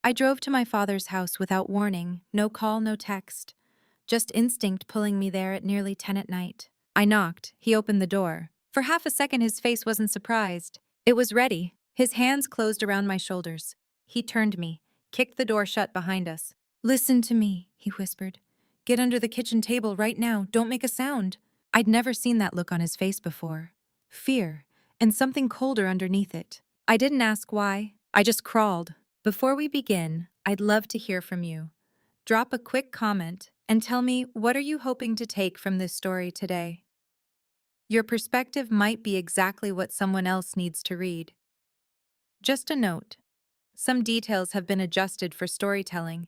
I drove to my father's house without warning, no call, no text. Just instinct pulling me there at nearly 10 at night. I knocked. He opened the door. For half a second, his face wasn't surprised. It was ready. His hands closed around my shoulders. He turned me, kicked the door shut behind us. "Listen to me," he whispered. "Get under the kitchen table right now. Don't make a sound." I'd never seen that look on his face before. Fear, and something colder underneath it. I didn't ask why. I just crawled. Before we begin, I'd love to hear from you. Drop a quick comment and tell me, what are you hoping to take from this story today? Your perspective might be exactly what someone else needs to read. Just a note. Some details have been adjusted for storytelling,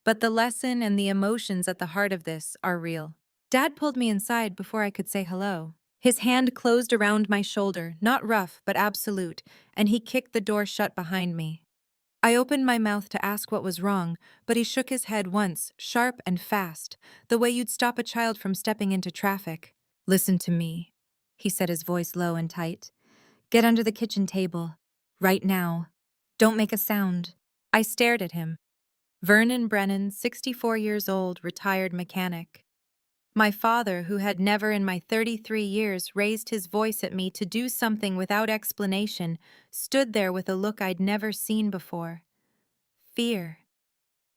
but the lesson and the emotions at the heart of this are real. Dad pulled me inside before I could say hello. His hand closed around my shoulder, not rough but absolute, and he kicked the door shut behind me. I opened my mouth to ask what was wrong, but he shook his head once, sharp and fast, the way you'd stop a child from stepping into traffic. "Listen to me," he said, his voice low and tight. "Get under the kitchen table. Right now. Don't make a sound." I stared at him. Vernon Brennan, 64 years old, retired mechanic. My father, who had never in my 33 years raised his voice at me to do something without explanation, stood there with a look I'd never seen before. Fear.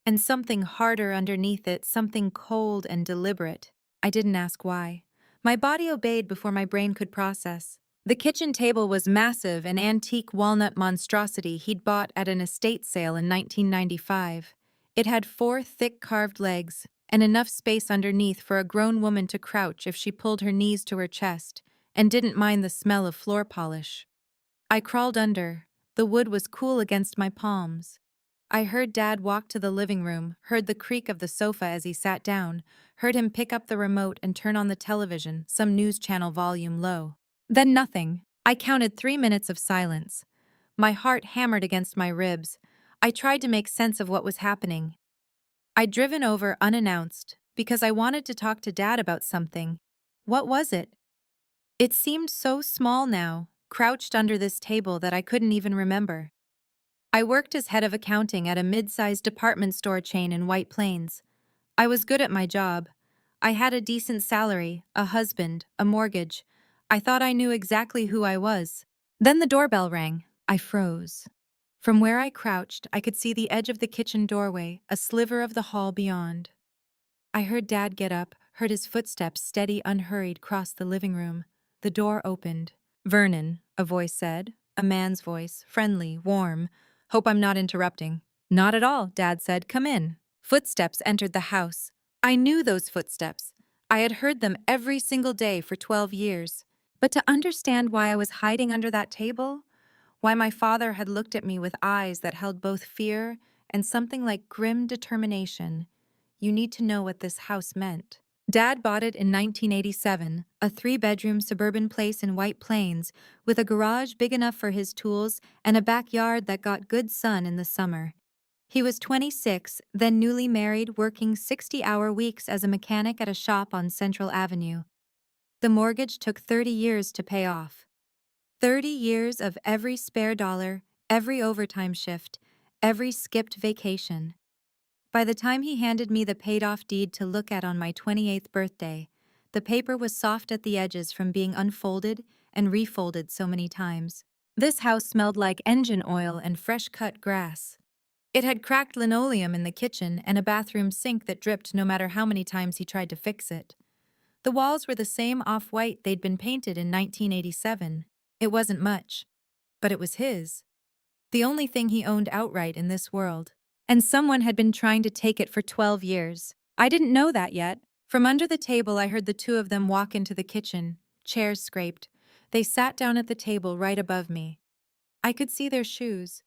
And something harder underneath it, something cold and deliberate. I didn't ask why. My body obeyed before my brain could process. The kitchen table was massive, an antique walnut monstrosity he'd bought at an estate sale in 1995. It had 4 thick carved legs, and enough space underneath for a grown woman to crouch if she pulled her knees to her chest, and didn't mind the smell of floor polish. I crawled under. The wood was cool against my palms. I heard Dad walk to the living room, heard the creak of the sofa as he sat down, heard him pick up the remote and turn on the television, some news channel volume low. Then nothing. I counted 3 minutes of silence. My heart hammered against my ribs. I tried to make sense of what was happening. I'd driven over unannounced because I wanted to talk to Dad about something. What was it? It seemed so small now, crouched under this table, that I couldn't even remember. I worked as head of accounting at a mid-sized department store chain in White Plains. I was good at my job. I had a decent salary, a husband, a mortgage. I thought I knew exactly who I was. Then the doorbell rang. I froze. From where I crouched, I could see the edge of the kitchen doorway, a sliver of the hall beyond. I heard Dad get up, heard his footsteps steady, unhurried, cross the living room. The door opened. "Vernon," a voice said, a man's voice, friendly, warm. "Hope I'm not interrupting." "Not at all," Dad said. "Come in." Footsteps entered the house. I knew those footsteps. I had heard them every single day for 12 years. But to understand why I was hiding under that table, why my father had looked at me with eyes that held both fear and something like grim determination, you need to know what this house meant. Dad bought it in 1987, a 3-bedroom suburban place in White Plains, with a garage big enough for his tools and a backyard that got good sun in the summer. He was 26, then newly married, working 60-hour weeks as a mechanic at a shop on Central Avenue. The mortgage took 30 years to pay off. 30 years of every spare dollar, every overtime shift, every skipped vacation. By the time he handed me the paid-off deed to look at on my 28th birthday, the paper was soft at the edges from being unfolded and refolded so many times. This house smelled like engine oil and fresh-cut grass. It had cracked linoleum in the kitchen and a bathroom sink that dripped no matter how many times he tried to fix it. The walls were the same off-white they'd been painted in 1987. It wasn't much, but it was his. The only thing he owned outright in this world. And someone had been trying to take it for 12 years. I didn't know that yet. From under the table, I heard the two of them walk into the kitchen. Chairs scraped. They sat down at the table right above me. I could see their shoes.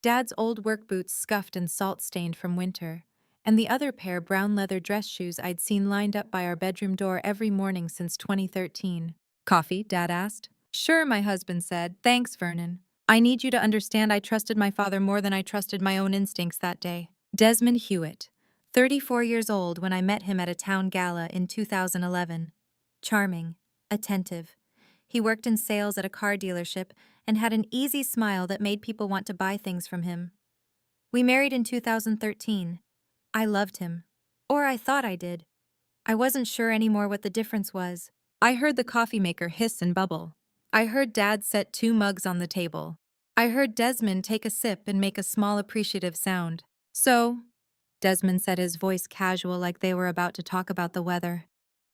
Dad's old work boots, scuffed and salt-stained from winter, and the other pair, brown leather dress shoes I'd seen lined up by our bedroom door every morning since 2013. "Coffee?" Dad asked. "Sure," my husband said. "Thanks, Vernon. I need you to understand I trusted my father more than I trusted my own instincts that day." Desmond Hewitt, 34 years old when I met him at a town gala in 2011. Charming, attentive. He worked in sales at a car dealership and had an easy smile that made people want to buy things from him. We married in 2013. I loved him. Or I thought I did. I wasn't sure anymore what the difference was. I heard the coffee maker hiss and bubble. I heard Dad set 2 mugs on the table. I heard Desmond take a sip and make a small appreciative sound. So, Desmond said, his voice casual like they were about to talk about the weather.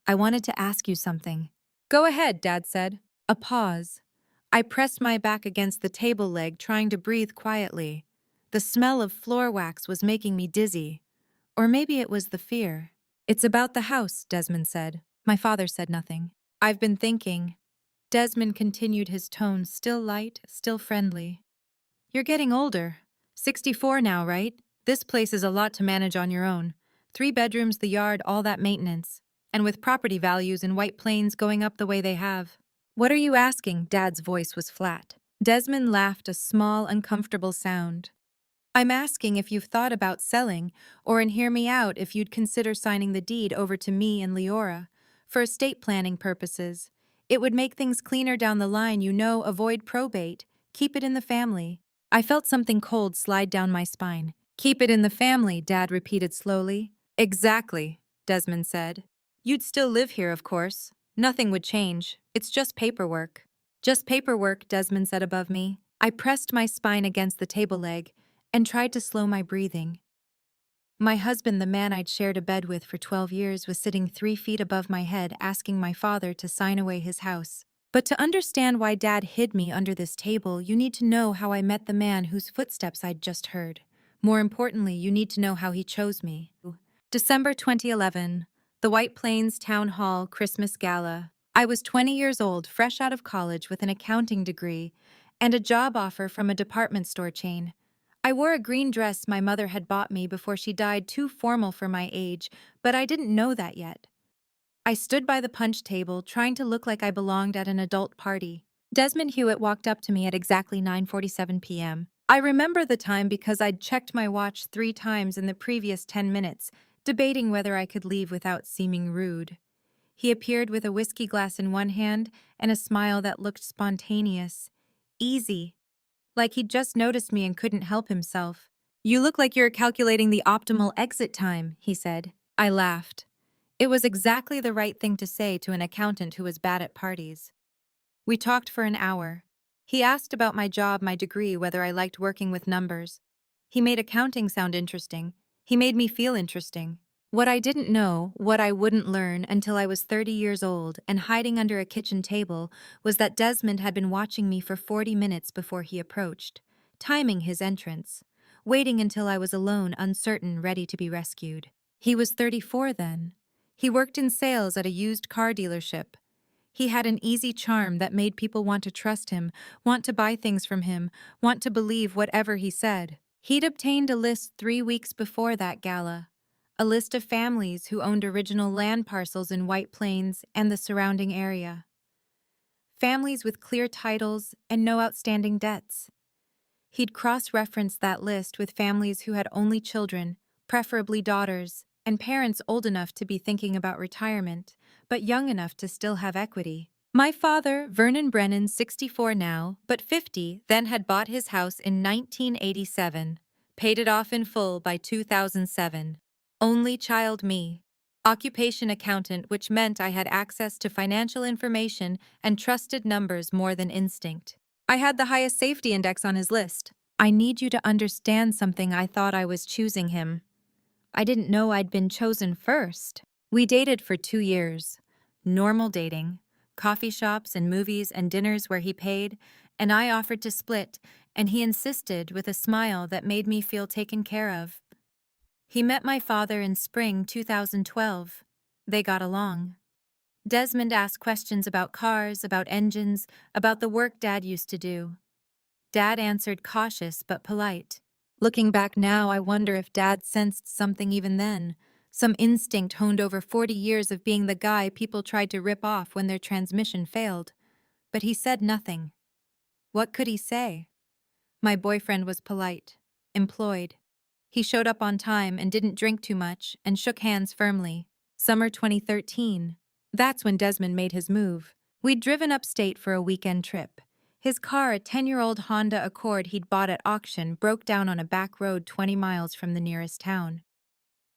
I wanted to ask you something. Go ahead, Dad said. A pause. I pressed my back against the table leg, trying to breathe quietly. The smell of floor wax was making me dizzy. Or maybe it was the fear. It's about the house, Desmond said. My father said nothing. I've been thinking. Desmond continued, his tone still light, still friendly. You're getting older. 64 now, right? This place is a lot to manage on your own. 3 bedrooms, the yard, all that maintenance. And with property values in White Plains going up the way they have. What are you asking? Dad's voice was flat. Desmond laughed, a small, uncomfortable sound. I'm asking if you've thought about selling, or, and hear me out, if you'd consider signing the deed over to me and Leora. For estate planning purposes. It would make things cleaner down the line, avoid probate, keep it in the family. I felt something cold slide down my spine. Keep it in the family, Dad repeated slowly. Exactly, Desmond said. You'd still live here, of course. Nothing would change. It's just paperwork. Just paperwork, Desmond said above me. I pressed my spine against the table leg and tried to slow my breathing. My husband, the man I'd shared a bed with for 12 years, was sitting 3 feet above my head, asking my father to sign away his house. But to understand why Dad hid me under this table, you need to know how I met the man whose footsteps I'd just heard. More importantly, you need to know how he chose me. December 2011, the White Plains Town Hall Christmas Gala. I was 20 years old, fresh out of college with an accounting degree and a job offer from a department store chain. I wore a green dress my mother had bought me before she died, too formal for my age, but I didn't know that yet. I stood by the punch table, trying to look like I belonged at an adult party. Desmond Hewitt walked up to me at exactly 9:47 p.m. I remember the time because I'd checked my watch 3 times in the previous 10 minutes, debating whether I could leave without seeming rude. He appeared with a whiskey glass in one hand and a smile that looked spontaneous, easy, like he'd just noticed me and couldn't help himself. You look like you're calculating the optimal exit time, he said. I laughed. It was exactly the right thing to say to an accountant who was bad at parties. We talked for an hour. He asked about my job, my degree, whether I liked working with numbers. He made accounting sound interesting. He made me feel interesting. What I didn't know, what I wouldn't learn until I was 30 years old and hiding under a kitchen table, was that Desmond had been watching me for 40 minutes before he approached, timing his entrance, waiting until I was alone, uncertain, ready to be rescued. He was 34 then. He worked in sales at a used car dealership. He had an easy charm that made people want to trust him, want to buy things from him, want to believe whatever he said. He'd obtained a list 3 weeks before that gala. A list of families who owned original land parcels in White Plains and the surrounding area. Families with clear titles and no outstanding debts. He'd cross-referenced that list with families who had only children, preferably daughters, and parents old enough to be thinking about retirement, but young enough to still have equity. My father, Vernon Brennan, 64 now, but 50, then had bought his house in 1987, paid it off in full by 2007. Only child me. Occupation accountant, which meant I had access to financial information and trusted numbers more than instinct. I had the highest safety index on his list. I need you to understand something. I thought I was choosing him. I didn't know I'd been chosen first. We dated for 2 years. Normal dating. Coffee shops and movies and dinners where he paid, and I offered to split, and he insisted with a smile that made me feel taken care of. He met my father in spring 2012. They got along. Desmond asked questions about cars, about engines, about the work Dad used to do. Dad answered, cautious but polite. Looking back now, I wonder if Dad sensed something even then, some instinct honed over 40 years of being the guy people tried to rip off when their transmission failed. But he said nothing. What could he say? My boyfriend was polite, employed. He showed up on time and didn't drink too much and shook hands firmly. Summer 2013. That's when Desmond made his move. We'd driven upstate for a weekend trip. His car, a 10-year-old Honda Accord he'd bought at auction, broke down on a back road 20 miles from the nearest town.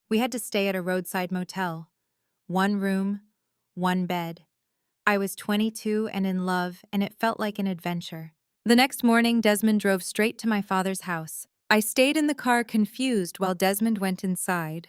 We had to stay at a roadside motel. One room, one bed. I was 22 and in love, and it felt like an adventure. The next morning, Desmond drove straight to my father's house. I stayed in the car confused while Desmond went inside.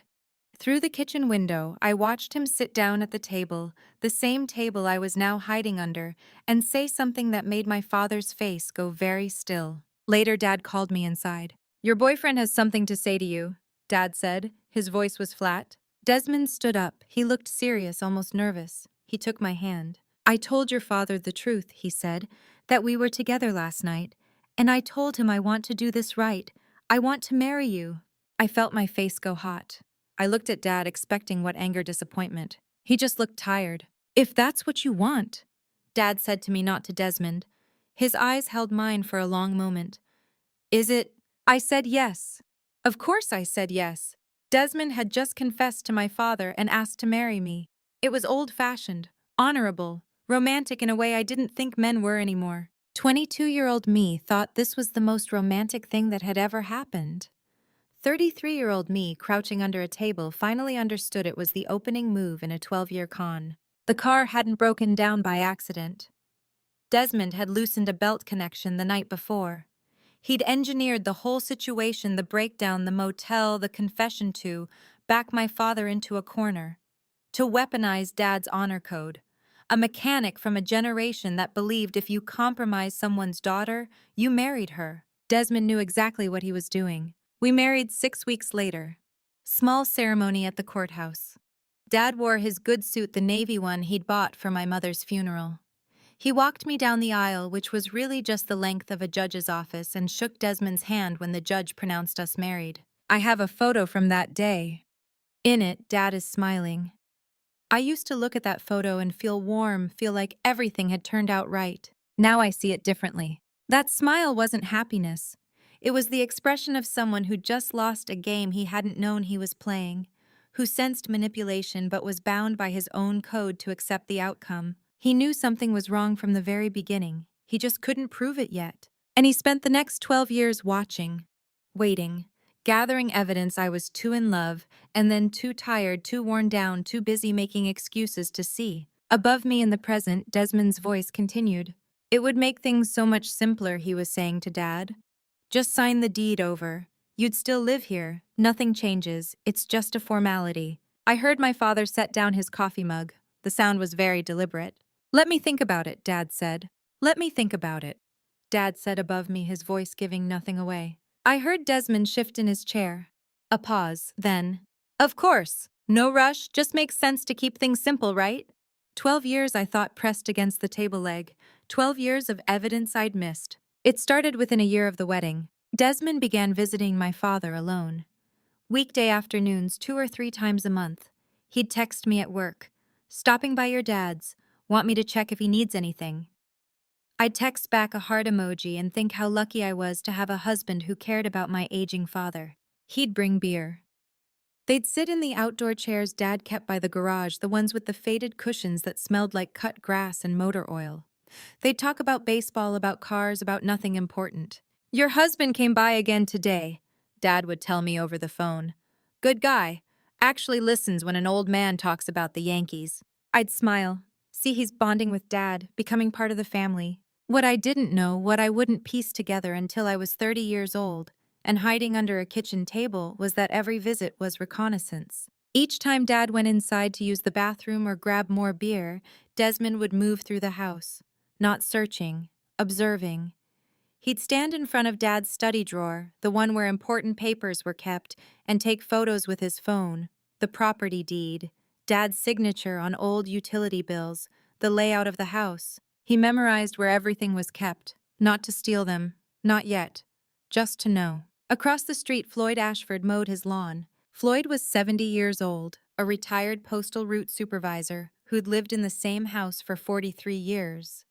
Through the kitchen window, I watched him sit down at the table, the same table I was now hiding under, and say something that made my father's face go very still. Later, Dad called me inside. "Your boyfriend has something to say to you," Dad said. His voice was flat. Desmond stood up. He looked serious, almost nervous. He took my hand. "I told your father the truth," he said, "that we were together last night. And I told him I want to do this right. I want to marry you." I felt my face go hot. I looked at Dad, expecting what anger, disappointment. He just looked tired. "If that's what you want," Dad said to me, not to Desmond. His eyes held mine for a long moment. "Is it?" I said yes. Of course I said yes. Desmond had just confessed to my father and asked to marry me. It was old-fashioned, honorable, romantic in a way I didn't think men were anymore. 22-year-old me thought this was the most romantic thing that had ever happened. 33-year-old me, crouching under a table, finally understood it was the opening move in a 12-year con. The car hadn't broken down by accident. Desmond had loosened a belt connection the night before. He'd engineered the whole situation, the breakdown, the motel, the confession to back my father into a corner. To weaponize Dad's honor code. A mechanic from a generation that believed if you compromised someone's daughter, you married her. Desmond knew exactly what he was doing. We married 6 weeks later. Small ceremony at the courthouse. Dad wore his good suit, the navy one he'd bought for my mother's funeral. He walked me down the aisle, which was really just the length of a judge's office, and shook Desmond's hand when the judge pronounced us married. I have a photo from that day. In it, Dad is smiling. I used to look at that photo and feel warm, feel like everything had turned out right. Now I see it differently. That smile wasn't happiness. It was the expression of someone who just lost a game he hadn't known he was playing, who sensed manipulation but was bound by his own code to accept the outcome. He knew something was wrong from the very beginning. He just couldn't prove it yet. And he spent the next 12 years watching, waiting, gathering evidence I was too in love, and then too tired, too worn down, too busy making excuses to see. Above me in the present, Desmond's voice continued. "It would make things so much simpler," he was saying to Dad. "Just sign the deed over. You'd still live here. Nothing changes. It's just a formality." I heard my father set down his coffee mug. The sound was very deliberate. "Let me think about it," Dad said. "Let me think about it," Dad said above me, his voice giving nothing away. I heard Desmond shift in his chair. A pause, then, "Of course. No rush, just makes sense to keep things simple, right?" 12 years, I thought, pressed against the table leg. 12 years of evidence I'd missed. It started within a year of the wedding. Desmond began visiting my father alone. Weekday afternoons, 2 or 3 times a month. He'd text me at work. "Stopping by your dad's. Want me to check if he needs anything?" I'd text back a heart emoji and think how lucky I was to have a husband who cared about my aging father. He'd bring beer. They'd sit in the outdoor chairs Dad kept by the garage, the ones with the faded cushions that smelled like cut grass and motor oil. They'd talk about baseball, about cars, about nothing important. "Your husband came by again today," Dad would tell me over the phone. "Good guy. Actually listens when an old man talks about the Yankees." I'd smile. See, he's bonding with Dad, becoming part of the family. What I didn't know, what I wouldn't piece together until I was 30 years old, and hiding under a kitchen table, was that every visit was reconnaissance. Each time Dad went inside to use the bathroom or grab more beer, Desmond would move through the house, not searching, observing. He'd stand in front of Dad's study drawer, the one where important papers were kept, and take photos with his phone, the property deed, Dad's signature on old utility bills, the layout of the house. He memorized where everything was kept, not to steal them, not yet, just to know. Across the street, Floyd Ashford mowed his lawn. Floyd was 70 years old, a retired postal route supervisor who'd lived in the same house for 43 years.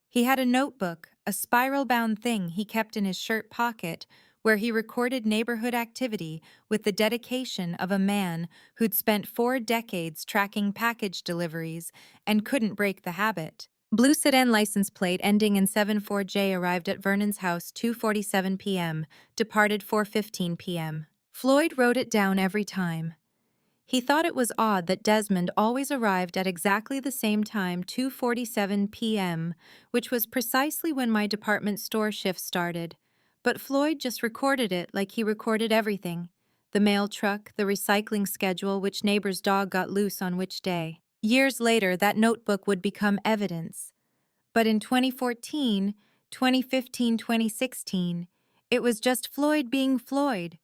He had a notebook, a spiral-bound thing he kept in his shirt pocket, where he recorded neighborhood activity with the dedication of a man who'd spent 4 decades tracking package deliveries and couldn't break the habit. Blue sedan license plate ending in 74J arrived at Vernon's house 2:47 p.m., departed 4:15 p.m. Floyd wrote it down every time. He thought it was odd that Desmond always arrived at exactly the same time, 2:47 p.m., which was precisely when my department store shift started. But Floyd just recorded it like he recorded everything. The mail truck, the recycling schedule, which neighbor's dog got loose on which day. Years later, that notebook would become evidence. But in 2014, 2015, 2016, it was just Floyd being Floyd,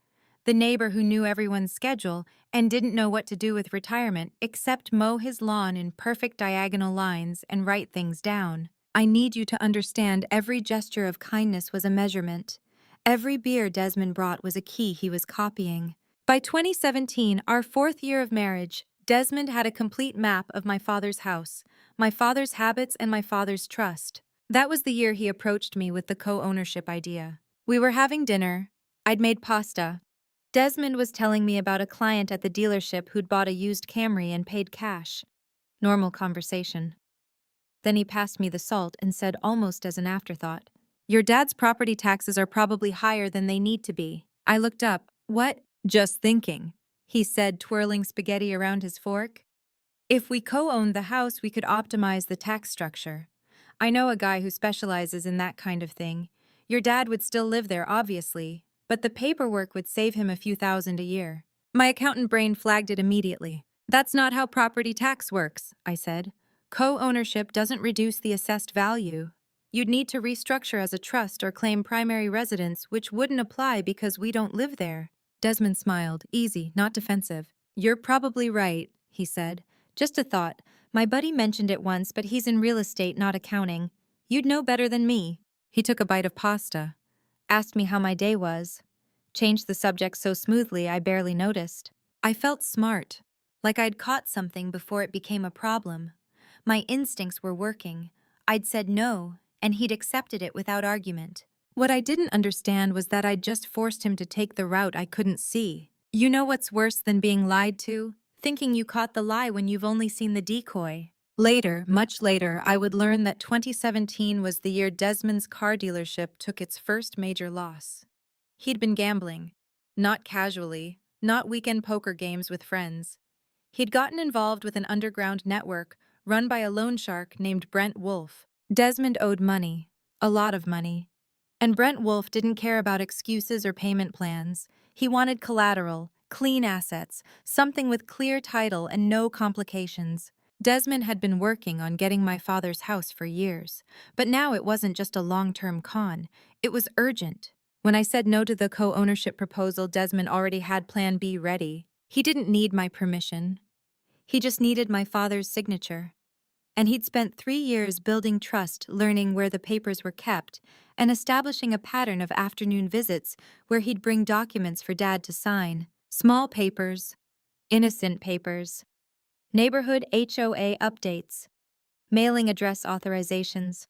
the neighbor who knew everyone's schedule and didn't know what to do with retirement except mow his lawn in perfect diagonal lines and write things down. I need you to understand every gesture of kindness was a measurement. Every beer Desmond brought was a key he was copying. By 2017, our 4th year of marriage, Desmond had a complete map of my father's house, my father's habits, and my father's trust. That was the year he approached me with the co-ownership idea. We were having dinner. I'd made pasta. Desmond was telling me about a client at the dealership who'd bought a used Camry and paid cash. Normal conversation. Then he passed me the salt and said almost as an afterthought, "Your dad's property taxes are probably higher than they need to be." I looked up. "What?" "Just thinking," he said, twirling spaghetti around his fork. "If we co-owned the house, we could optimize the tax structure. I know a guy who specializes in that kind of thing. Your dad would still live there, obviously, but the paperwork would save him a few thousand a year." My accountant brain flagged it immediately. "That's not how property tax works," I said. "Co-ownership doesn't reduce the assessed value. You'd need to restructure as a trust or claim primary residence, which wouldn't apply because we don't live there." Desmond smiled, easy, not defensive. "You're probably right," he said. "Just a thought. My buddy mentioned it once, but he's in real estate, not accounting. You'd know better than me." He took a bite of pasta, asked me how my day was, changed the subject so smoothly I barely noticed. I felt smart, like I'd caught something before it became a problem. My instincts were working. I'd said no, and he'd accepted it without argument. What I didn't understand was that I'd just forced him to take the route I couldn't see. You know what's worse than being lied to? Thinking you caught the lie when you've only seen the decoy. Later, much later, I would learn that 2017 was the year Desmond's car dealership took its first major loss. He'd been gambling. Not casually, not weekend poker games with friends. He'd gotten involved with an underground network run by a loan shark named Brent Wolf. Desmond owed money, a lot of money. And Brent Wolf didn't care about excuses or payment plans. He wanted collateral, clean assets, something with clear title and no complications. Desmond had been working on getting my father's house for years, but now it wasn't just a long-term con, it was urgent. When I said no to the co-ownership proposal, Desmond already had Plan B ready. He didn't need my permission. He just needed my father's signature. And he'd spent 3 years building trust, learning where the papers were kept, and establishing a pattern of afternoon visits where he'd bring documents for Dad to sign. Small papers, innocent papers, neighborhood HOA updates, mailing address authorizations.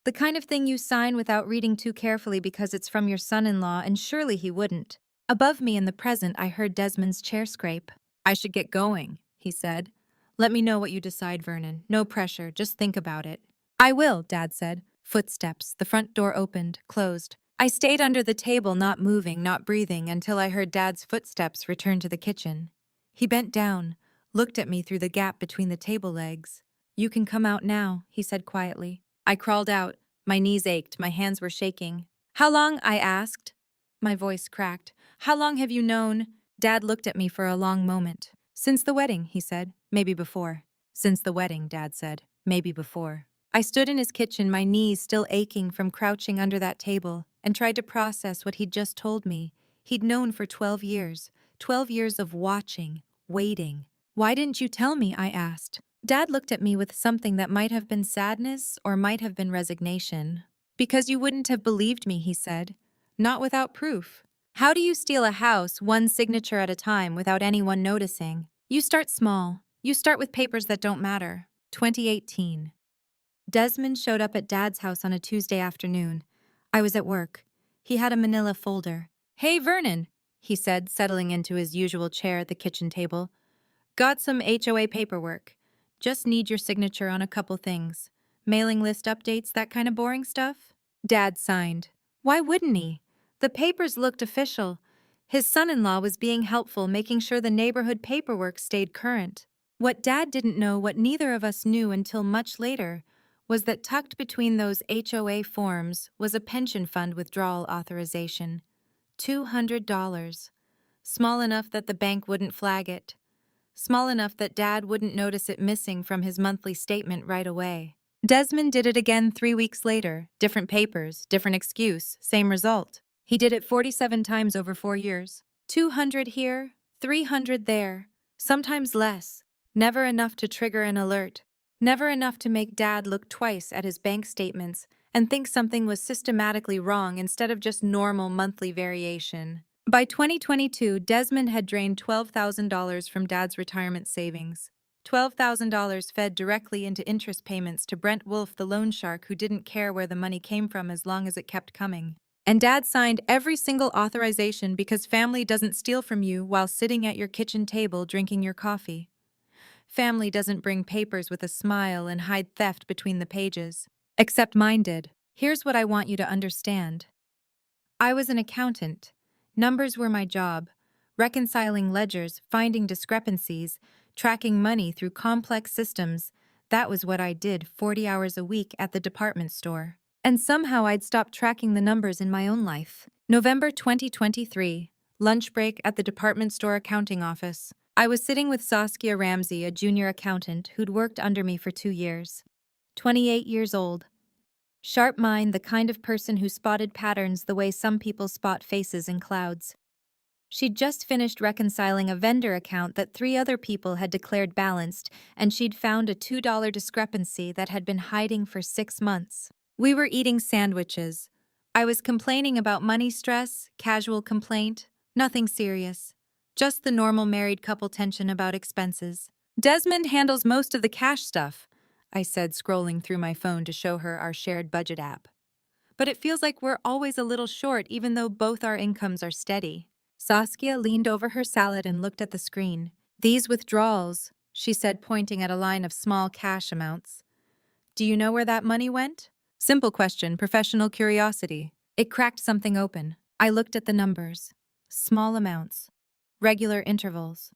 The kind of thing you sign without reading too carefully because it's from your son-in-law, and surely he wouldn't. Above me in the present, I heard Desmond's chair scrape. "I should get going," he said. "Let me know what you decide, Vernon. No pressure, just think about it." "I will," Dad said. Footsteps. The front door opened, closed. I stayed under the table, not moving, not breathing, until I heard Dad's footsteps return to the kitchen. He bent down, looked at me through the gap between the table legs. "You can come out now," he said quietly. I crawled out. My knees ached, my hands were shaking. "How long?" I asked. My voice cracked. "How long have you known?" Dad looked at me for a long moment. "Since the wedding," he said. "Maybe before." "Since the wedding," Dad said. "Maybe before." I stood in his kitchen, my knees still aching from crouching under that table, and tried to process what he'd just told me. He'd known for 12 years. 12 years of watching, waiting. "Why didn't you tell me?" I asked. Dad looked at me with something that might have been sadness or might have been resignation. "Because you wouldn't have believed me," he said. "Not without proof. How do you steal a house, one signature at a time, without anyone noticing? You start small. You start with papers that don't matter." 2018. Desmond showed up at Dad's house on a Tuesday afternoon. I was at work. He had a manila folder. "Hey, Vernon," he said, settling into his usual chair at the kitchen table. "Got some HOA paperwork. Just need your signature on a couple things. Mailing list updates, that kind of boring stuff? Dad signed. Why wouldn't he? The papers looked official. His son-in-law was being helpful, making sure the neighborhood paperwork stayed current. What Dad didn't know, what neither of us knew until much later, was that tucked between those HOA forms was a pension fund withdrawal authorization. $200. Small enough that the bank wouldn't flag it. Small enough that Dad wouldn't notice it missing from his monthly statement right away. Desmond did it again 3 weeks later. Different papers, different excuse, same result. He did it 47 times over 4 years. 200 here, 300 there, sometimes less. Never enough to trigger an alert. Never enough to make Dad look twice at his bank statements and think something was systematically wrong instead of just normal monthly variation. By 2022, Desmond had drained $12,000 from Dad's retirement savings. $12,000 fed directly into interest payments to Brent Wolf, the loan shark who didn't care where the money came from as long as it kept coming. And Dad signed every single authorization because family doesn't steal from you while sitting at your kitchen table drinking your coffee. Family doesn't bring papers with a smile and hide theft between the pages. Except mine did. Here's what I want you to understand. I was an accountant. Numbers were my job. Reconciling ledgers, finding discrepancies, tracking money through complex systems. That was what I did 40 hours a week at the department store. And somehow I'd stopped tracking the numbers in my own life. November 2023, lunch break at the department store accounting office. I was sitting with Saskia Ramsey, a junior accountant who'd worked under me for 2 years. 28 years old. Sharp mind, the kind of person who spotted patterns the way some people spot faces in clouds. She'd just finished reconciling a vendor account that 3 other people had declared balanced, and she'd found a $2 discrepancy that had been hiding for 6 months. We were eating sandwiches. I was complaining about money stress, casual complaint, nothing serious. Just the normal married couple tension about expenses. Desmond handles most of the cash stuff, I said, scrolling through my phone to show her our shared budget app. But it feels like we're always a little short even though both our incomes are steady. Saskia leaned over her salad and looked at the screen. These withdrawals, she said, pointing at a line of small cash amounts. Do you know where that money went? Simple question, professional curiosity. It cracked something open. I looked at the numbers. Small amounts. Regular intervals.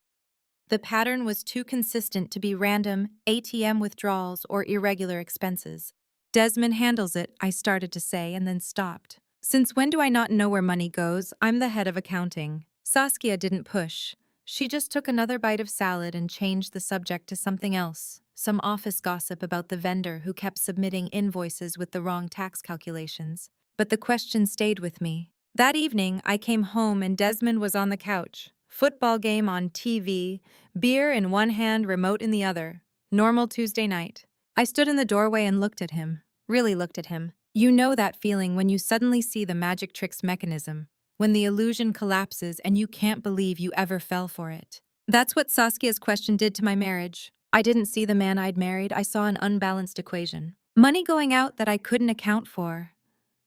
The pattern was too consistent to be random ATM withdrawals or irregular expenses. Desmond handles it, I started to say, and then stopped. Since when do I not know where money goes? I'm the head of accounting. Saskia didn't push. She just took another bite of salad and changed the subject to something else. Some office gossip about the vendor who kept submitting invoices with the wrong tax calculations. But the question stayed with me. That evening, I came home and Desmond was on the couch. Football game on TV, beer in one hand, remote in the other. Normal Tuesday night. I stood in the doorway and looked at him. Really looked at him. You know that feeling when you suddenly see the magic trick's mechanism, when the illusion collapses and you can't believe you ever fell for it. That's what Saskia's question did to my marriage. I didn't see the man I'd married, I saw an unbalanced equation. Money going out that I couldn't account for.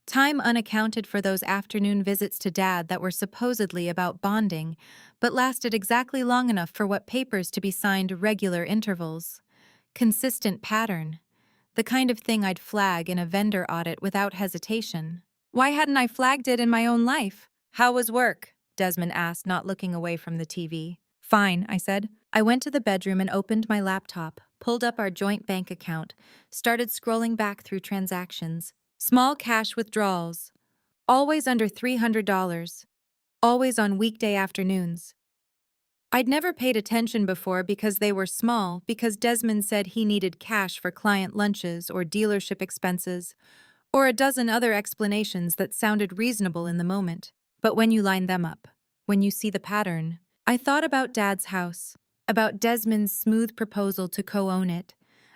Time unaccounted for those afternoon visits to Dad that were supposedly about bonding, but lasted exactly long enough for what papers to be signed regular intervals. Consistent pattern. The kind of thing I'd flag in a vendor audit without hesitation. Why hadn't I flagged it in my own life? How was work? Desmond asked, not looking away from the TV. Fine, I said. I went to the bedroom and opened my laptop, pulled up our joint bank account, started scrolling back through transactions. Small cash withdrawals. Always under $300. Always on weekday afternoons. I'd never paid attention before because they were small, because Desmond said he needed cash for client lunches or dealership expenses, or a dozen other explanations that sounded reasonable in the moment. But when you line them up, when you see the pattern, I thought about Dad's house, about Desmond's smooth proposal to co-own it,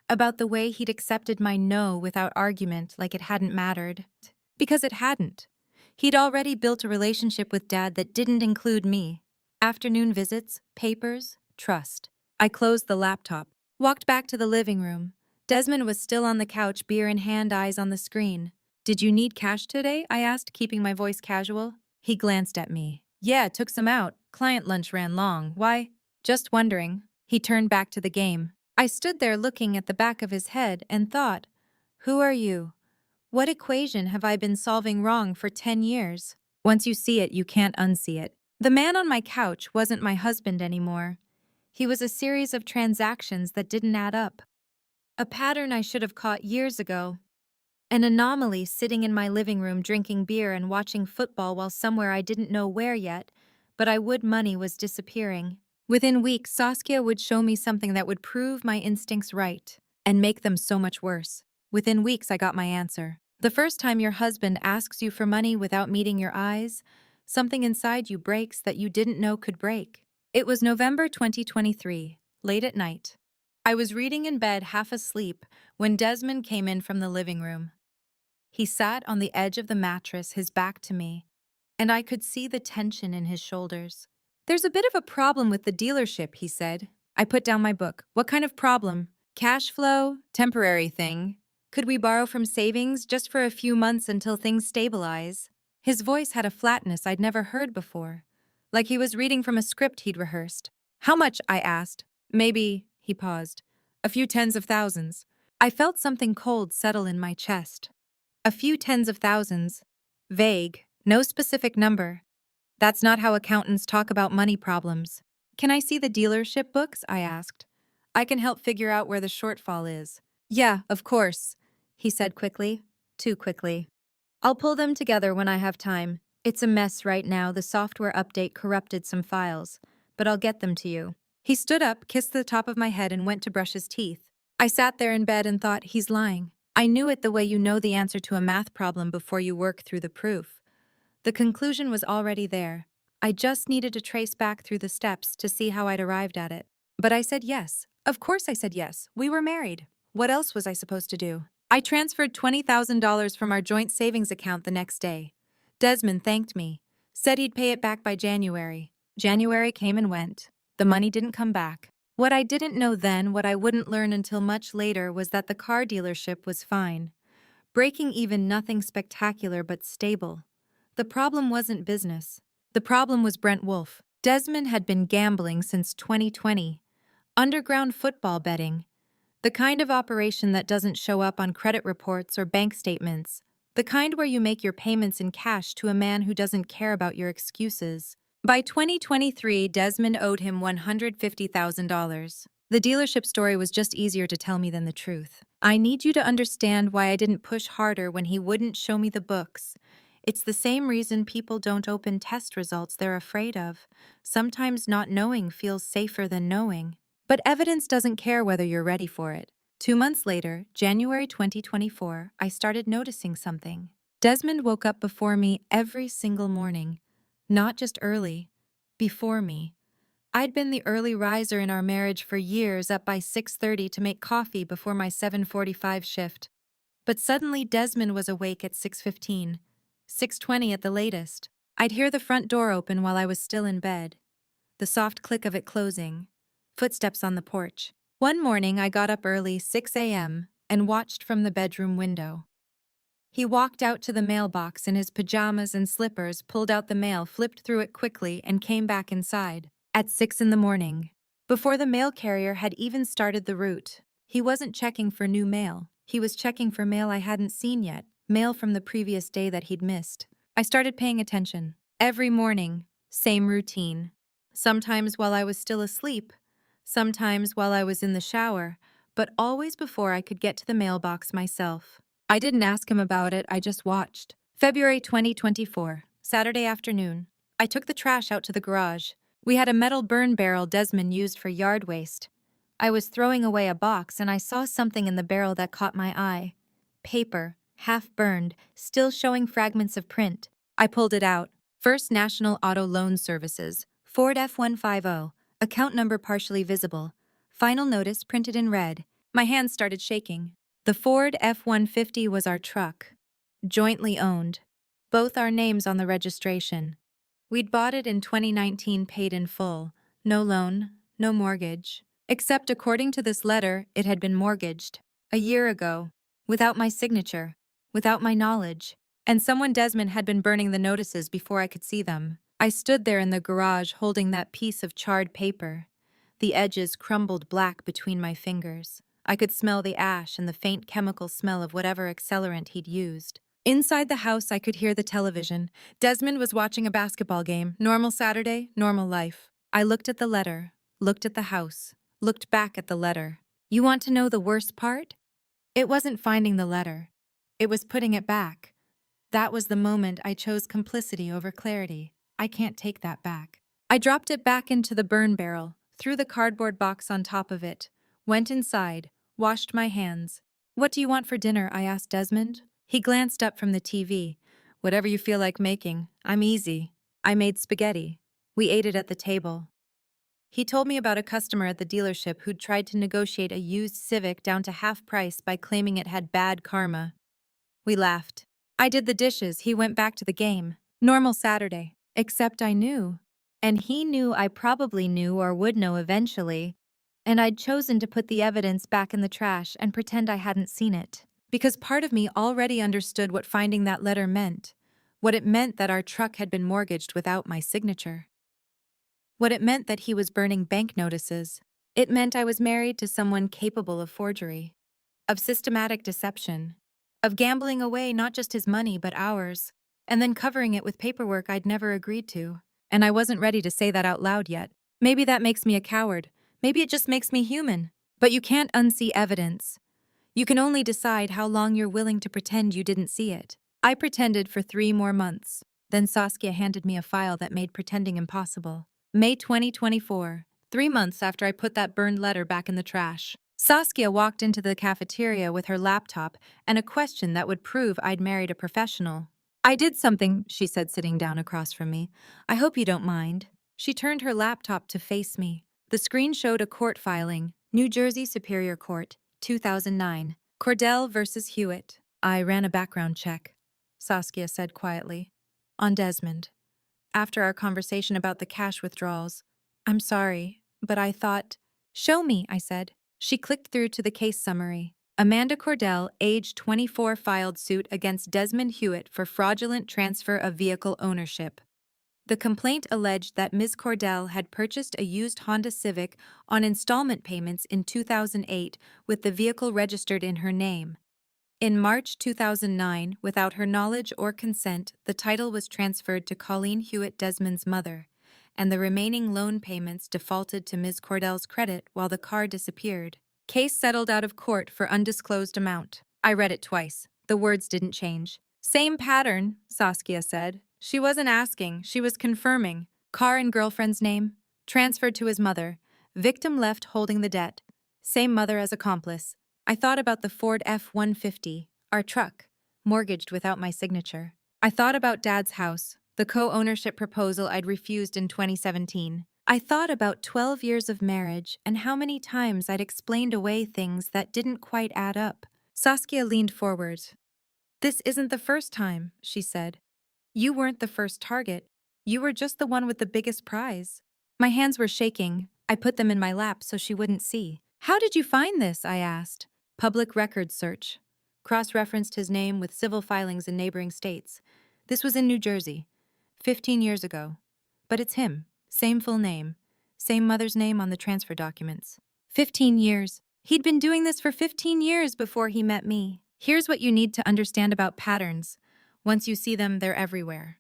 about the way he'd accepted my no without argument like it hadn't mattered. Because it hadn't. He'd already built a relationship with Dad that didn't include me. Afternoon visits, papers, trust. I closed the laptop, walked back to the living room. Desmond was still on the couch, beer in hand, eyes on the screen. Did you need cash today? I asked, keeping my voice casual. He glanced at me. Yeah, took some out. Client lunch ran long. Why? Just wondering. He turned back to the game. I stood there looking at the back of his head and thought, Who are you? What equation have I been solving wrong for 10 years? Once you see it, you can't unsee it. The man on my couch wasn't my husband anymore. He was a series of transactions that didn't add up. A pattern I should have caught years ago. An anomaly sitting in my living room drinking beer and watching football while somewhere I didn't know where yet, but I would money was disappearing. Within weeks, Saskia would show me something that would prove my instincts right and make them so much worse. Within weeks, I got my answer. The first time your husband asks you for money without meeting your eyes, something inside you breaks that you didn't know could break. It was November 2023, late at night. I was reading in bed half asleep when Desmond came in from the living room. He sat on the edge of the mattress, his back to me, and I could see the tension in his shoulders. "There's a bit of a problem with the dealership," he said. I put down my book. "What kind of problem? Cash flow? Temporary thing? Could we borrow from savings just for a few months until things stabilize?" His voice had a flatness I'd never heard before, like he was reading from a script he'd rehearsed. "How much?" I asked. "Maybe," he paused, "a few tens of thousands." I felt something cold settle in my chest. A few tens of thousands. Vague, no specific number. That's not how accountants talk about money problems. "Can I see the dealership books?" I asked. "I can help figure out where the shortfall is." "Yeah, of course," he said quickly. Too quickly. "I'll pull them together when I have time. It's a mess right now. The software update corrupted some files, but I'll get them to you." He stood up, kissed the top of my head, and went to brush his teeth. I sat there in bed and thought, he's lying. I knew it the way you know the answer to a math problem before you work through the proof. The conclusion was already there. I just needed to trace back through the steps to see how I'd arrived at it. But I said yes. Of course I said yes. We were married. What else was I supposed to do? I transferred $20,000 from our joint savings account the next day. Desmond thanked me, said he'd pay it back by January. January came and went. The money didn't come back. What I didn't know then, what I wouldn't learn until much later, was that the car dealership was fine. Breaking even, nothing spectacular but stable. The problem wasn't business. The problem was Brent Wolf. Desmond had been gambling since 2020. Underground football betting. The kind of operation that doesn't show up on credit reports or bank statements. The kind where you make your payments in cash to a man who doesn't care about your excuses. By 2023, Desmond owed him $150,000. The dealership story was just easier to tell me than the truth. I need you to understand why I didn't push harder when he wouldn't show me the books. It's the same reason people don't open test results they're afraid of. Sometimes not knowing feels safer than knowing. But evidence doesn't care whether you're ready for it. 2 months later, January 2024, I started noticing something. Desmond woke up before me every single morning. Not just early, before me. I'd been the early riser in our marriage for years, up by 6:30 to make coffee before my 7:45 shift. But suddenly Desmond was awake at 6:15, 6:20 at the latest. I'd hear the front door open while I was still in bed. The soft click of it closing. Footsteps on the porch. One morning I got up early, 6 a.m., and watched from the bedroom window. He walked out to the mailbox in his pajamas and slippers, pulled out the mail, flipped through it quickly, and came back inside. At 6 in the morning. Before the mail carrier had even started the route. He wasn't checking for new mail. He was checking for mail I hadn't seen yet, mail from the previous day that he'd missed. I started paying attention. Every morning, same routine. Sometimes while I was still asleep, sometimes while I was in the shower, but always before I could get to the mailbox myself. I didn't ask him about it, I just watched. February 2024, Saturday afternoon. I took the trash out to the garage. We had a metal burn barrel Desmond used for yard waste. I was throwing away a box and I saw something in the barrel that caught my eye. Paper, half burned, still showing fragments of print. I pulled it out. First National Auto Loan Services, Ford F-150, account number partially visible. Final notice printed in red. My hands started shaking. The Ford F-150 was our truck. Jointly owned. Both our names on the registration. We'd bought it in 2019, paid in full. No loan, no mortgage. Except according to this letter, it had been mortgaged. A year ago. Without my signature. Without my knowledge. And someone Desmond had been burning the notices before I could see them. I stood there in the garage holding that piece of charred paper. The edges crumbled black between my fingers. I could smell the ash and the faint chemical smell of whatever accelerant he'd used. Inside the house, I could hear the television. Desmond was watching a basketball game. Normal Saturday, normal life. I looked at the letter, looked at the house, looked back at the letter. You want to know the worst part? It wasn't finding the letter. It was putting it back. That was the moment I chose complicity over clarity. I can't take that back. I dropped it back into the burn barrel, threw the cardboard box on top of it, went inside, washed my hands. What do you want for dinner? I asked Desmond. He glanced up from the TV. Whatever you feel like making. I'm easy. I made spaghetti. We ate it at the table. He told me about a customer at the dealership who'd tried to negotiate a used Civic down to half price by claiming it had bad karma. We laughed. I did the dishes. He went back to the game. Normal Saturday. Except I knew. And he knew I probably knew or would know eventually. And I'd chosen to put the evidence back in the trash and pretend I hadn't seen it. Because part of me already understood what finding that letter meant. What it meant that our truck had been mortgaged without my signature. What it meant that he was burning bank notices. It meant I was married to someone capable of forgery, of systematic deception, of gambling away not just his money but ours, and then covering it with paperwork I'd never agreed to. And I wasn't ready to say that out loud yet. Maybe that makes me a coward. Maybe it just makes me human. But you can't unsee evidence. You can only decide how long you're willing to pretend you didn't see it. I pretended for 3 more months. Then Saskia handed me a file that made pretending impossible. May 2024, 3 months after I put that burned letter back in the trash. Saskia walked into the cafeteria with her laptop and a question that would prove I'd married a professional. I did something, she said, sitting down across from me. I hope you don't mind. She turned her laptop to face me. The screen showed a court filing, New Jersey Superior Court, 2009. Cordell versus Hewitt. I ran a background check, Saskia said quietly. On Desmond. After our conversation about the cash withdrawals. I'm sorry, but I thought... Show me, I said. She clicked through to the case summary. Amanda Cordell, age 24, filed suit against Desmond Hewitt for fraudulent transfer of vehicle ownership. The complaint alleged that Ms. Cordell had purchased a used Honda Civic on installment payments in 2008 with the vehicle registered in her name. In March 2009, without her knowledge or consent, the title was transferred to Colleen Hewitt, Desmond's mother, and the remaining loan payments defaulted to Ms. Cordell's credit while the car disappeared. Case settled out of court for undisclosed amount. I read it twice. The words didn't change. Same pattern, Saskia said. She wasn't asking, she was confirming. Car and girlfriend's name, transferred to his mother. Victim left holding the debt. Same mother as accomplice. I thought about the Ford F-150, our truck, mortgaged without my signature. I thought about Dad's house, the co-ownership proposal I'd refused in 2017. I thought about 12 years of marriage and how many times I'd explained away things that didn't quite add up. Saskia leaned forward. This isn't the first time, she said. You weren't the first target. You were just the one with the biggest prize. My hands were shaking. I put them in my lap so she wouldn't see. How did you find this? I asked. Public records search. Cross-referenced his name with civil filings in neighboring states. This was in New Jersey, 15 years ago. But it's him. Same full name. Same mother's name on the transfer documents. 15 years. He'd been doing this for 15 years before he met me. Here's what you need to understand about patterns. Once you see them, they're everywhere.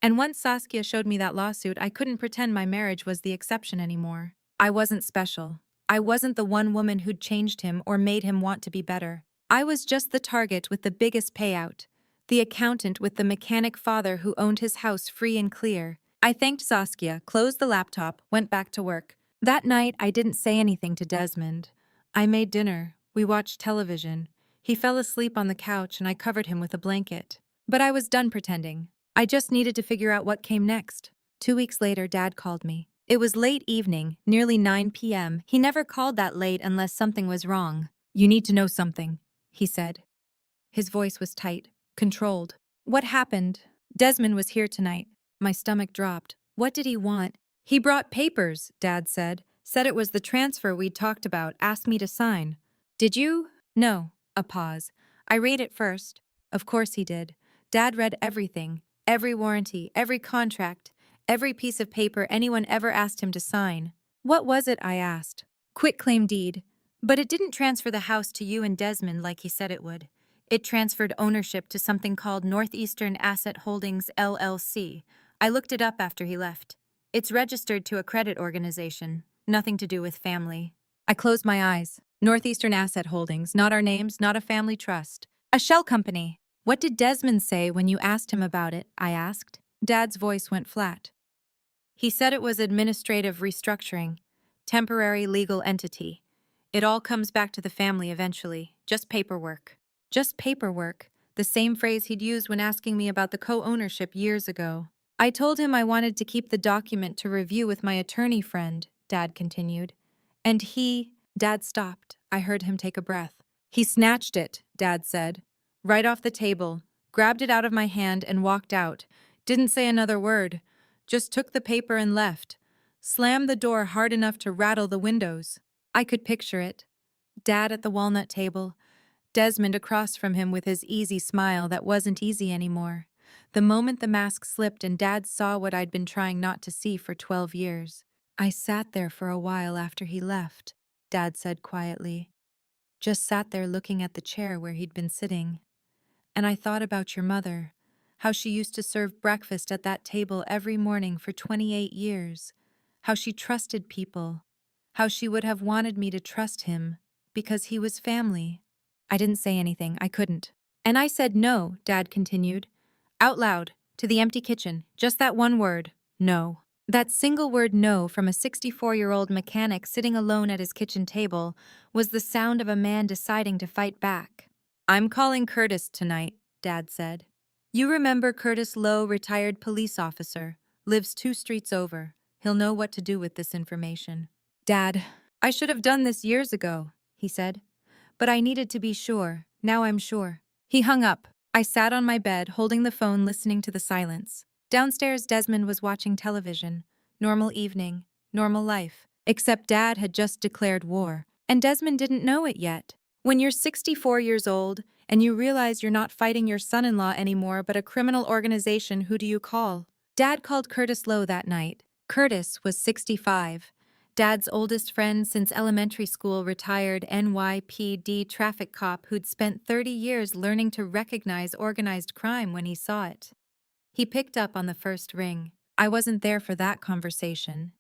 And once Saskia showed me that lawsuit, I couldn't pretend my marriage was the exception anymore. I wasn't special. I wasn't the one woman who'd changed him or made him want to be better. I was just the target with the biggest payout. The accountant with the mechanic father who owned his house free and clear. I thanked Saskia, closed the laptop, went back to work. That night, I didn't say anything to Desmond. I made dinner. We watched television. He fell asleep on the couch and I covered him with a blanket. But I was done pretending. I just needed to figure out what came next. 2 weeks later, Dad called me. It was late evening, nearly 9 p.m. He never called that late unless something was wrong. You need to know something, he said. His voice was tight, controlled. What happened? Desmond was here tonight. My stomach dropped. What did he want? He brought papers, Dad said. Said it was the transfer we'd talked about, asked me to sign. Did you? No. A pause. I read it first. Of course he did. Dad read everything. Every warranty, every contract, every piece of paper anyone ever asked him to sign. What was it? I asked. Quitclaim deed. But it didn't transfer the house to you and Desmond like he said it would. It transferred ownership to something called Northeastern Asset Holdings LLC. I looked it up after he left. It's registered to a credit organization, nothing to do with family. I closed my eyes. Northeastern Asset Holdings, not our names, not a family trust. A shell company. What did Desmond say when you asked him about it? I asked. Dad's voice went flat. He said it was administrative restructuring, temporary legal entity. It all comes back to the family eventually, just paperwork. Just paperwork, the same phrase he'd used when asking me about the co-ownership years ago. I told him I wanted to keep the document to review with my attorney friend, Dad continued. And Dad stopped. I heard him take a breath. He snatched it, Dad said. Right off the table, grabbed it out of my hand and walked out. Didn't say another word. Just took the paper and left. Slammed the door hard enough to rattle the windows. I could picture it. Dad at the walnut table, Desmond across from him with his easy smile that wasn't easy anymore. The moment the mask slipped and Dad saw what I'd been trying not to see for 12 years. I sat there for a while after he left, Dad said quietly. Just sat there looking at the chair where he'd been sitting. And I thought about your mother, how she used to serve breakfast at that table every morning for 28 years, how she trusted people, how she would have wanted me to trust him, because he was family. I didn't say anything, I couldn't. And I said no, Dad continued. Out loud, to the empty kitchen, just that one word, no. That single word no from a 64-year-old mechanic sitting alone at his kitchen table was the sound of a man deciding to fight back. I'm calling Curtis tonight, Dad said. You remember Curtis Lowe, retired police officer, lives 2 streets over. He'll know what to do with this information. Dad, I should have done this years ago, he said. But I needed to be sure. Now I'm sure. He hung up. I sat on my bed, holding the phone, listening to the silence. Downstairs, Desmond was watching television. Normal evening, normal life. Except Dad had just declared war, and Desmond didn't know it yet. When you're 64 years old, and you realize you're not fighting your son-in-law anymore but a criminal organization, who do you call? Dad called Curtis Lowe that night. Curtis was 65. Dad's oldest friend since elementary school, retired NYPD traffic cop who'd spent 30 years learning to recognize organized crime when he saw it. He picked up on the first ring. I wasn't there for that conversation.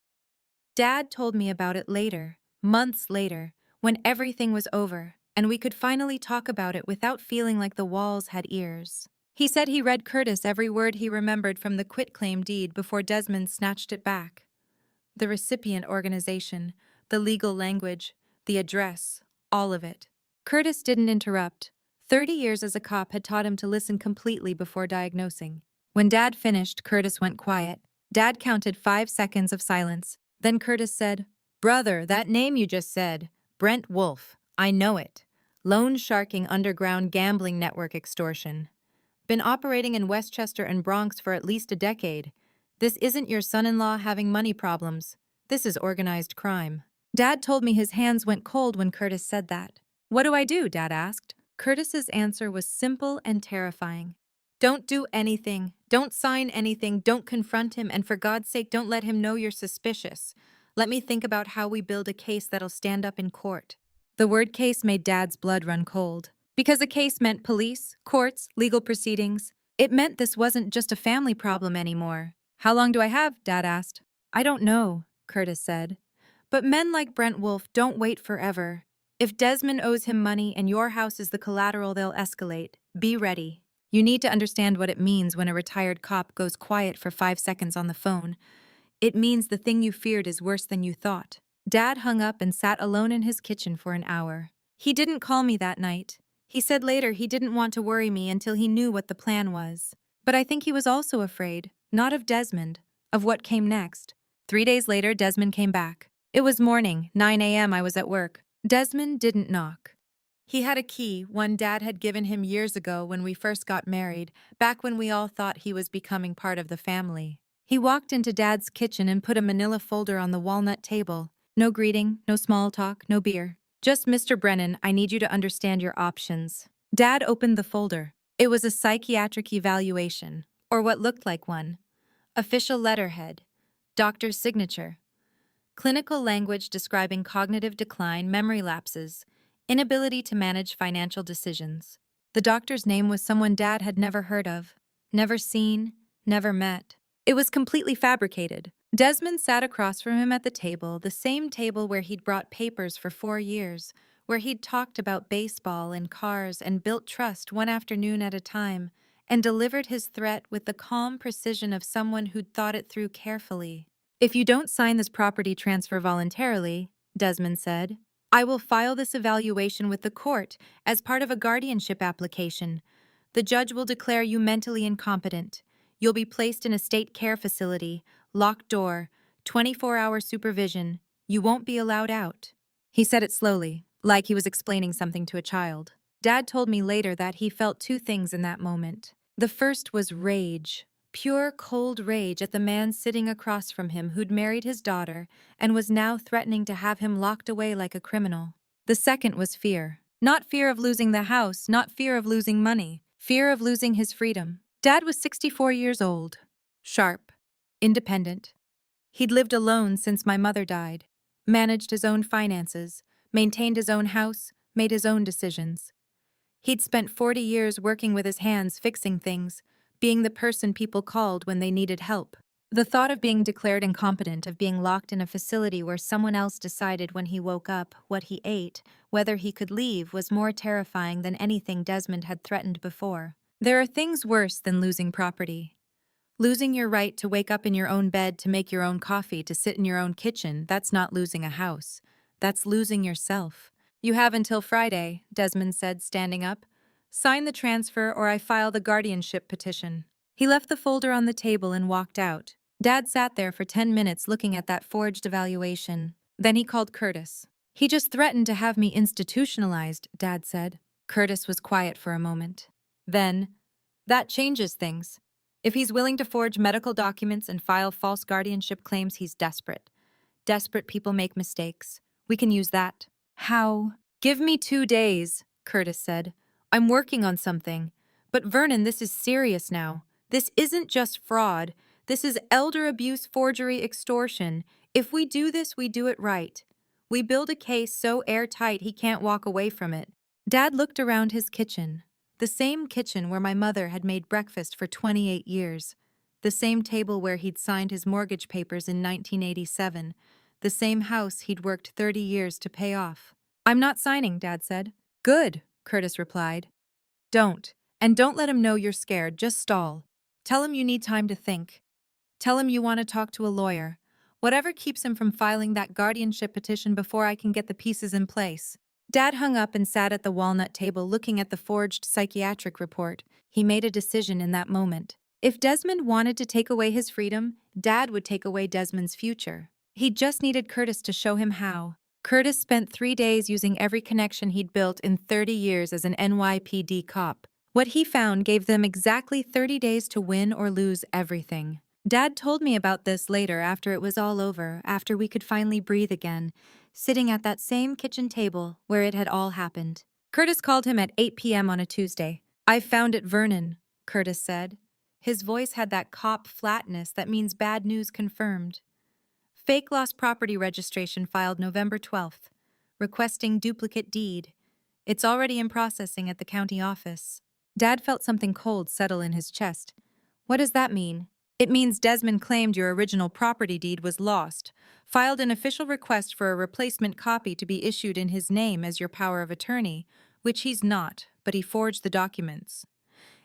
Dad told me about it later, months later, when everything was over, and we could finally talk about it without feeling like the walls had ears. He said he read Curtis every word he remembered from the quitclaim deed before Desmond snatched it back. The recipient organization, the legal language, the address, all of it. Curtis didn't interrupt. 30 years as a cop had taught him to listen completely before diagnosing. When Dad finished, Curtis went quiet. Dad counted 5 seconds of silence. Then Curtis said, Brother, that name you just said, Brent Wolf, I know it. Loan sharking underground gambling network extortion. Been operating in Westchester and Bronx for at least a decade. This isn't your son-in-law having money problems. This is organized crime. Dad told me his hands went cold when Curtis said that. What do I do? Dad asked. Curtis's answer was simple and terrifying. Don't do anything. Don't sign anything. Don't confront him. And for God's sake, don't let him know you're suspicious. Let me think about how we build a case that'll stand up in court. The word case made Dad's blood run cold. Because a case meant police, courts, legal proceedings. It meant this wasn't just a family problem anymore. How long do I have? Dad asked. I don't know, Curtis said. But men like Brent Wolf don't wait forever. If Desmond owes him money and your house is the collateral, they'll escalate. Be ready. You need to understand what it means when a retired cop goes quiet for 5 seconds on the phone. It means the thing you feared is worse than you thought. Dad hung up and sat alone in his kitchen for an hour. He didn't call me that night. He said later he didn't want to worry me until he knew what the plan was. But I think he was also afraid, not of Desmond, of what came next. 3 days later, Desmond came back. It was morning, 9 a.m. I was at work. Desmond didn't knock. He had a key, one Dad had given him years ago when we first got married, back when we all thought he was becoming part of the family. He walked into Dad's kitchen and put a manila folder on the walnut table. No greeting, no small talk, no beer. Just, Mr. Brennan, I need you to understand your options. Dad opened the folder. It was a psychiatric evaluation, or what looked like one. Official letterhead. Doctor's signature. Clinical language describing cognitive decline, memory lapses, inability to manage financial decisions. The doctor's name was someone Dad had never heard of, never seen, never met. It was completely fabricated. Desmond sat across from him at the table, the same table where he'd brought papers for 4 years, where he'd talked about baseball and cars and built trust one afternoon at a time, and delivered his threat with the calm precision of someone who'd thought it through carefully. "If you don't sign this property transfer voluntarily," Desmond said, "I will file this evaluation with the court as part of a guardianship application. The judge will declare you mentally incompetent. You'll be placed in a state care facility, locked door, 24-hour supervision. You won't be allowed out." He said it slowly, like he was explaining something to a child. Dad told me later that he felt two things in that moment. The first was rage. Pure, cold rage at the man sitting across from him who'd married his daughter and was now threatening to have him locked away like a criminal. The second was fear. Not fear of losing the house, not fear of losing money, fear of losing his freedom. Dad was 64 years old, sharp, independent. He'd lived alone since my mother died, managed his own finances, maintained his own house, made his own decisions. He'd spent 40 years working with his hands fixing things, being the person people called when they needed help. The thought of being declared incompetent, of being locked in a facility where someone else decided when he woke up, what he ate, whether he could leave, was more terrifying than anything Desmond had threatened before. There are things worse than losing property. Losing your right to wake up in your own bed, to make your own coffee, to sit in your own kitchen, that's not losing a house. That's losing yourself. "You have until Friday," Desmond said, standing up. "Sign the transfer or I file the guardianship petition." He left the folder on the table and walked out. Dad sat there for 10 minutes looking at that forged evaluation. Then he called Curtis. "He just threatened to have me institutionalized," Dad said. Curtis was quiet for a moment. Then, "That changes things. If he's willing to forge medical documents and file false guardianship claims, he's desperate. Desperate people make mistakes. We can use that." "How?" "Give me 2 days," Curtis said. "I'm working on something. But Vernon, this is serious now. This isn't just fraud. This is elder abuse, forgery, extortion. If we do this, we do it right. We build a case so airtight he can't walk away from it." Dad looked around his kitchen. The same kitchen where my mother had made breakfast for 28 years. The same table where he'd signed his mortgage papers in 1987. The same house he'd worked 30 years to pay off. "I'm not signing," Dad said. "Good," Curtis replied. "Don't. And don't let him know you're scared. Just stall. Tell him you need time to think. Tell him you want to talk to a lawyer. Whatever keeps him from filing that guardianship petition before I can get the pieces in place." Dad hung up and sat at the walnut table looking at the forged psychiatric report. He made a decision in that moment. If Desmond wanted to take away his freedom, Dad would take away Desmond's future. He just needed Curtis to show him how. Curtis spent 3 days using every connection he'd built in 30 years as an NYPD cop. What he found gave them exactly 30 days to win or lose everything. Dad told me about this later, after it was all over, after we could finally breathe again, sitting at that same kitchen table where it had all happened. Curtis called him at 8 p.m. on a Tuesday. "I found it, Vernon," Curtis said. His voice had that cop flatness that means bad news confirmed. "Fake lost property registration filed November 12th. Requesting duplicate deed. It's already in processing at the county office." Dad felt something cold settle in his chest. "What does that mean?" "It means Desmond claimed your original property deed was lost, filed an official request for a replacement copy to be issued in his name as your power of attorney, which he's not, but he forged the documents.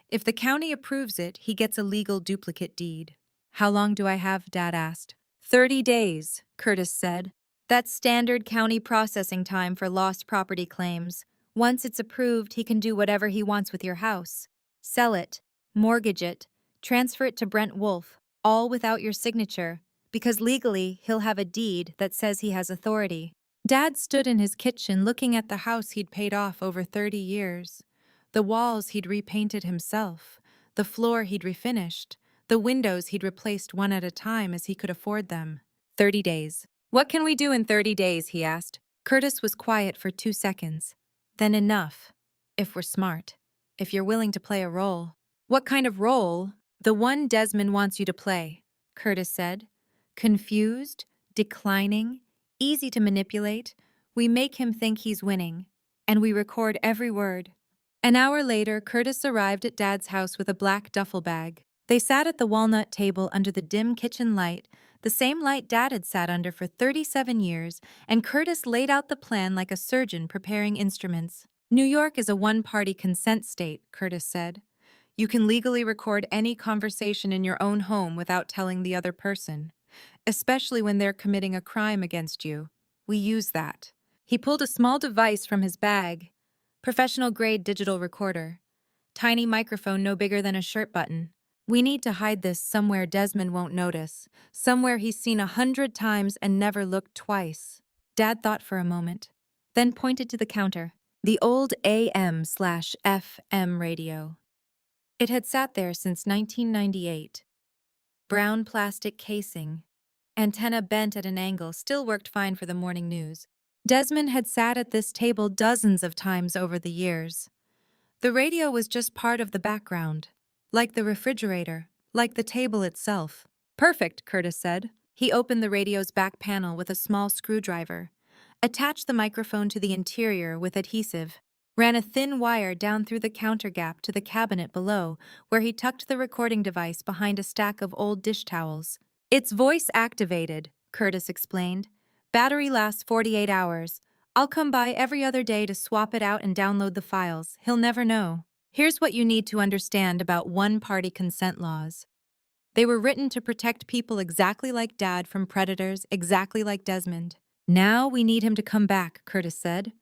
If the county approves it, he gets a legal duplicate deed." "How long do I have?" Dad asked. 30 days, Curtis said. "That's standard county processing time for lost property claims. Once it's approved, he can do whatever he wants with your house. Sell it, mortgage it, transfer it to Brent Wolf, all without your signature, because legally he'll have a deed that says he has authority." Dad stood in his kitchen looking at the house he'd paid off over 30 years. The walls he'd repainted himself, the floor he'd refinished, the windows he'd replaced one at a time as he could afford them. 30 days. "What can we do in 30 days, he asked. Curtis was quiet for 2 seconds. "Then enough. If we're smart. If you're willing to play a role." "What kind of role?" "The one Desmond wants you to play," Curtis said. "Confused, declining, easy to manipulate. We make him think he's winning, and we record every word. An hour later, Curtis arrived at Dad's house with a black duffel bag. They sat at the walnut table under the dim kitchen light, the same light Dad had sat under for 37 years, and Curtis laid out the plan like a surgeon preparing instruments. New York is a one-party consent state, Curtis said. You can legally record any conversation in your own home without telling the other person, especially when they're committing a crime against you. We use that. He pulled a small device from his bag, professional-grade digital recorder, tiny microphone no bigger than a shirt button. We need to hide this somewhere Desmond won't notice, somewhere he's seen 100 times and never looked twice. Dad thought for a moment, then pointed to the counter. The old AM/FM radio. It had sat there since 1998. Brown plastic casing. Antenna bent at an angle, still worked fine for the morning news. Desmond had sat at this table dozens of times over the years. The radio was just part of the background, like the refrigerator, like the table itself. Perfect, Curtis said. He opened the radio's back panel with a small screwdriver, attached the microphone to the interior with adhesive, ran a thin wire down through the counter gap to the cabinet below, where he tucked the recording device behind a stack of old dish towels. It's voice-activated, Curtis explained. Battery lasts 48 hours. I'll come by every other day to swap it out and download the files. He'll never know. Here's what you need to understand about one-party consent laws. They were written to protect people exactly like Dad from predators, exactly like Desmond. Now we need him to come back, Curtis said,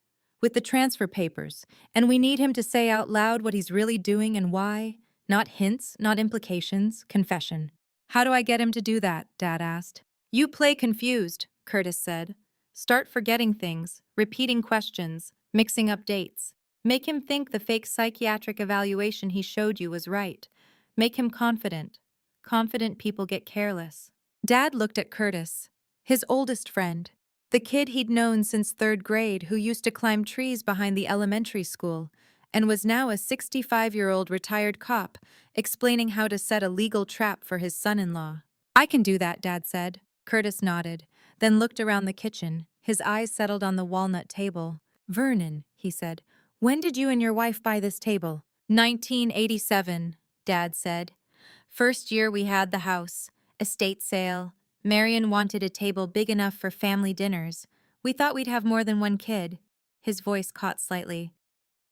with the transfer papers, and we need him to say out loud what he's really doing and why. Not hints, not implications, confession. How do I get him to do that? Dad asked. You play confused, Curtis said. Start forgetting things, repeating questions, mixing up dates. Make him think the fake psychiatric evaluation he showed you was right. Make him confident. Confident people get careless. Dad looked at Curtis, his oldest friend, the kid he'd known since 3rd grade who used to climb trees behind the elementary school and was now a 65-year-old retired cop explaining how to set a legal trap for his son-in-law. I can do that, Dad said. Curtis nodded, then looked around the kitchen. His eyes settled on the walnut table. Vernon, he said, when did you and your wife buy this table? 1987, Dad said. First year we had the house, estate sale. Marion wanted a table big enough for family dinners. We thought we'd have more than one kid. His voice caught slightly.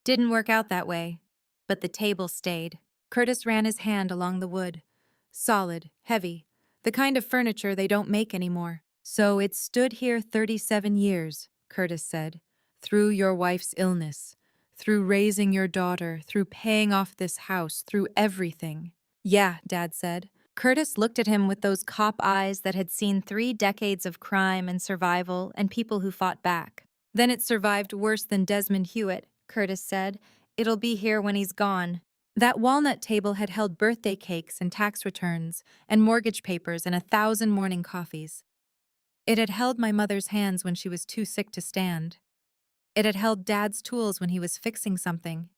Didn't work out that way. But the table stayed. Curtis ran his hand along the wood. Solid, heavy, the kind of furniture they don't make anymore. So it stood here 37 years, Curtis said. Through your wife's illness, through raising your daughter, through paying off this house, through everything. Yeah, Dad said. Curtis looked at him with those cop eyes that had seen 3 decades of crime and survival and people who fought back. Then it survived worse than Desmond Hewitt, Curtis said. It'll be here when he's gone. That walnut table had held birthday cakes and tax returns and mortgage papers and 1,000 morning coffees. It had held my mother's hands when she was too sick to stand. It had held Dad's tools when he was fixing something.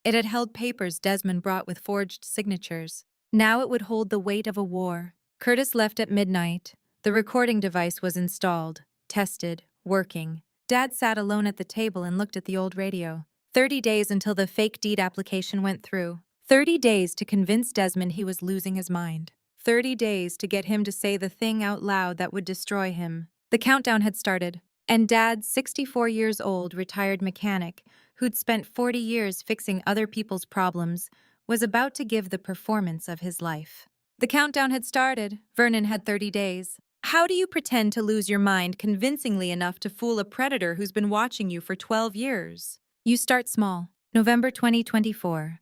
It had held papers Desmond brought with forged signatures. Now it would hold the weight of a war. Curtis left at midnight. The recording device was installed, tested, working. Dad sat alone at the table and looked at the old radio. 30 days until the fake deed application went through. 30 days to convince Desmond he was losing his mind. 30 days to get him to say the thing out loud that would destroy him. The countdown had started, and Dad, 64 years old, retired mechanic, who'd spent 40 years fixing other people's problems, was about to give the performance of his life. The countdown had started. Vernon had 30 days. How do you pretend to lose your mind convincingly enough to fool a predator who's been watching you for 12 years? You start small. November 2024.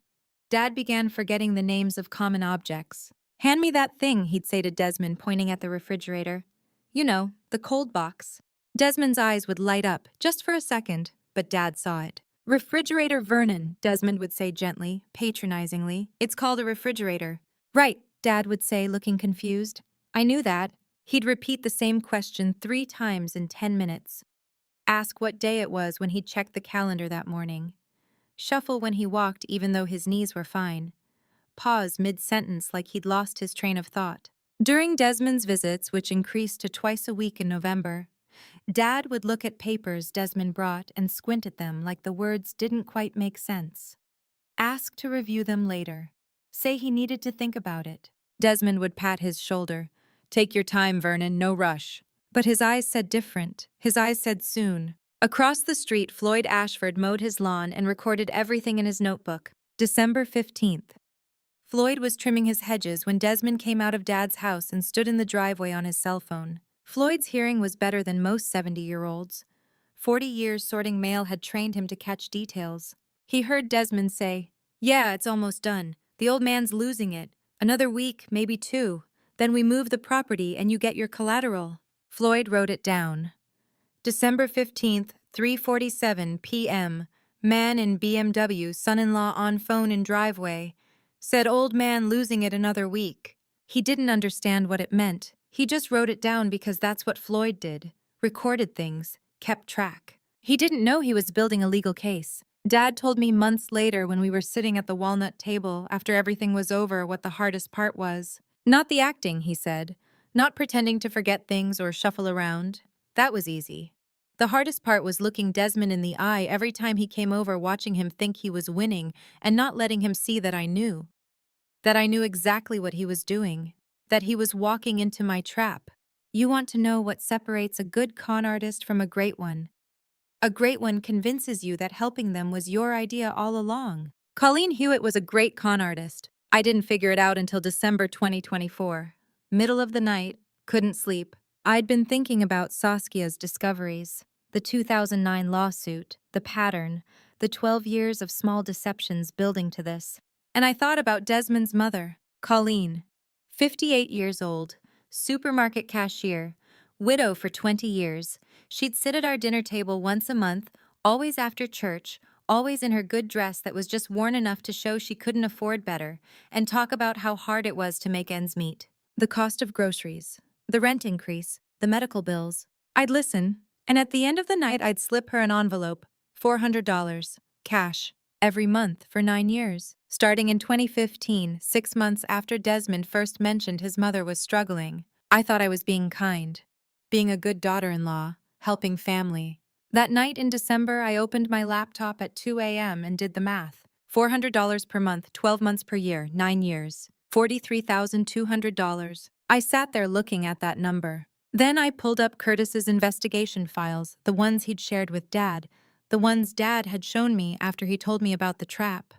Dad began forgetting the names of common objects. Hand me that thing, he'd say to Desmond, pointing at the refrigerator. You know, the cold box. Desmond's eyes would light up, just for a second, but Dad saw it. Refrigerator Vernon, Desmond would say gently, patronizingly. It's called a refrigerator. Right, Dad would say, looking confused. I knew that. He'd repeat the same question 3 times in 10 minutes. Ask what day it was when he checked the calendar that morning. Shuffle when he walked even though his knees were fine. Pause mid-sentence like he'd lost his train of thought. During Desmond's visits, which increased to twice a week in November, Dad would look at papers Desmond brought and squint at them like the words didn't quite make sense. Ask to review them later. Say he needed to think about it. Desmond would pat his shoulder. Take your time, Vernon, no rush. But his eyes said different. His eyes said soon. Across the street, Floyd Ashford mowed his lawn and recorded everything in his notebook. December 15th. Floyd was trimming his hedges when Desmond came out of Dad's house and stood in the driveway on his cell phone. Floyd's hearing was better than most 70-year-olds. 40 years sorting mail had trained him to catch details. He heard Desmond say, "Yeah, it's almost done. The old man's losing it. Another week, maybe 2. Then we move the property and you get your collateral." Floyd wrote it down. December 15th, 3:47 p.m. Man in BMW, son-in-law on phone in driveway. Said old man losing it another week. He didn't understand what it meant. He just wrote it down because that's what Floyd did. Recorded things, kept track. He didn't know he was building a legal case. Dad told me months later when we were sitting at the walnut table after everything was over what the hardest part was. Not the acting, he said. Not pretending to forget things or shuffle around. That was easy. The hardest part was looking Desmond in the eye every time he came over, watching him think he was winning and not letting him see that I knew. That I knew exactly what he was doing. That he was walking into my trap. You want to know what separates a good con artist from a great one? A great one convinces you that helping them was your idea all along. Colleen Hewitt was a great con artist. I didn't figure it out until December 2024. Middle of the night, couldn't sleep. I'd been thinking about Saskia's discoveries. The 2009 lawsuit, the pattern, the 12 years of small deceptions building to this. And I thought about Desmond's mother, Colleen, 58 years old, supermarket cashier, widow for 20 years. She'd sit at our dinner table once a month, always after church, always in her good dress that was just worn enough to show she couldn't afford better, and talk about how hard it was to make ends meet. The cost of groceries, the rent increase, the medical bills. I'd listen, and at the end of the night I'd slip her an envelope, $400, cash, every month for 9 years. Starting in 2015, 6 months after Desmond first mentioned his mother was struggling, I thought I was being kind, being a good daughter-in-law, helping family. That night in December, I opened my laptop at 2 a.m. and did the math. $400 per month, 12 months per year, 9 years. $43,200. I sat there looking at that number. Then I pulled up Curtis's investigation files, the ones he'd shared with Dad, the ones Dad had shown me after he told me about the trap.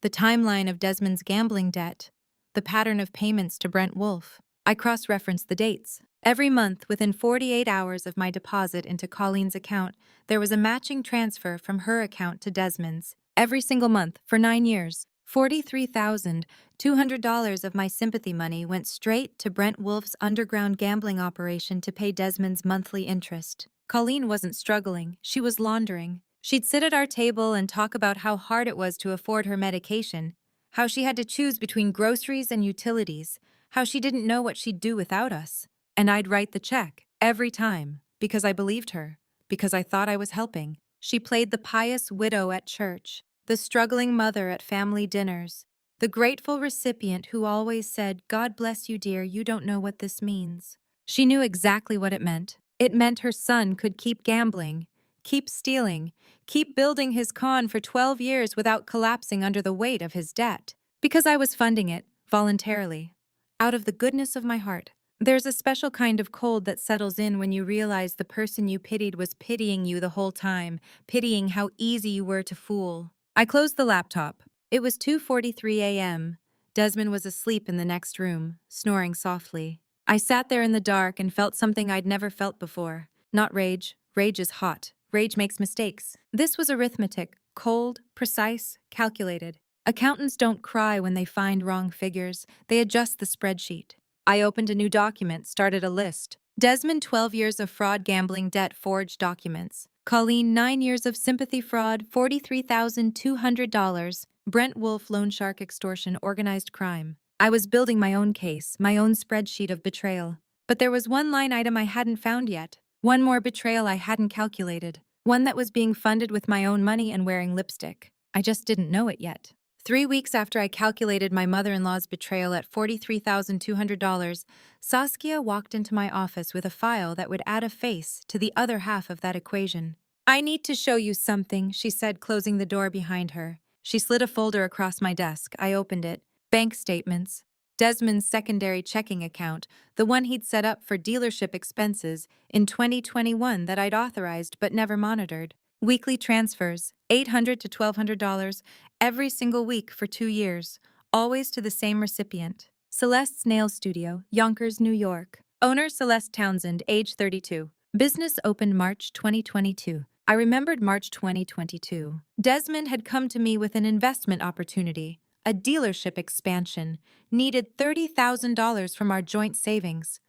The timeline of Desmond's gambling debt, the pattern of payments to Brent Wolfe. I cross-referenced the dates. Every month, within 48 hours of my deposit into Colleen's account, there was a matching transfer from her account to Desmond's. Every single month, for 9 years. $43,200 of my sympathy money went straight to Brent Wolfe's underground gambling operation to pay Desmond's monthly interest. Colleen wasn't struggling, she was laundering. She'd sit at our table and talk about how hard it was to afford her medication, how she had to choose between groceries and utilities, how she didn't know what she'd do without us. And I'd write the check, every time, because I believed her, because I thought I was helping. She played the pious widow at church, the struggling mother at family dinners, the grateful recipient who always said, "God bless you, dear, you don't know what this means." She knew exactly what it meant. It meant her son could keep gambling, keep stealing, keep building his con for 12 years without collapsing under the weight of his debt. Because I was funding it, voluntarily, out of the goodness of my heart. There's a special kind of cold that settles in when you realize the person you pitied was pitying you the whole time, pitying how easy you were to fool. I closed the laptop. It was 2:43 a.m. Desmond was asleep in the next room, snoring softly. I sat there in the dark and felt something I'd never felt before. Not rage. Rage is hot. Rage makes mistakes. This was arithmetic, cold, precise, calculated. Accountants don't cry when they find wrong figures. They adjust the spreadsheet. I opened a new document, started a list. Desmond, 12 years of fraud, gambling, debt, forged documents. Colleen, 9 years of sympathy fraud, $43,200. Brent Wolfe, loan shark, extortion, organized crime. I was building my own case, my own spreadsheet of betrayal. But there was one line item I hadn't found yet. One more betrayal I hadn't calculated. One that was being funded with my own money and wearing lipstick. I just didn't know it yet. 3 weeks after I calculated my mother-in-law's betrayal at $43,200, Saskia walked into my office with a file that would add a face to the other half of that equation. "I need to show you something," she said, closing the door behind her. She slid a folder across my desk. I opened it. Bank statements. Desmond's secondary checking account, the one he'd set up for dealership expenses in 2021 that I'd authorized but never monitored. Weekly transfers, $800 to $1,200, every single week for 2 years, always to the same recipient. Celeste's Nail Studio, Yonkers, New York. Owner Celeste Townsend, age 32. Business opened March 2022. I remembered March 2022. Desmond had come to me with an investment opportunity, a dealership expansion, needed $30,000 from our joint savings.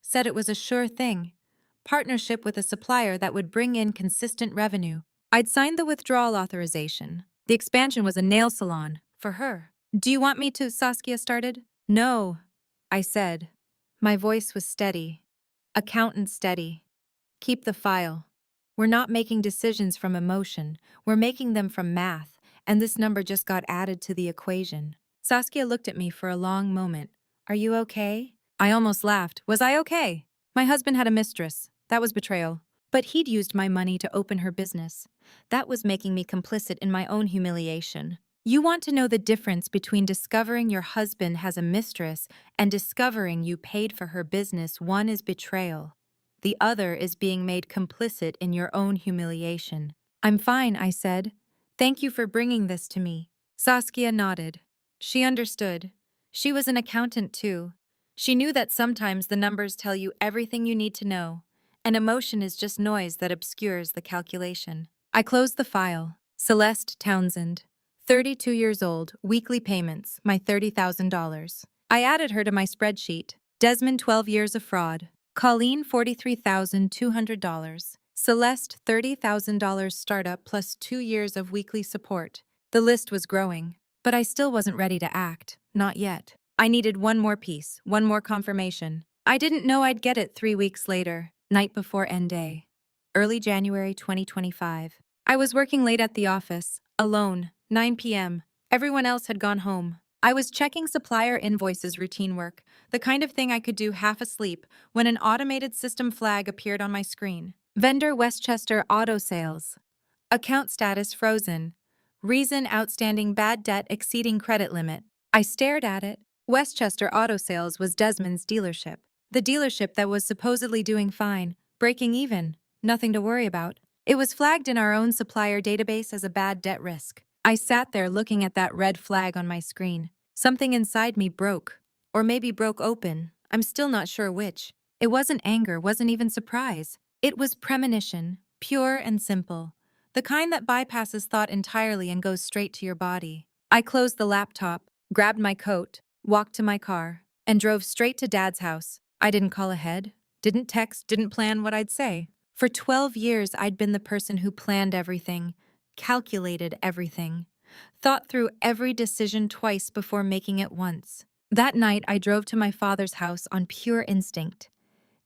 Said it was a sure thing. Partnership with a supplier that would bring in consistent revenue. I'd signed the withdrawal authorization. The expansion was a nail salon, for her. "Do you want me to?" Saskia started. "No," I said. My voice was steady. Accountant steady. "Keep the file. We're not making decisions from emotion, we're making them from math, and this number just got added to the equation." Saskia looked at me for a long moment. "Are you okay?" I almost laughed. Was I okay? My husband had a mistress. That was betrayal. But he'd used my money to open her business. That was making me complicit in my own humiliation. You want to know the difference between discovering your husband has a mistress and discovering you paid for her business. One is betrayal. The other is being made complicit in your own humiliation. "I'm fine," I said. "Thank you for bringing this to me." Saskia nodded. She understood. She was an accountant too. She knew that sometimes the numbers tell you everything you need to know, and emotion is just noise that obscures the calculation. I closed the file. Celeste Townsend, 32 years old, weekly payments, my $30,000. I added her to my spreadsheet. Desmond, 12 years of fraud. Colleen, $43,200. Celeste, $30,000 startup plus 2 years of weekly support. The list was growing, but I still wasn't ready to act. Not yet. I needed one more piece, one more confirmation. I didn't know I'd get it 3 weeks later, night before end day. Early January 2025. I was working late at the office, alone, 9 p.m. Everyone else had gone home. I was checking supplier invoices, routine work, the kind of thing I could do half asleep, when an automated system flag appeared on my screen. Vendor Westchester Auto Sales. Account status frozen. Reason outstanding bad debt exceeding credit limit. I stared at it. Westchester Auto Sales was Desmond's dealership. The dealership that was supposedly doing fine, breaking even, nothing to worry about. It was flagged in our own supplier database as a bad debt risk. I sat there looking at that red flag on my screen. Something inside me broke. Or maybe broke open. I'm still not sure which. It wasn't anger, wasn't even surprise. It was premonition, pure and simple. The kind that bypasses thought entirely and goes straight to your body. I closed the laptop, grabbed my coat, walked to my car, and drove straight to Dad's house. I didn't call ahead, didn't text, didn't plan what I'd say. For 12 years, I'd been the person who planned everything, calculated everything, thought through every decision twice before making it once. That night, I drove to my father's house on pure instinct.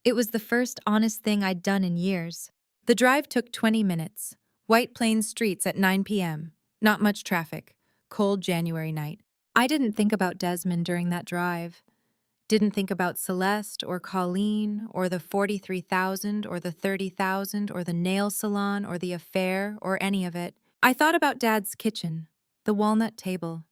It was the first honest thing I'd done in years. The drive took 20 minutes. White Plains streets at 9 p.m. Not much traffic. Cold January night. I didn't think about Desmond during that drive. Didn't think about Celeste or Colleen or the 43,000 or the 30,000 or the nail salon or the affair or any of it. I thought about Dad's kitchen, the walnut table,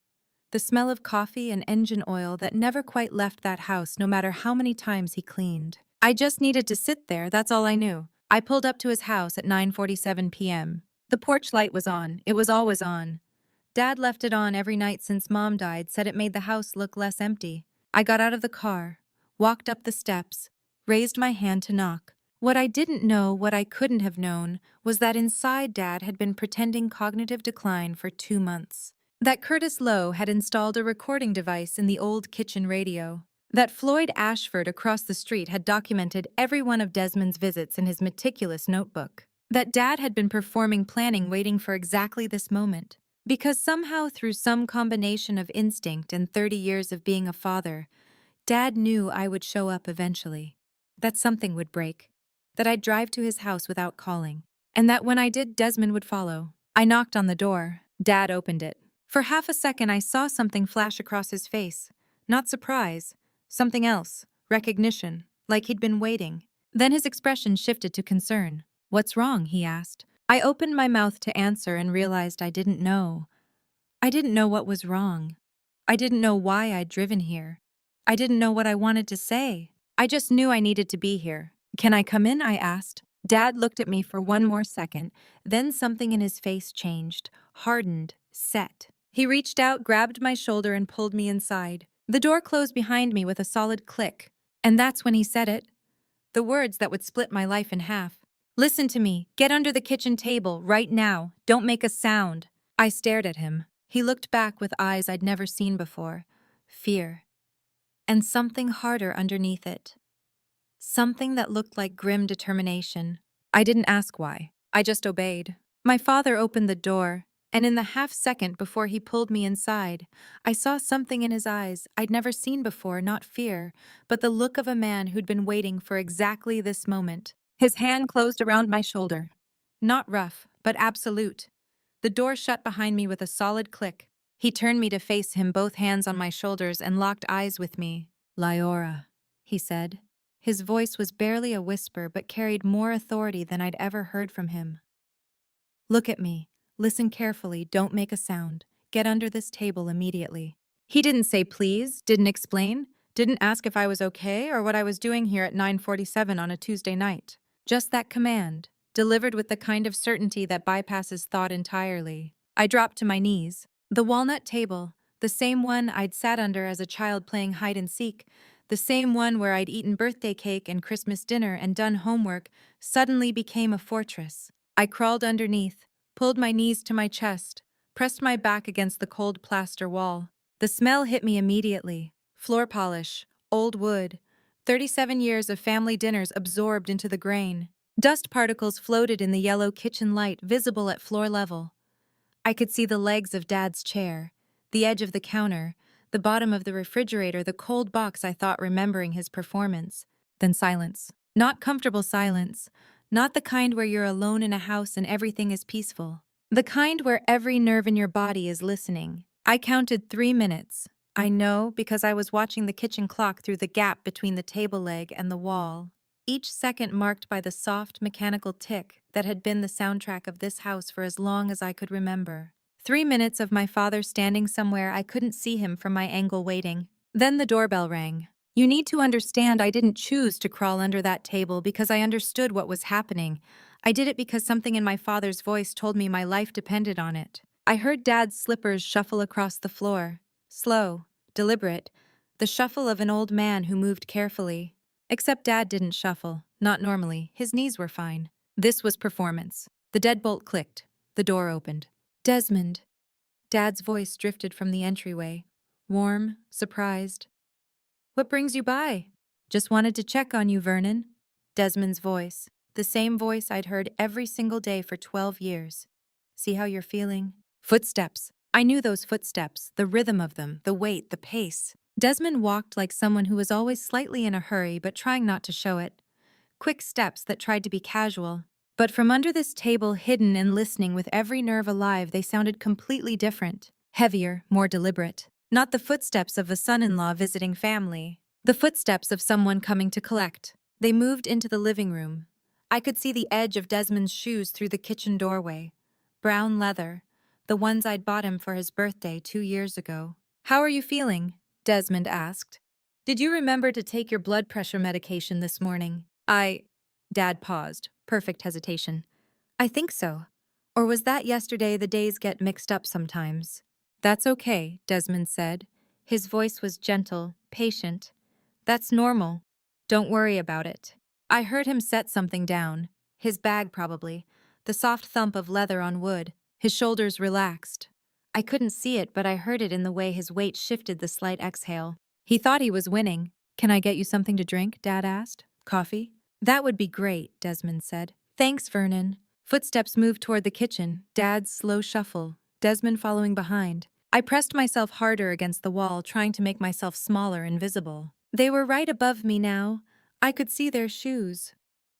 the smell of coffee and engine oil that never quite left that house no matter how many times he cleaned. I just needed to sit there, that's all I knew. I pulled up to his house at 9:47 p.m. The porch light was on. It was always on. Dad left it on every night since Mom died, said it made the house look less empty. I got out of the car, walked up the steps, raised my hand to knock. What I didn't know, what I couldn't have known, was that inside Dad had been pretending cognitive decline for 2 months. That Curtis Lowe had installed a recording device in the old kitchen radio. That Floyd Ashford across the street had documented every one of Desmond's visits in his meticulous notebook. That Dad had been performing planning waiting for exactly this moment. Because somehow through some combination of instinct and 30 years of being a father, Dad knew I would show up eventually. That something would break. That I'd drive to his house without calling. And that when I did, Desmond would follow. I knocked on the door. Dad opened it. For half a second, I saw something flash across his face. Not surprise, something else, recognition, like he'd been waiting. Then his expression shifted to concern. "What's wrong?" he asked. I opened my mouth to answer and realized I didn't know. I didn't know what was wrong. I didn't know why I'd driven here. I didn't know what I wanted to say. I just knew I needed to be here. "Can I come in?" I asked. Dad looked at me for one more second, then something in his face changed, hardened, set. He reached out, grabbed my shoulder, and pulled me inside. The door closed behind me with a solid click. And that's when he said it. The words that would split my life in half. "Listen to me. Get under the kitchen table, right now. Don't make a sound." I stared at him. He looked back with eyes I'd never seen before. Fear. And something harder underneath it. Something that looked like grim determination. I didn't ask why. I just obeyed. My father opened the door, and in the half second before he pulled me inside, I saw something in his eyes I'd never seen before, not fear, but the look of a man who'd been waiting for exactly this moment. His hand closed around my shoulder. Not rough, but absolute. The door shut behind me with a solid click. He turned me to face him, both hands on my shoulders, and locked eyes with me. "Lyora," he said. His voice was barely a whisper, but carried more authority than I'd ever heard from him. "Look at me. Listen carefully. Don't make a sound. Get under this table immediately." He didn't say please, didn't explain, didn't ask if I was okay or what I was doing here at 9:47 on a Tuesday night. Just that command, delivered with the kind of certainty that bypasses thought entirely. I dropped to my knees. The walnut table, the same one I'd sat under as a child playing hide and seek, the same one where I'd eaten birthday cake and Christmas dinner and done homework, suddenly became a fortress. I crawled underneath, pulled my knees to my chest, pressed my back against the cold plaster wall. The smell hit me immediately. Floor polish, old wood, 37 years of family dinners absorbed into the grain. Dust particles floated in the yellow kitchen light, visible at floor level. I could see the legs of Dad's chair, the edge of the counter, the bottom of the refrigerator, the cold box I thought remembering his performance. Then silence. Not comfortable silence. Not the kind where you're alone in a house and everything is peaceful. The kind where every nerve in your body is listening. I counted 3 minutes. I know because I was watching the kitchen clock through the gap between the table leg and the wall. Each second marked by the soft, mechanical tick that had been the soundtrack of this house for as long as I could remember. 3 minutes of my father standing somewhere I couldn't see him from my angle waiting. Then the doorbell rang. You need to understand I didn't choose to crawl under that table because I understood what was happening. I did it because something in my father's voice told me my life depended on it. I heard Dad's slippers shuffle across the floor. Slow, deliberate, the shuffle of an old man who moved carefully. Except Dad didn't shuffle, not normally, his knees were fine. This was performance. The deadbolt clicked. The door opened. "Desmond." Dad's voice drifted from the entryway. Warm, surprised. "What brings you by?" "Just wanted to check on you, Vernon." Desmond's voice, the same voice I'd heard every single day for 12 years. "See how you're feeling?" Footsteps. I knew those footsteps, the rhythm of them, the weight, the pace. Desmond walked like someone who was always slightly in a hurry but trying not to show it. Quick steps that tried to be casual. But from under this table, hidden and listening with every nerve alive, they sounded completely different. Heavier, more deliberate. Not the footsteps of a son-in-law visiting family. The footsteps of someone coming to collect. They moved into the living room. I could see the edge of Desmond's shoes through the kitchen doorway. Brown leather. The ones I'd bought him for his birthday 2 years ago. "How are you feeling?" Desmond asked. "Did you remember to take your blood pressure medication this morning?" Dad paused. Perfect hesitation. "I think so. Or was that yesterday? The days get mixed up sometimes." "That's okay," Desmond said. His voice was gentle, patient. "That's normal. Don't worry about it." I heard him set something down. His bag, probably. The soft thump of leather on wood. His shoulders relaxed. I couldn't see it, but I heard it in the way his weight shifted the slight exhale. He thought he was winning. "Can I get you something to drink?" Dad asked. "Coffee?" "That would be great," Desmond said. "Thanks, Vernon." Footsteps moved toward the kitchen, Dad's slow shuffle, Desmond following behind. I pressed myself harder against the wall, trying to make myself smaller and visible. They were right above me now. I could see their shoes.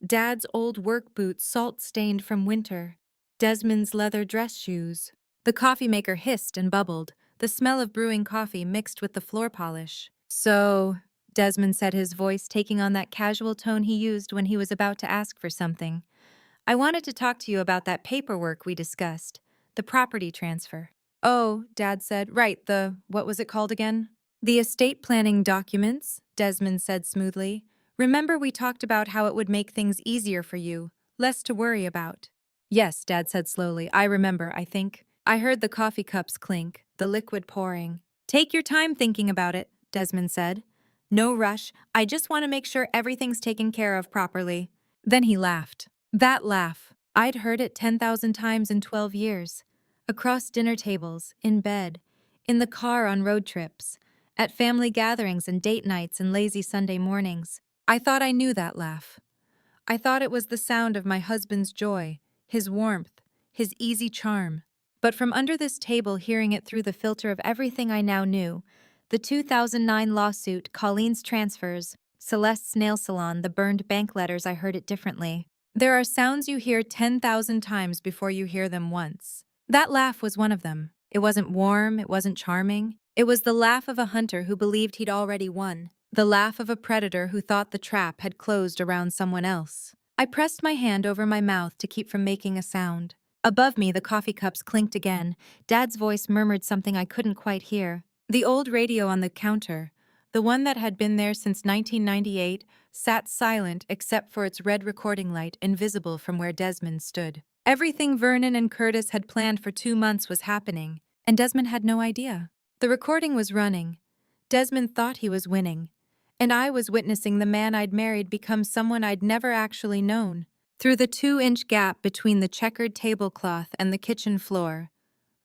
Dad's old work boots, salt-stained from winter. Desmond's leather dress shoes. The coffee maker hissed and bubbled, the smell of brewing coffee mixed with the floor polish. So, Desmond said, his voice taking on that casual tone he used when he was about to ask for something. I wanted to talk to you about that paperwork we discussed, the property transfer. Oh, Dad said, right, what was it called again? The estate planning documents, Desmond said smoothly. Remember we talked about how it would make things easier for you, less to worry about. Yes, Dad said slowly, I remember, I think. I heard the coffee cups clink, the liquid pouring. Take your time thinking about it, Desmond said. No rush, I just want to make sure everything's taken care of properly. Then he laughed. That laugh, I'd heard it 10,000 times in 12 years. Across dinner tables, in bed, in the car on road trips, at family gatherings and date nights and lazy Sunday mornings. I thought I knew that laugh. I thought it was the sound of my husband's joy, his warmth, his easy charm. But from under this table, hearing it through the filter of everything I now knew, the 2009 lawsuit, Colleen's transfers, Celeste's nail salon, the burned bank letters, I heard it differently. There are sounds you hear 10,000 times before you hear them once. That laugh was one of them. It wasn't warm, it wasn't charming. It was the laugh of a hunter who believed he'd already won. The laugh of a predator who thought the trap had closed around someone else. I pressed my hand over my mouth to keep from making a sound. Above me, the coffee cups clinked again. Dad's voice murmured something I couldn't quite hear. The old radio on the counter, the one that had been there since 1998, sat silent except for its red recording light invisible from where Desmond stood. Everything Vernon and Curtis had planned for 2 months was happening, and Desmond had no idea. The recording was running. Desmond thought he was winning, and I was witnessing the man I'd married become someone I'd never actually known. Through the 2-inch gap between the checkered tablecloth and the kitchen floor,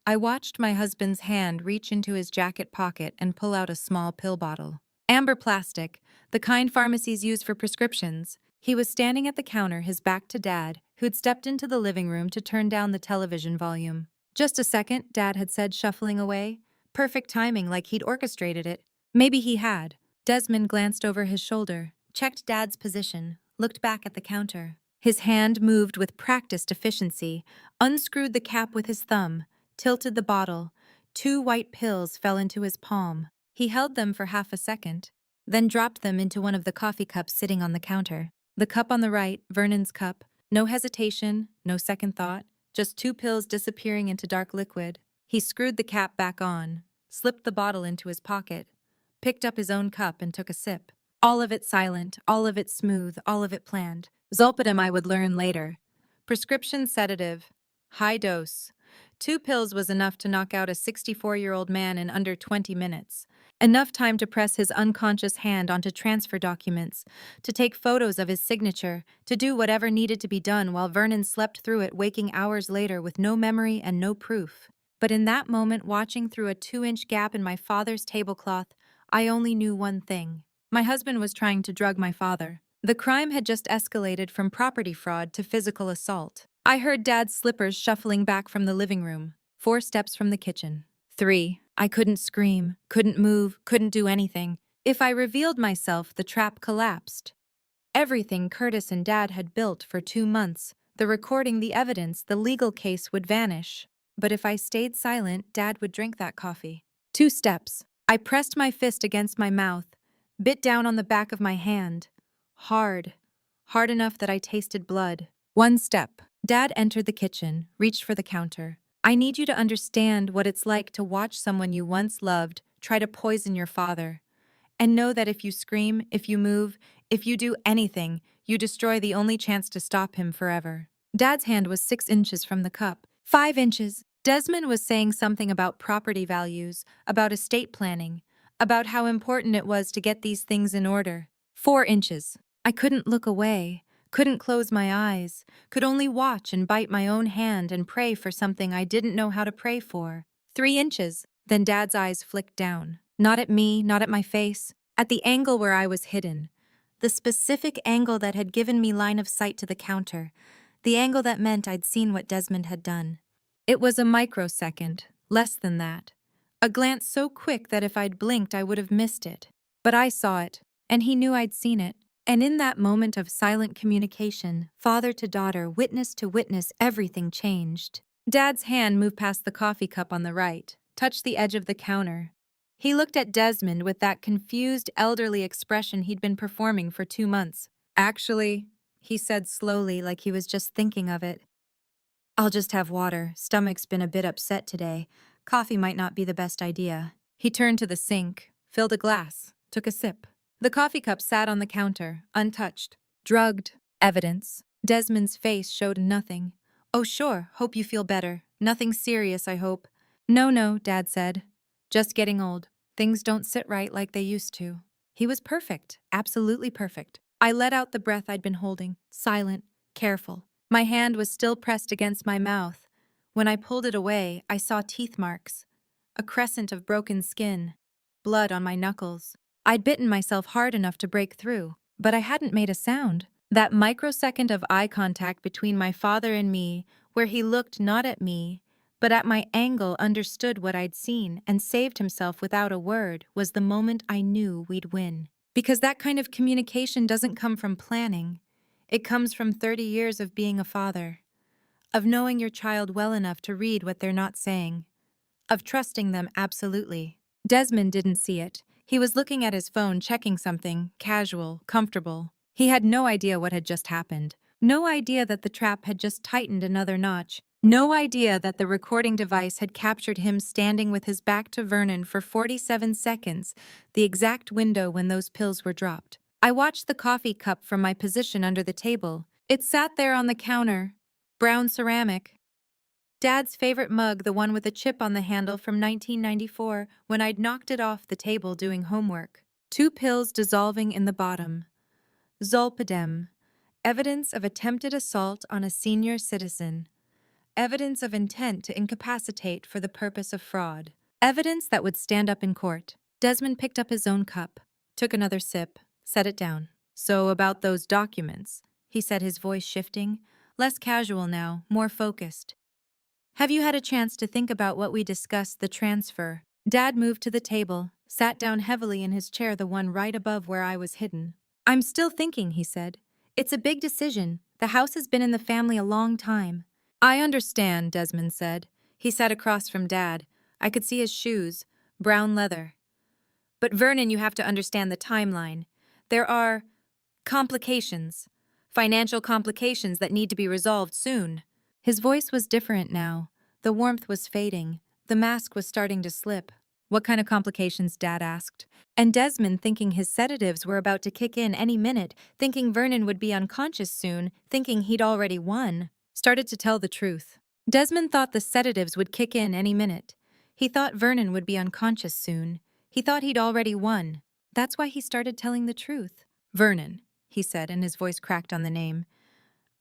I watched my husband's hand reach into his jacket pocket and pull out a small pill bottle. Amber plastic, the kind pharmacies use for prescriptions. He was standing at the counter, his back to Dad, who'd stepped into the living room to turn down the television volume. Just a second, Dad had said, shuffling away. Perfect timing, like he'd orchestrated it. Maybe he had. Desmond glanced over his shoulder, checked Dad's position, looked back at the counter. His hand moved with practiced efficiency, unscrewed the cap with his thumb, tilted the bottle. 2 white pills fell into his palm. He held them for half a second, then dropped them into one of the coffee cups sitting on the counter. The cup on the right, Vernon's cup. No hesitation, no second thought, just 2 pills disappearing into dark liquid. He screwed the cap back on, slipped the bottle into his pocket, picked up his own cup and took a sip. All of it silent, all of it smooth, all of it planned. Zolpidem, I would learn later. Prescription sedative. High dose. 2 pills was enough to knock out a 64-year-old man in under 20 minutes. Enough time to press his unconscious hand onto transfer documents, to take photos of his signature, to do whatever needed to be done while Vernon slept through it, waking hours later with no memory and no proof. But in that moment, watching through a 2-inch gap in my father's tablecloth, I only knew one thing. My husband was trying to drug my father. The crime had just escalated from property fraud to physical assault. I heard Dad's slippers shuffling back from the living room, 4 steps from the kitchen. 3. I couldn't scream, couldn't move, couldn't do anything. If I revealed myself, the trap collapsed. Everything Curtis and Dad had built for 2 months, the recording, the evidence, the legal case would vanish. But if I stayed silent, Dad would drink that coffee. 2 steps. I pressed my fist against my mouth, bit down on the back of my hand. Hard enough that I tasted blood. 1 step. Dad entered the kitchen, reached for the counter. I need you to understand what it's like to watch someone you once loved try to poison your father. And know that if you scream, if you move, if you do anything, you destroy the only chance to stop him forever. Dad's hand was 6 inches from the cup. 5 inches. Desmond was saying something about property values, about estate planning, about how important it was to get these things in order. 4 inches. I couldn't look away, couldn't close my eyes, could only watch and bite my own hand and pray for something I didn't know how to pray for. 3 inches. Then Dad's eyes flicked down. Not at me, not at my face, at the angle where I was hidden. The specific angle that had given me line of sight to the counter. The angle that meant I'd seen what Desmond had done. It was a microsecond, less than that. A glance so quick that if I'd blinked I would have missed it. But I saw it, and he knew I'd seen it. And in that moment of silent communication, father to daughter, witness to witness, everything changed. Dad's hand moved past the coffee cup on the right, touched the edge of the counter. He looked at Desmond with that confused, elderly expression he'd been performing for 2 months. Actually, he said slowly, like he was just thinking of it, I'll just have water. Stomach's been a bit upset today. Coffee might not be the best idea. He turned to the sink, filled a glass, took a sip. The coffee cup sat on the counter, untouched. Drugged. Evidence. Desmond's face showed nothing. Oh, sure, hope you feel better. Nothing serious, I hope. No, Dad said. Just getting old. Things don't sit right like they used to. He was perfect, absolutely perfect. I let out the breath I'd been holding, silent, careful. My hand was still pressed against my mouth. When I pulled it away, I saw teeth marks, a crescent of broken skin, blood on my knuckles. I'd bitten myself hard enough to break through, but I hadn't made a sound. That microsecond of eye contact between my father and me, where he looked not at me, but at my angle, understood what I'd seen and saved himself without a word, was the moment I knew we'd win. Because that kind of communication doesn't come from planning. It comes from 30 years of being a father, of knowing your child well enough to read what they're not saying, of trusting them absolutely. Desmond didn't see it. He was looking at his phone, checking something, casual, comfortable. He had no idea what had just happened. No idea that the trap had just tightened another notch. No idea that the recording device had captured him standing with his back to Vernon for 47 seconds, the exact window when those pills were dropped. I watched the coffee cup from my position under the table. It sat there on the counter, brown ceramic. Dad's favorite mug, the one with a chip on the handle from 1994, when I'd knocked it off the table doing homework. 2 pills dissolving in the bottom. Zolpidem. Evidence of attempted assault on a senior citizen. Evidence of intent to incapacitate for the purpose of fraud. Evidence that would stand up in court. Desmond picked up his own cup, took another sip, set it down. So about those documents, he said, his voice shifting, less casual now, more focused. Have you had a chance to think about what we discussed, the transfer? Dad moved to the table, sat down heavily in his chair, the one right above where I was hidden. I'm still thinking, he said. It's a big decision. The house has been in the family a long time. I understand, Desmond said. He sat across from Dad. I could see his shoes, brown leather. But Vernon, you have to understand the timeline. There are complications, financial complications that need to be resolved soon. His voice was different now. The warmth was fading. The mask was starting to slip. What kind of complications, Dad asked. And Desmond, thinking his sedatives were about to kick in any minute, thinking Vernon would be unconscious soon, thinking he'd already won, started to tell the truth. Desmond thought the sedatives would kick in any minute. He thought Vernon would be unconscious soon. He thought he'd already won. That's why he started telling the truth. Vernon, he said, and his voice cracked on the name.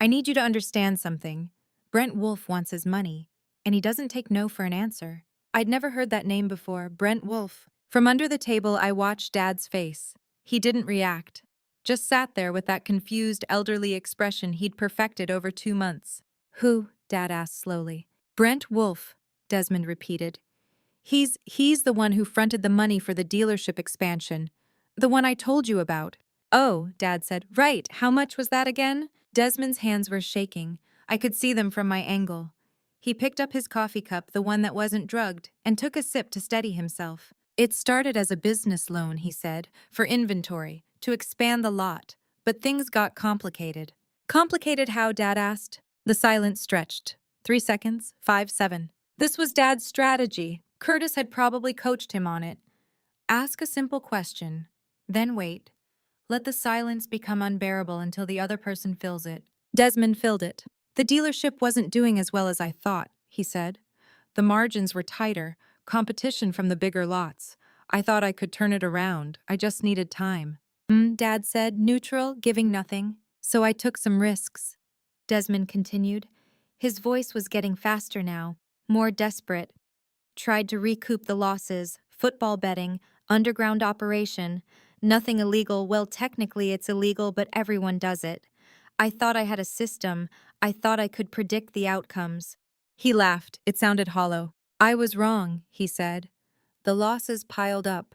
I need you to understand something. Brent Wolfe wants his money, and he doesn't take no for an answer. I'd never heard that name before, Brent Wolfe. From under the table, I watched Dad's face. He didn't react. Just sat there with that confused, elderly expression he'd perfected over 2 months. Who? Dad asked slowly. Brent Wolfe, Desmond repeated. He's the one who fronted the money for the dealership expansion. The one I told you about. Oh, Dad said. Right, how much was that again? Desmond's hands were shaking. I could see them from my angle. He picked up his coffee cup, the one that wasn't drugged, and took a sip to steady himself. It started as a business loan, he said, for inventory, to expand the lot. But things got complicated. Complicated how, Dad asked? The silence stretched. 3 seconds, 5, 7. This was Dad's strategy. Curtis had probably coached him on it. Ask a simple question, then wait. Let the silence become unbearable until the other person fills it. Desmond filled it. The dealership wasn't doing as well as I thought, he said. The margins were tighter, competition from the bigger lots. I thought I could turn it around. I just needed time. Dad said, neutral, giving nothing. So I took some risks. Desmond continued. His voice was getting faster now, more desperate. Tried to recoup the losses, football betting, underground operation. Nothing illegal. Well, technically it's illegal, but everyone does it. I thought I had a system. I thought I could predict the outcomes. He laughed. It sounded hollow. I was wrong, he said. The losses piled up.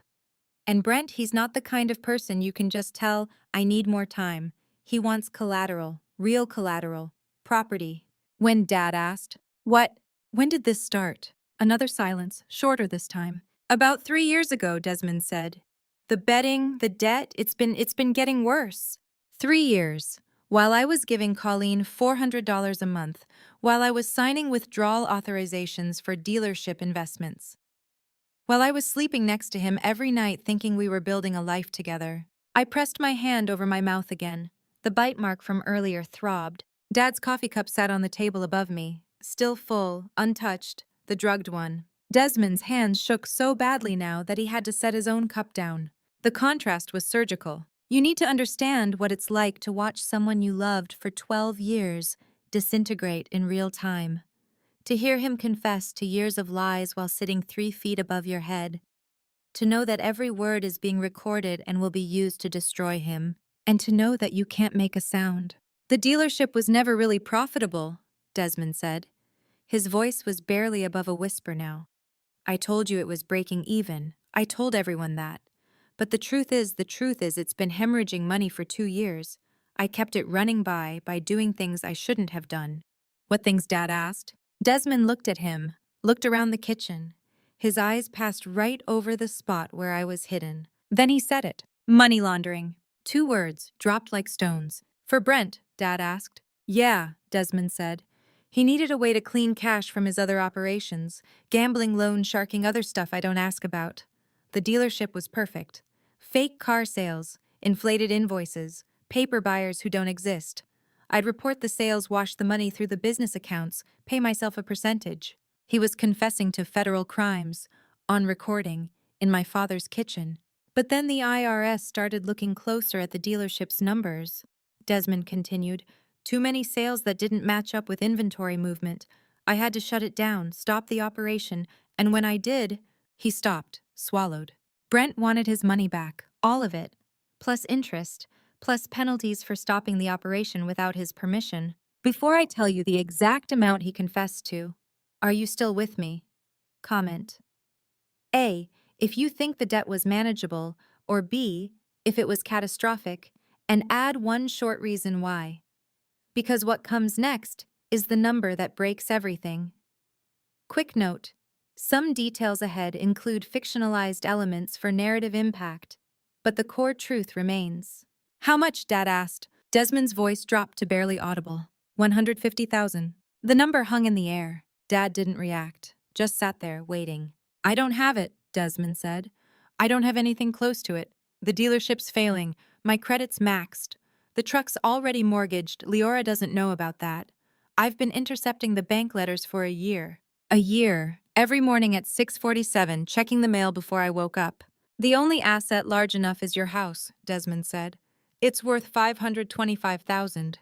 And Brent, he's not the kind of person you can just tell, I need more time. He wants collateral, real collateral, property. When Dad asked, What? When did this start? Another silence, shorter this time. About 3 years ago, Desmond said. The betting, the debt, it's been getting worse. 3 years. While I was giving Colleen $400 a month, while I was signing withdrawal authorizations for dealership investments. While I was sleeping next to him every night thinking we were building a life together. I pressed my hand over my mouth again. The bite mark from earlier throbbed. Dad's coffee cup sat on the table above me, still full, untouched, the drugged one. Desmond's hands shook so badly now that he had to set his own cup down. The contrast was surgical. You need to understand what it's like to watch someone you loved for 12 years disintegrate in real time. To hear him confess to years of lies while sitting 3 feet above your head. To know that every word is being recorded and will be used to destroy him. And to know that you can't make a sound. The dealership was never really profitable, Desmond said. His voice was barely above a whisper now. I told you it was breaking even. I told everyone that. But the truth is, it's been hemorrhaging money for 2 years. I kept it running by doing things I shouldn't have done. What things, Dad asked? Desmond looked at him, looked around the kitchen. His eyes passed right over the spot where I was hidden. Then he said it. Money laundering. 2 words, dropped like stones. For Brent, Dad asked. Yeah, Desmond said. He needed a way to clean cash from his other operations, gambling, loan sharking, other stuff I don't ask about. The dealership was perfect. Fake car sales, inflated invoices, paper buyers who don't exist. I'd report the sales, wash the money through the business accounts, pay myself a percentage. He was confessing to federal crimes, on recording, in my father's kitchen. But then the IRS started looking closer at the dealership's numbers. Desmond continued. Too many sales that didn't match up with inventory movement. I had to shut it down, stop the operation, and when I did, he stopped, swallowed. Brent wanted his money back, all of it, plus interest, plus penalties for stopping the operation without his permission. Before I tell you the exact amount he confessed to, are you still with me? Comment. A, if you think the debt was manageable, or B, if it was catastrophic, and add one short reason why. Because what comes next is the number that breaks everything. Quick note. Some details ahead include fictionalized elements for narrative impact, but the core truth remains. How much, Dad asked. Desmond's voice dropped to barely audible. 150,000. The number hung in the air. Dad didn't react, just sat there, waiting. I don't have it, Desmond said. I don't have anything close to it. The dealership's failing. My credit's maxed. The truck's already mortgaged. Leora doesn't know about that. I've been intercepting the bank letters for a year. A year. Every morning at 6:47, checking the mail before I woke up. The only asset large enough is your house, Desmond said. It's worth $525,000.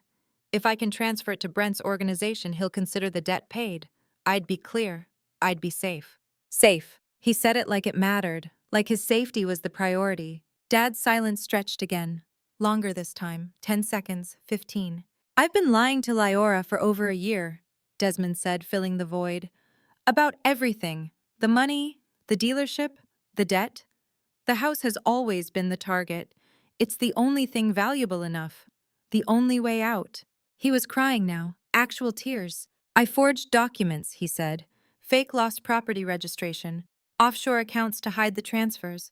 If I can transfer it to Brent's organization, he'll consider the debt paid. I'd be clear. I'd be safe. Safe. He said it like it mattered, like his safety was the priority. Dad's silence stretched again. Longer this time, 10 seconds, 15. I've been lying to Leora for over a year, Desmond said, filling the void. About everything. The money, the dealership, the debt. The house has always been the target. It's the only thing valuable enough. The only way out. He was crying now, actual tears. I forged documents, he said. Fake lost property registration. Offshore accounts to hide the transfers.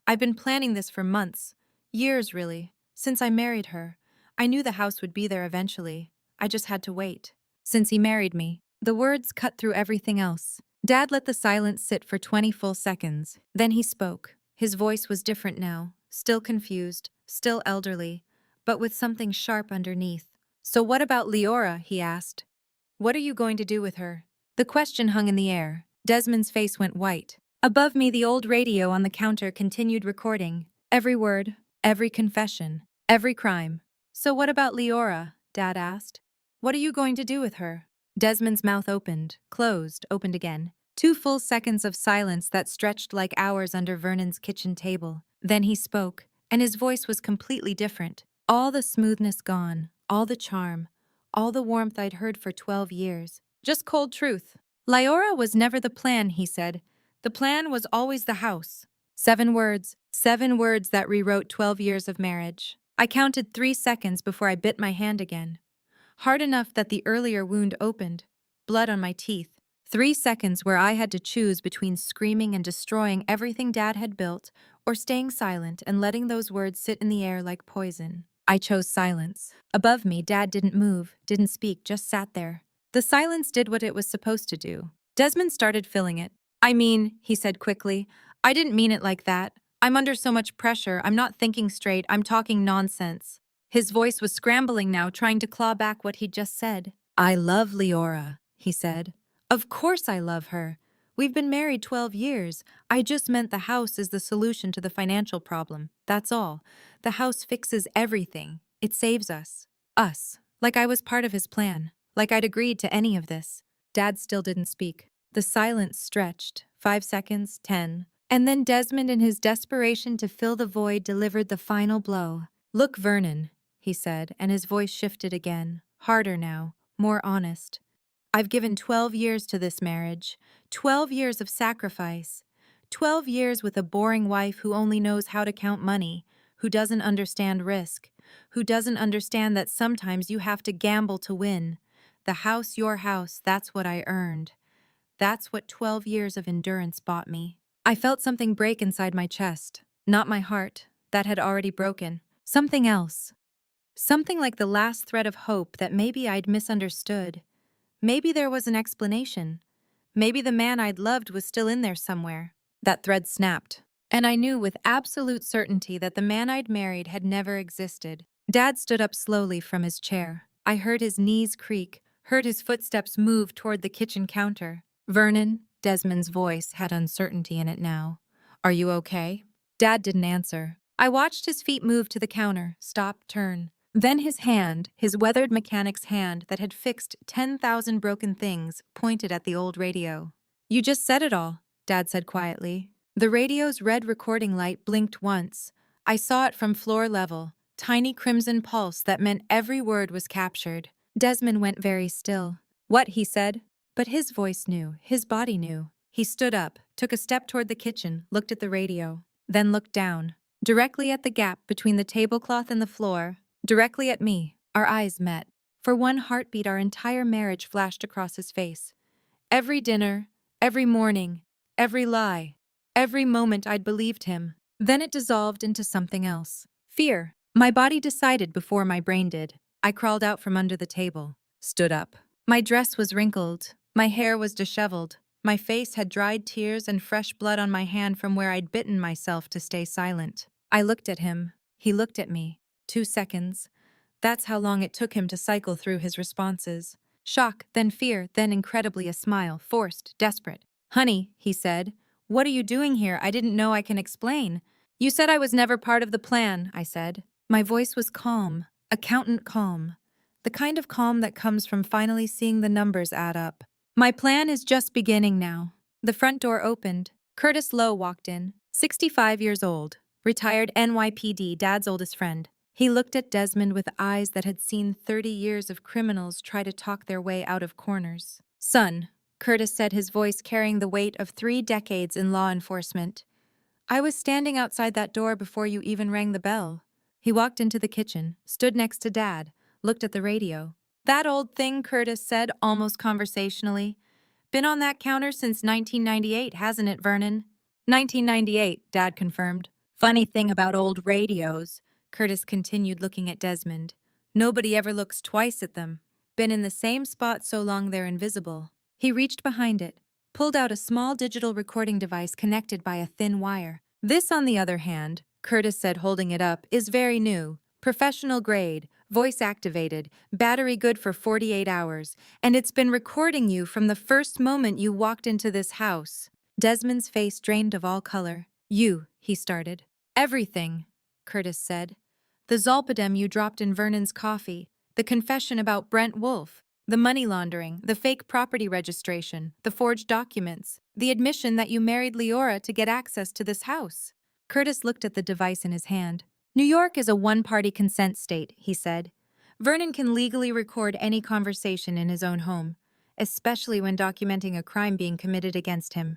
I've been planning this for months. Years, really. Since I married her. I knew the house would be there eventually. I just had to wait. Since he married me. The words cut through everything else. Dad let the silence sit for 20 full seconds. Then he spoke. His voice was different now. Still confused. Still elderly. But with something sharp underneath. So what about Leora? He asked. What are you going to do with her? The question hung in the air. Desmond's face went white. Above me, the old radio on the counter continued recording. Every word, every confession, every crime. So what about Leora? Dad asked. What are you going to do with her? Desmond's mouth opened, closed, opened again. 2 full seconds of silence that stretched like hours under Vernon's kitchen table. Then he spoke, and his voice was completely different. All the smoothness gone, all the charm, all the warmth I'd heard for 12 years. Just cold truth. Leora was never the plan, he said. The plan was always the house. 7 words that rewrote 12 years of marriage. I counted 3 seconds before I bit my hand again. Hard enough that the earlier wound opened. Blood on my teeth. 3 seconds where I had to choose between screaming and destroying everything Dad had built, or staying silent and letting those words sit in the air like poison. I chose silence. Above me, Dad didn't move, didn't speak, just sat there. The silence did what it was supposed to do. Desmond started filling it. I mean, he said quickly, I didn't mean it like that. I'm under so much pressure, I'm not thinking straight, I'm talking nonsense. His voice was scrambling now, trying to claw back what he'd just said. I love Leora, he said. Of course I love her. We've been married 12 years. I just meant the house is the solution to the financial problem. That's all. The house fixes everything. It saves us. Us. Like I was part of his plan. Like I'd agreed to any of this. Dad still didn't speak. The silence stretched. 5 seconds, 10. And then Desmond, in his desperation to fill the void, delivered the final blow. Look, Vernon, he said, and his voice shifted again. Harder now. More honest. I've given 12 years to this marriage, 12 years of sacrifice, 12 years with a boring wife who only knows how to count money, who doesn't understand risk, who doesn't understand that sometimes you have to gamble to win. The house, your house, that's what I earned. That's what 12 years of endurance bought me. I felt something break inside my chest, not my heart, that had already broken. Something else. Something like the last thread of hope that maybe I'd misunderstood. Maybe there was an explanation. Maybe the man I'd loved was still in there somewhere. That thread snapped, and I knew with absolute certainty that the man I'd married had never existed. Dad stood up slowly from his chair. I heard his knees creak, heard his footsteps move toward the kitchen counter. Vernon, Desmond's voice had uncertainty in it now. Are you okay? Dad didn't answer. I watched his feet move to the counter, stop, turn. Then his hand, his weathered mechanic's hand that had fixed 10,000 broken things, pointed at the old radio. You just said it all, Dad said quietly. The radio's red recording light blinked once. I saw it from floor level, tiny crimson pulse that meant every word was captured. Desmond went very still. What, he said? But his voice knew, his body knew. He stood up, took a step toward the kitchen, looked at the radio, then looked down, directly at the gap between the tablecloth and the floor. Directly at me, our eyes met. For one heartbeat, our entire marriage flashed across his face. Every dinner, every morning, every lie, every moment I'd believed him. Then it dissolved into something else. Fear. My body decided before my brain did. I crawled out from under the table, stood up. My dress was wrinkled. My hair was disheveled. My face had dried tears and fresh blood on my hand from where I'd bitten myself to stay silent. I looked at him. He looked at me. 2 seconds. That's how long it took him to cycle through his responses. Shock, then fear, then incredibly a smile, forced, desperate. Honey, he said, what are you doing here? I didn't know I can explain. You said I was never part of the plan, I said. My voice was calm, accountant calm. The kind of calm that comes from finally seeing the numbers add up. My plan is just beginning now. The front door opened. Curtis Lowe walked in, 65 years old, retired NYPD, Dad's oldest friend. He looked at Desmond with eyes that had seen 30 years of criminals try to talk their way out of corners. Son, Curtis said, his voice carrying the weight of 3 decades in law enforcement. I was standing outside that door before you even rang the bell. He walked into the kitchen, stood next to Dad, looked at the radio. That old thing, Curtis said, almost conversationally. Been on that counter since 1998, hasn't it, Vernon? 1998, Dad confirmed. Funny thing about old radios. Curtis continued, looking at Desmond. Nobody ever looks twice at them. Been in the same spot so long they're invisible. He reached behind it, pulled out a small digital recording device connected by a thin wire. This, on the other hand, Curtis said, holding it up, is very new. Professional grade, voice activated, battery good for 48 hours, and it's been recording you from the first moment you walked into this house. Desmond's face drained of all color. He started. Everything, Curtis said. The zolpidem you dropped in Vernon's coffee, the confession about Brent Wolfe, the money laundering, the fake property registration, the forged documents, the admission that you married Leora to get access to this house. Curtis looked at the device in his hand. New York is a one-party consent state, he said. Vernon can legally record any conversation in his own home, especially when documenting a crime being committed against him.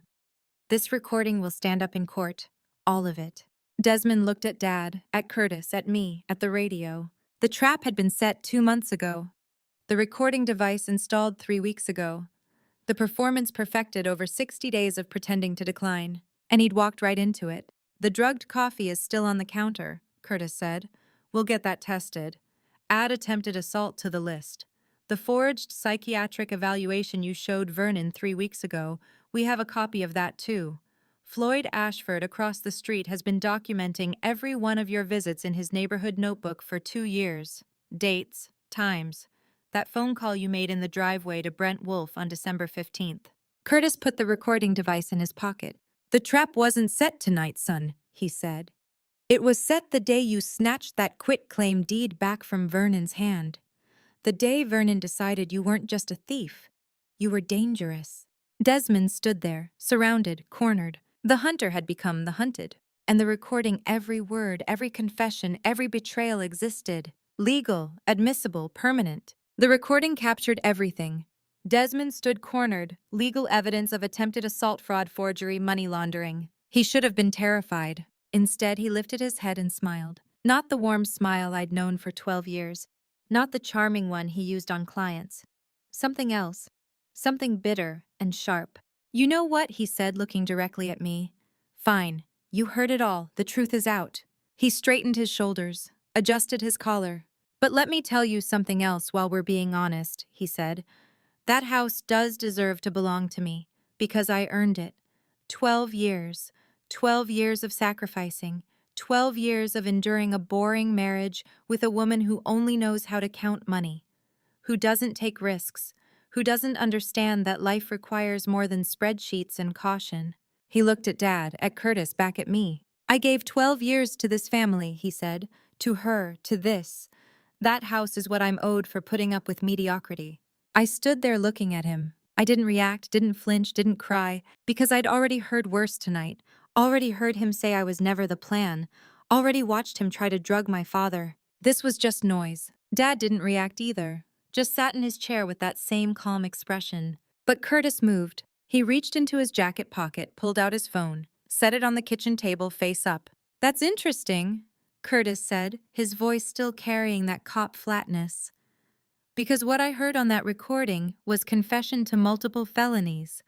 This recording will stand up in court, all of it. Desmond looked at Dad, at Curtis, at me, at the radio. The trap had been set 2 months ago. The recording device installed 3 weeks ago. The performance perfected over 60 days of pretending to decline. And he'd walked right into it. The drugged coffee is still on the counter, Curtis said. We'll get that tested. Add attempted assault to the list. The forged psychiatric evaluation you showed Vernon 3 weeks ago, we have a copy of that too. Floyd Ashford across the street has been documenting every one of your visits in his neighborhood notebook for 2 years. Dates, times. That phone call you made in the driveway to Brent Wolfe on December 15th. Curtis put the recording device in his pocket. The trap wasn't set tonight, son, he said. It was set the day you snatched that quitclaim deed back from Vernon's hand. The day Vernon decided you weren't just a thief. You were dangerous. Desmond stood there, surrounded, cornered. The hunter had become the hunted. And the recording, every word, every confession, every betrayal existed. Legal, admissible, permanent. The recording captured everything. Desmond stood cornered, legal evidence of attempted assault, fraud, forgery, money laundering. He should have been terrified. Instead, he lifted his head and smiled. Not the warm smile I'd known for 12 years. Not the charming one he used on clients. Something else. Something bitter and sharp. You know what, he said, looking directly at me. Fine. You heard it all. The truth is out. He straightened his shoulders, adjusted his collar. But let me tell you something else while we're being honest, he said. That house does deserve to belong to me, because I earned it. 12 years. 12 years of sacrificing. 12 years of enduring a boring marriage with a woman who only knows how to count money, who doesn't take risks, who doesn't understand that life requires more than spreadsheets and caution. He looked at Dad, at Curtis, back at me. I gave 12 years to this family, he said. To her, to this. That house is what I'm owed for putting up with mediocrity. I stood there looking at him. I didn't react, didn't flinch, didn't cry, because I'd already heard worse tonight. Already heard him say I was never the plan. Already watched him try to drug my father. This was just noise. Dad didn't react either. Just sat in his chair with that same calm expression. But Curtis moved. He reached into his jacket pocket, pulled out his phone, set it on the kitchen table face up. That's interesting, Curtis said, his voice still carrying that cop flatness. Because what I heard on that recording was confession to multiple felonies,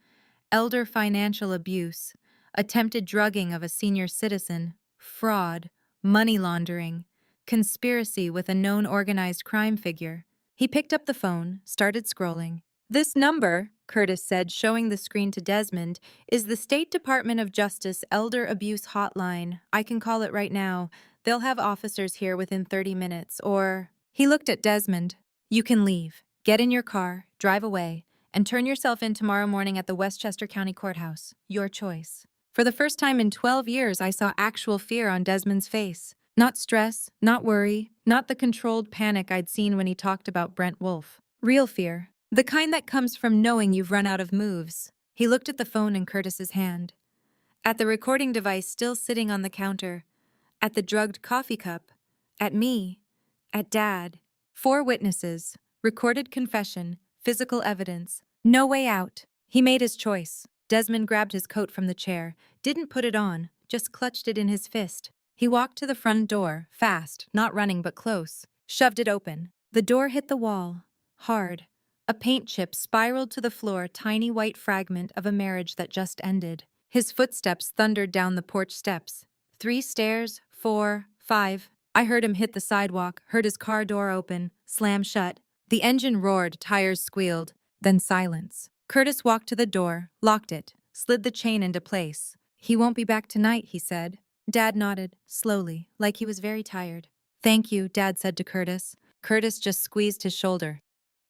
elder financial abuse, attempted drugging of a senior citizen, fraud, money laundering, conspiracy with a known organized crime figure. He picked up the phone, started scrolling. This number, Curtis said, showing the screen to Desmond, is the State Department of Justice Elder Abuse Hotline. I can call it right now. They'll have officers here within 30 minutes, or... He looked at Desmond. You can leave. Get in your car, drive away, and turn yourself in tomorrow morning at the Westchester County Courthouse. Your choice. For the first time in 12 years, I saw actual fear on Desmond's face. Not stress, not worry, not the controlled panic I'd seen when he talked about Brent Wolfe. Real fear. The kind that comes from knowing you've run out of moves. He looked at the phone in Curtis's hand. At the recording device still sitting on the counter. At the drugged coffee cup. At me. At Dad. 4 witnesses. Recorded confession. Physical evidence. No way out. He made his choice. Desmond grabbed his coat from the chair. Didn't put it on. Just clutched it in his fist. He walked to the front door, fast, not running but close. Shoved it open. The door hit the wall. Hard. A paint chip spiraled to the floor, tiny white fragment of a marriage that just ended. His footsteps thundered down the porch steps. 3 stairs, 4, 5. I heard him hit the sidewalk, heard his car door open, slam shut. The engine roared, tires squealed, then silence. Curtis walked to the door, locked it, slid the chain into place. He won't be back tonight, he said. Dad nodded, slowly, like he was very tired. Thank you, Dad said to Curtis. Curtis just squeezed his shoulder.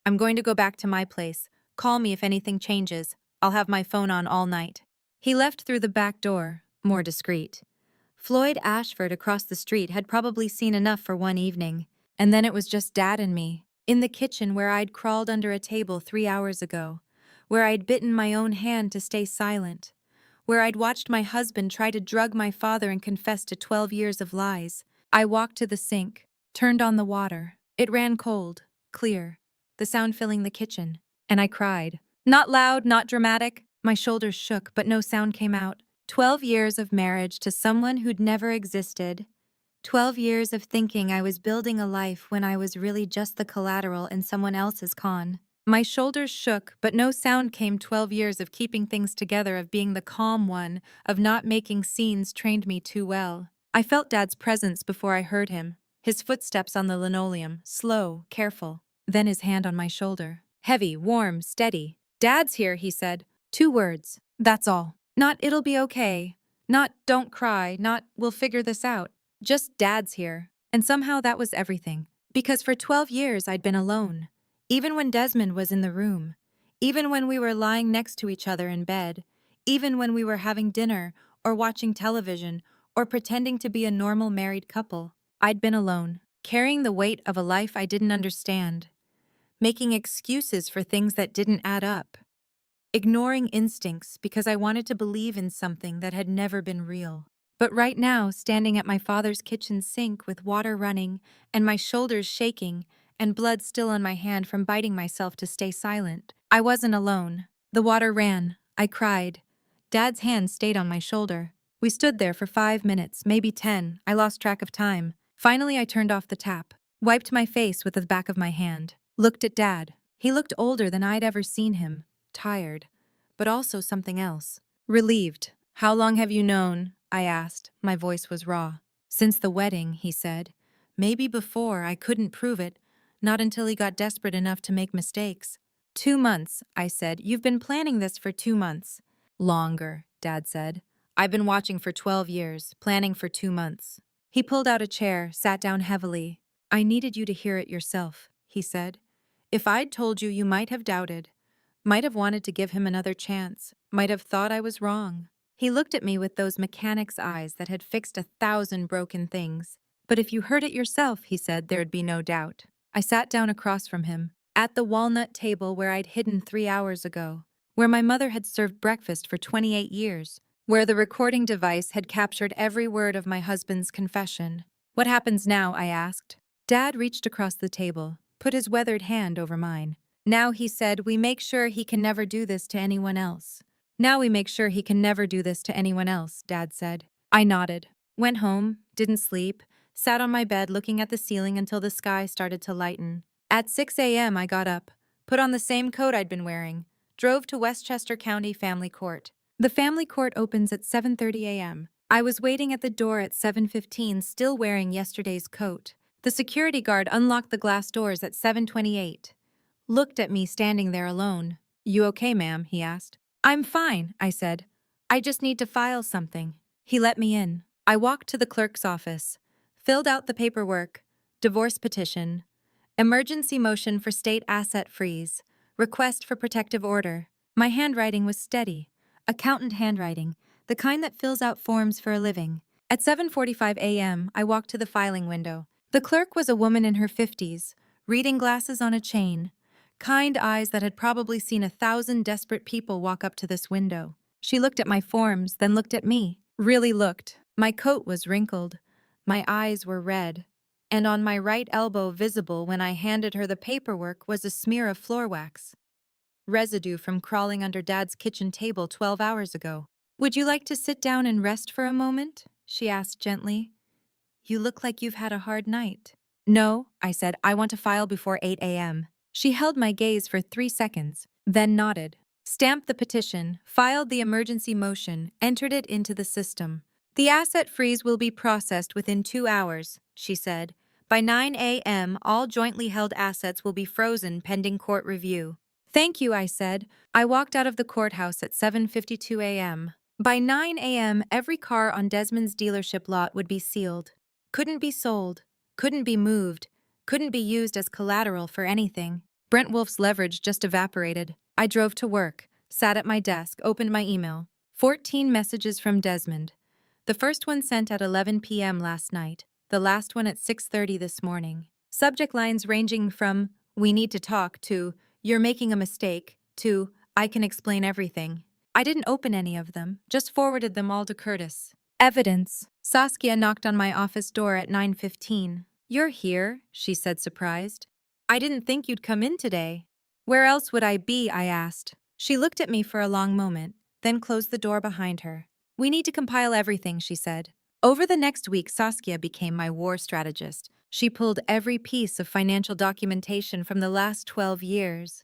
I'm going to go back to my place. Call me if anything changes. I'll have my phone on all night. He left through the back door, more discreet. Floyd Ashford across the street had probably seen enough for one evening. And then it was just Dad and me, in the kitchen where I'd crawled under a table 3 hours ago, where I'd bitten my own hand to stay silent, where I'd watched my husband try to drug my father and confess to 12 years of lies. I walked to the sink, turned on the water. It ran cold, clear, the sound filling the kitchen, and I cried. Not loud, not dramatic. My shoulders shook, but no sound came out. 12 years of marriage to someone who'd never existed. 12 years of thinking I was building a life when I was really just the collateral in someone else's con. My shoulders shook, but no sound came. 12 years of keeping things together, of being the calm one, of not making scenes trained me too well. I felt Dad's presence before I heard him. His footsteps on the linoleum, slow, careful. Then his hand on my shoulder. Heavy, warm, steady. "Dad's here," he said. 2 words. That's all. Not "it'll be okay." Not "don't cry." Not "we'll figure this out." Just "Dad's here." And somehow that was everything. Because for 12 years I'd been alone. Even when Desmond was in the room. Even when we were lying next to each other in bed. Even when we were having dinner, or watching television, or pretending to be a normal married couple. I'd been alone, carrying the weight of a life I didn't understand. Making excuses for things that didn't add up. Ignoring instincts because I wanted to believe in something that had never been real. But right now, standing at my father's kitchen sink with water running and my shoulders shaking and blood still on my hand from biting myself to stay silent, I wasn't alone. The water ran. I cried. Dad's hand stayed on my shoulder. We stood there for 5 minutes, maybe 10. I lost track of time. Finally, I turned off the tap, wiped my face with the back of my hand, looked at Dad. He looked older than I'd ever seen him. Tired, but also something else. Relieved. "How long have you known?" I asked. My voice was raw. "Since the wedding," he said. "Maybe before, I couldn't prove it. Not until he got desperate enough to make mistakes." 2 months, I said. "You've been planning this for 2 months." "Longer," Dad said. "I've been watching for 12 years, planning for 2 months." He pulled out a chair, sat down heavily. "I needed you to hear it yourself," he said. "If I'd told you, you might have doubted. Might have wanted to give him another chance. Might have thought I was wrong." He looked at me with those mechanic's eyes that had fixed 1,000 broken things. "But if you heard it yourself," he said, "there'd be no doubt." I sat down across from him, at the walnut table where I'd hidden 3 hours ago, where my mother had served breakfast for 28 years, where the recording device had captured every word of my husband's confession. "What happens now?" I asked. Dad reached across the table, put his weathered hand over mine. "Now," he said, "we make sure he can never do this to anyone else." "Now we make sure he can never do this to anyone else," Dad said. I nodded. Went home, didn't sleep, sat on my bed looking at the ceiling until the sky started to lighten. At 6 a.m. I got up, put on the same coat I'd been wearing, drove to Westchester County Family Court. The family court opens at 7:30 a.m. I was waiting at the door at 7:15, still wearing yesterday's coat. The security guard unlocked the glass doors at 7:28. Looked at me standing there alone. "You okay, ma'am?" he asked. "I'm fine," I said. "I just need to file something." He let me in. I walked to the clerk's office, filled out the paperwork, divorce petition, emergency motion for state asset freeze, request for protective order. My handwriting was steady, accountant handwriting, the kind that fills out forms for a living. At 7:45 a.m., I walked to the filing window. The clerk was a woman in her 50s, reading glasses on a chain, kind eyes that had probably seen 1,000 desperate people walk up to this window. She looked at my forms, then looked at me. Really looked. My coat was wrinkled. My eyes were red. And on my right elbow, visible when I handed her the paperwork, was a smear of floor wax. Residue from crawling under Dad's kitchen table 12 hours ago. "Would you like to sit down and rest for a moment?" she asked gently. "You look like you've had a hard night." "No," I said. "I want to file before 8 a.m. She held my gaze for 3 seconds, then nodded. Stamped the petition, filed the emergency motion, entered it into the system. "The asset freeze will be processed within 2 hours, she said. "By 9 a.m., all jointly held assets will be frozen pending court review." "Thank you," I said. I walked out of the courthouse at 7:52 a.m. By 9 a.m., every car on Desmond's dealership lot would be sealed. Couldn't be sold, couldn't be moved, couldn't be used as collateral for anything. Brent Wolf's leverage just evaporated. I drove to work, sat at my desk, opened my email. 14 messages from Desmond. The first one sent at 11 p.m. last night, the last one at 6:30 this morning. Subject lines ranging from, "We need to talk," to, "You're making a mistake," to, "I can explain everything." I didn't open any of them, just forwarded them all to Curtis. Evidence. Saskia knocked on my office door at 9:15. "You're here," she said, surprised. "I didn't think you'd come in today." "Where else would I be?" I asked. She looked at me for a long moment, then closed the door behind her. "We need to compile everything," she said. Over the next week, Saskia became my war strategist. She pulled every piece of financial documentation from the last 12 years.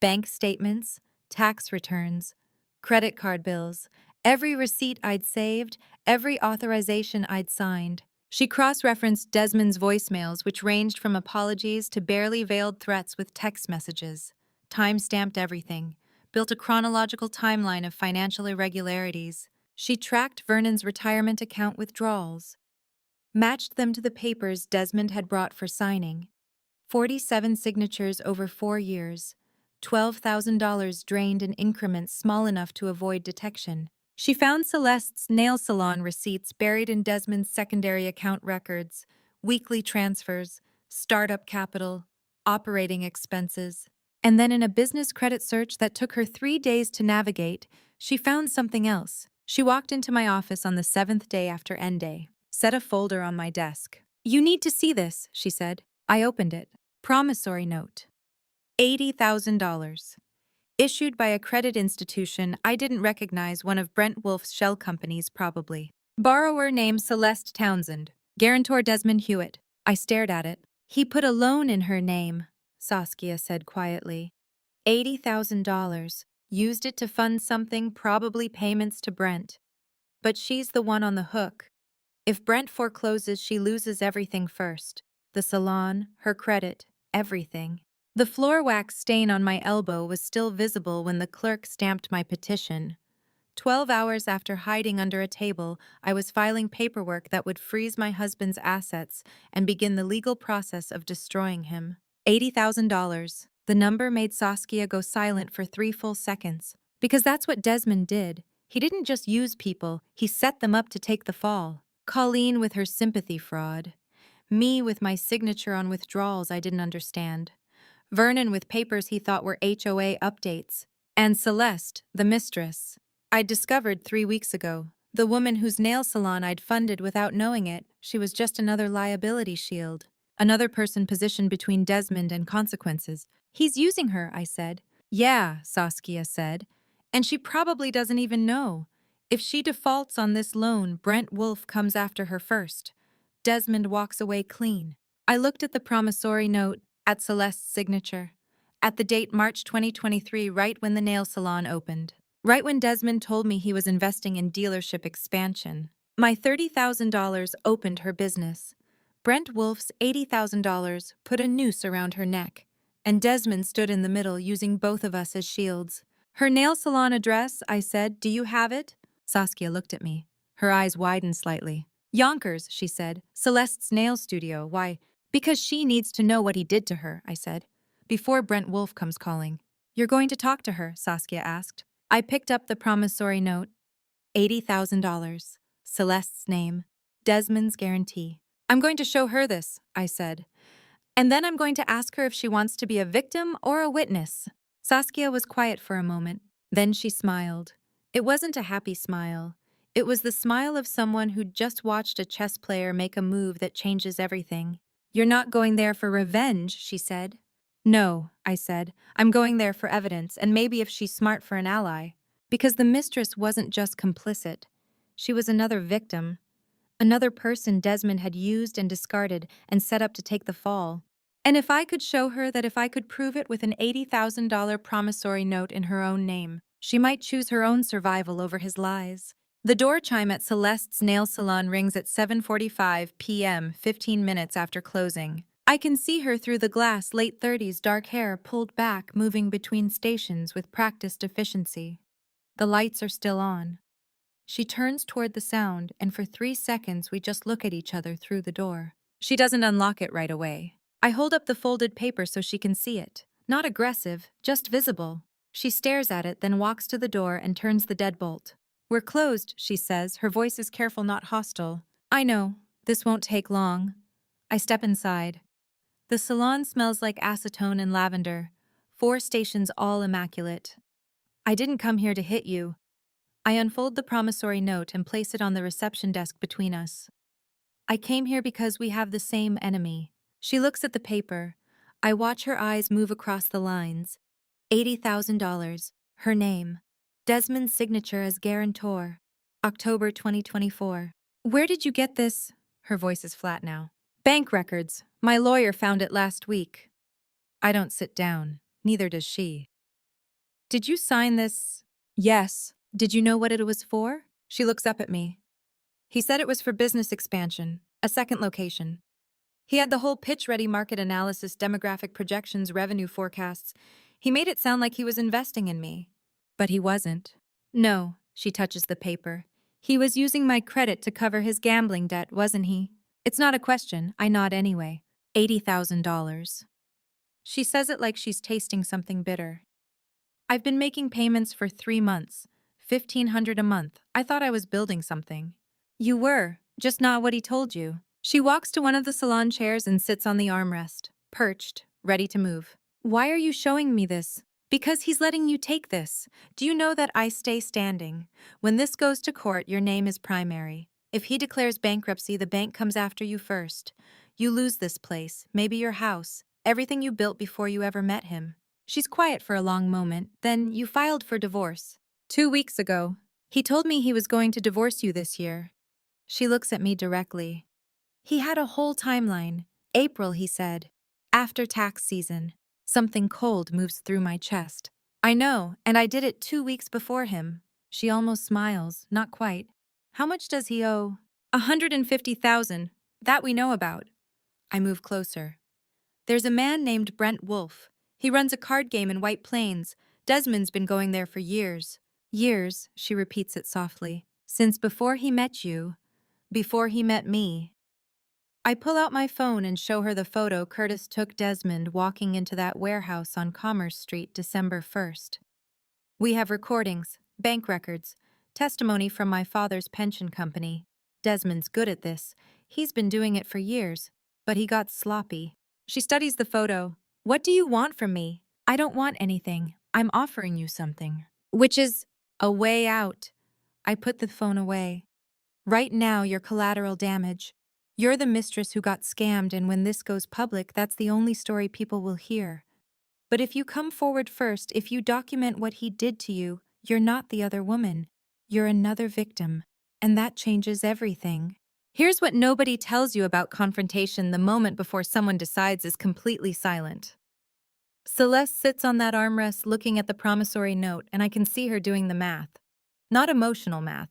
Bank statements, tax returns, credit card bills, every receipt I'd saved, every authorization I'd signed. She cross-referenced Desmond's voicemails, which ranged from apologies to barely veiled threats with text messages. Time-stamped everything, built a chronological timeline of financial irregularities. She tracked Vernon's retirement account withdrawals, matched them to the papers Desmond had brought for signing. 47 signatures over 4 years, $12,000 drained in increments small enough to avoid detection. She found Celeste's nail salon receipts buried in Desmond's secondary account records, weekly transfers, startup capital, operating expenses. And then in a business credit search that took her 3 days to navigate, she found something else. She walked into my office on the 7th day after end day, set a folder on my desk. "You need to see this," she said. I opened it. Promissory note. $80,000. Issued by a credit institution I didn't recognize, one of Brent Wolf's shell companies, probably. Borrower named Celeste Townsend. Guarantor Desmond Hewitt. I stared at it. "He put a loan in her name," Saskia said quietly. $80,000. Used it to fund something, probably payments to Brent. But she's the one on the hook. If Brent forecloses, she loses everything first. The salon, her credit, everything. The floor wax stain on my elbow was still visible when the clerk stamped my petition. 12 hours after hiding under a table, I was filing paperwork that would freeze my husband's assets and begin the legal process of destroying him. $80,000. The number made Saskia go silent for 3 full seconds. Because that's what Desmond did. He didn't just use people, he set them up to take the fall. Colleen with her sympathy fraud. Me with my signature on withdrawals I didn't understand. Vernon with papers he thought were HOA updates. And Celeste, the mistress. I'd discovered 3 weeks ago. The woman whose nail salon I'd funded without knowing it. She was just another liability shield. Another person positioned between Desmond and consequences. "He's using her," I said. "Yeah," Saskia said. "And she probably doesn't even know. If she defaults on this loan, Brent Wolf comes after her first. Desmond walks away clean." I looked at the promissory note, at Celeste's signature, at the date March 2023, right when the nail salon opened. Right when Desmond told me he was investing in dealership expansion. My $30,000 opened her business. Brent Wolf's $80,000 put a noose around her neck, and Desmond stood in the middle using both of us as shields. "Her nail salon address," I said. "Do you have it?" Saskia looked at me. Her eyes widened slightly. "Yonkers," she said. "Celeste's nail studio. Why?" "Because she needs to know what he did to her," I said. "Before Brent Wolf comes calling." "You're going to talk to her?" Saskia asked. I picked up the promissory note. $80,000. Celeste's name. Desmond's guarantee. "I'm going to show her this," I said. "And then I'm going to ask her if she wants to be a victim or a witness." Saskia was quiet for a moment. Then she smiled. It wasn't a happy smile. It was the smile of someone who'd just watched a chess player make a move that changes everything. "You're not going there for revenge," she said. "No," I said. "I'm going there for evidence, and maybe if she's smart, for an ally." Because the mistress wasn't just complicit. She was another victim. Another person Desmond had used and discarded and set up to take the fall. And if I could show her that, if I could prove it with an $80,000 promissory note in her own name, she might choose her own survival over his lies. The door chime at Celeste's nail salon rings at 7:45 p.m., 15 minutes after closing. I can see her through the glass, late 30s, dark hair pulled back, moving between stations with practiced efficiency. The lights are still on. She turns toward the sound, and for 3 seconds we just look at each other through the door. She doesn't unlock it right away. I hold up the folded paper so she can see it. Not aggressive, just visible. She stares at it, then walks to the door and turns the deadbolt. "We're closed," she says, her voice is careful, not hostile. "I know. This won't take long." I step inside. The salon smells like acetone and lavender. 4 stations, all immaculate. "I didn't come here to hit you." I unfold the promissory note and place it on the reception desk between us. "I came here because we have the same enemy." She looks at the paper. I watch her eyes move across the lines. $80,000. Her name. Desmond's signature as guarantor. October 2024. "Where did you get this?" Her voice is flat now. "Bank records. My lawyer found it last week." I don't sit down. Neither does she. Did you sign this? Yes. Did you know what it was for? She looks up at me. He said it was for business expansion, a second location. He had the whole pitch ready: market analysis, demographic projections, revenue forecasts. He made it sound like he was investing in me. But he wasn't. No, she touches the paper. He was using my credit to cover his gambling debt, wasn't he? It's not a question, I nod anyway. $80,000. She says it like she's tasting something bitter. I've been making payments for 3 months. 1,500 a month. I thought I was building something. You were, just not what he told you. She walks to one of the salon chairs and sits on the armrest, perched, ready to move. Why are you showing me this? Because he's letting you take this. Do you know that I stay standing? When this goes to court, your name is primary. If he declares bankruptcy, the bank comes after you first. You lose this place, maybe your house, everything you built before you ever met him. She's quiet for a long moment, then you filed for divorce. 2 weeks ago. He told me he was going to divorce you this year. She looks at me directly. He had a whole timeline. April, he said. After tax season. Something cold moves through my chest. I know, and I did it 2 weeks before him. She almost smiles, not quite. How much does he owe? 150,000. That we know about. I move closer. There's a man named Brent Wolfe. He runs a card game in White Plains. Desmond's been going there for years. Years, she repeats it softly. Since before he met you. Before he met me. I pull out my phone and show her the photo Curtis took Desmond walking into that warehouse on Commerce Street December 1st. We have recordings, bank records, testimony from my father's pension company. Desmond's good at this. He's been doing it for years, but he got sloppy. She studies the photo. What do you want from me? I don't want anything. I'm offering you something. Which is a way out. I put the phone away. Right now, you're collateral damage. You're the mistress who got scammed, and when this goes public, that's the only story people will hear. But if you come forward first, if you document what he did to you, you're not the other woman. You're another victim. And that changes everything. Here's what nobody tells you about confrontation: the moment before someone decides is completely silent. Celeste sits on that armrest looking at the promissory note, and I can see her doing the math. Not emotional math,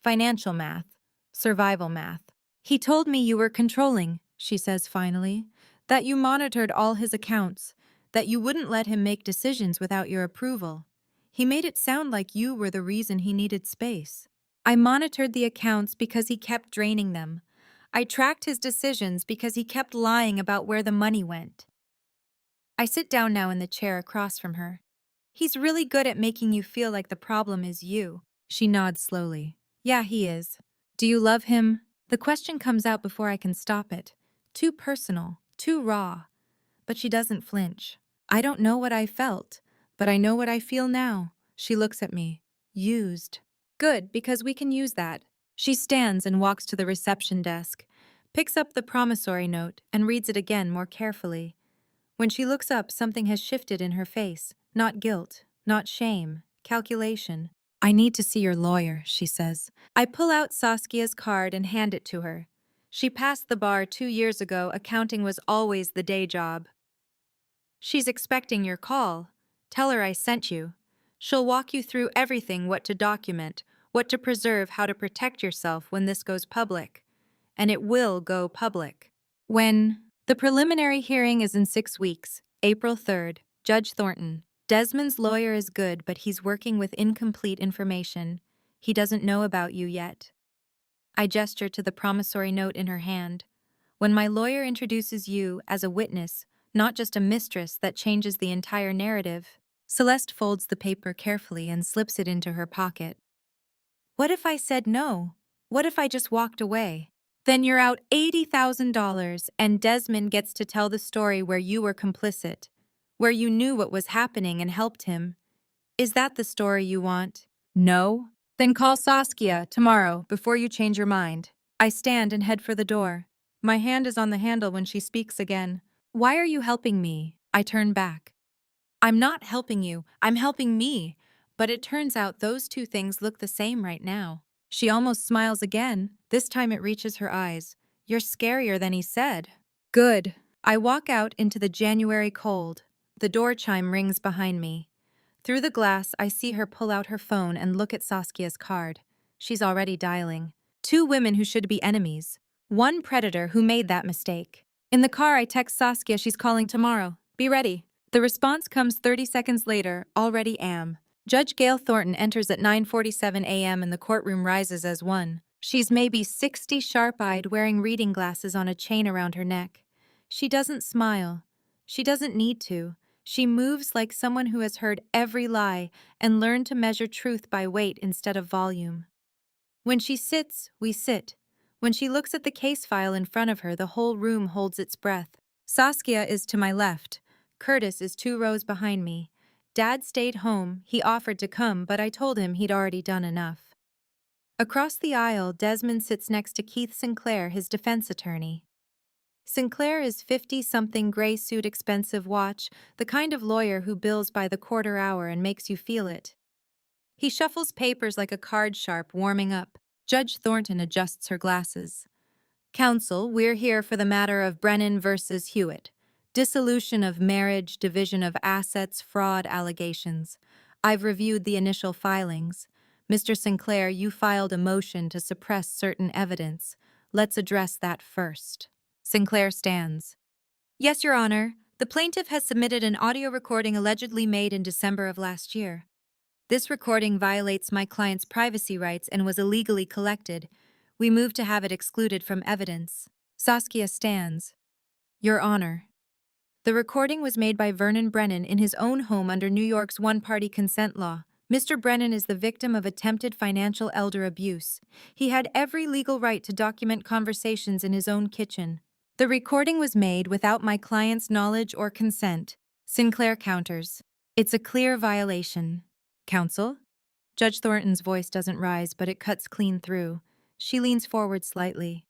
financial math, survival math. He told me you were controlling, she says finally, that you monitored all his accounts, that you wouldn't let him make decisions without your approval. He made it sound like you were the reason he needed space. I monitored the accounts because he kept draining them. I tracked his decisions because he kept lying about where the money went. I sit down now in the chair across from her. He's really good at making you feel like the problem is you. She nods slowly. Yeah, he is. Do you love him? The question comes out before I can stop it. Too personal, too raw. But she doesn't flinch. I don't know what I felt, but I know what I feel now. She looks at me. Used. Good, because we can use that. She stands and walks to the reception desk, picks up the promissory note, and reads it again more carefully. When she looks up, something has shifted in her face. Not guilt, not shame, calculation. I need to see your lawyer, she says. I pull out Saskia's card and hand it to her. She passed the bar 2 years ago. Accounting was always the day job. She's expecting your call. Tell her I sent you. She'll walk you through everything: what to document, what to preserve, how to protect yourself when this goes public. And it will go public. When? The preliminary hearing is in 6 weeks, April 3rd. Judge Thornton. Desmond's lawyer is good, but he's working with incomplete information. He doesn't know about you yet. I gesture to the promissory note in her hand. When my lawyer introduces you as a witness, not just a mistress, that changes the entire narrative. Celeste folds the paper carefully and slips it into her pocket. What if I said no? What if I just walked away? Then you're out $80,000, and Desmond gets to tell the story where you were complicit, where you knew what was happening and helped him. Is that the story you want? No? Then call Saskia tomorrow before you change your mind. I stand and head for the door. My hand is on the handle when she speaks again. Why are you helping me? I turn back. I'm not helping you, I'm helping me. But it turns out those two things look the same right now. She almost smiles again. This time it reaches her eyes. You're scarier than he said. Good. I walk out into the January cold. The door chime rings behind me. Through the glass, I see her pull out her phone and look at Saskia's card. She's already dialing. Two women who should be enemies. One predator who made that mistake. In the car, I text Saskia she's calling tomorrow. Be ready. The response comes 30 seconds later, already am. Judge Gail Thornton enters at 9:47 a.m. and the courtroom rises as one. She's maybe 60, sharp-eyed, wearing reading glasses on a chain around her neck. She doesn't smile. She doesn't need to. She moves like someone who has heard every lie and learned to measure truth by weight instead of volume. When she sits, we sit. When she looks at the case file in front of her, the whole room holds its breath. Saskia is to my left. Curtis is 2 rows behind me. Dad stayed home. He offered to come, but I told him he'd already done enough. Across the aisle, Desmond sits next to Keith Sinclair, his defense attorney. Sinclair is 50-something, gray suit, expensive watch, the kind of lawyer who bills by the quarter hour and makes you feel it. He shuffles papers like a card sharp, warming up. Judge Thornton adjusts her glasses. Counsel, we're here for the matter of Brennan versus Hewitt. Dissolution of marriage, division of assets, fraud allegations. I've reviewed the initial filings. Mr. Sinclair, you filed a motion to suppress certain evidence. Let's address that first. Sinclair stands. Yes, Your Honor. The plaintiff has submitted an audio recording allegedly made in December of last year. This recording violates my client's privacy rights and was illegally collected. We move to have it excluded from evidence. Saskia stands. Your Honor. The recording was made by Vernon Brennan in his own home under New York's one-party consent law. Mr. Brennan is the victim of attempted financial elder abuse. He had every legal right to document conversations in his own kitchen. The recording was made without my client's knowledge or consent. Sinclair counters. It's a clear violation. Counsel? Judge Thornton's voice doesn't rise, but it cuts clean through. She leans forward slightly.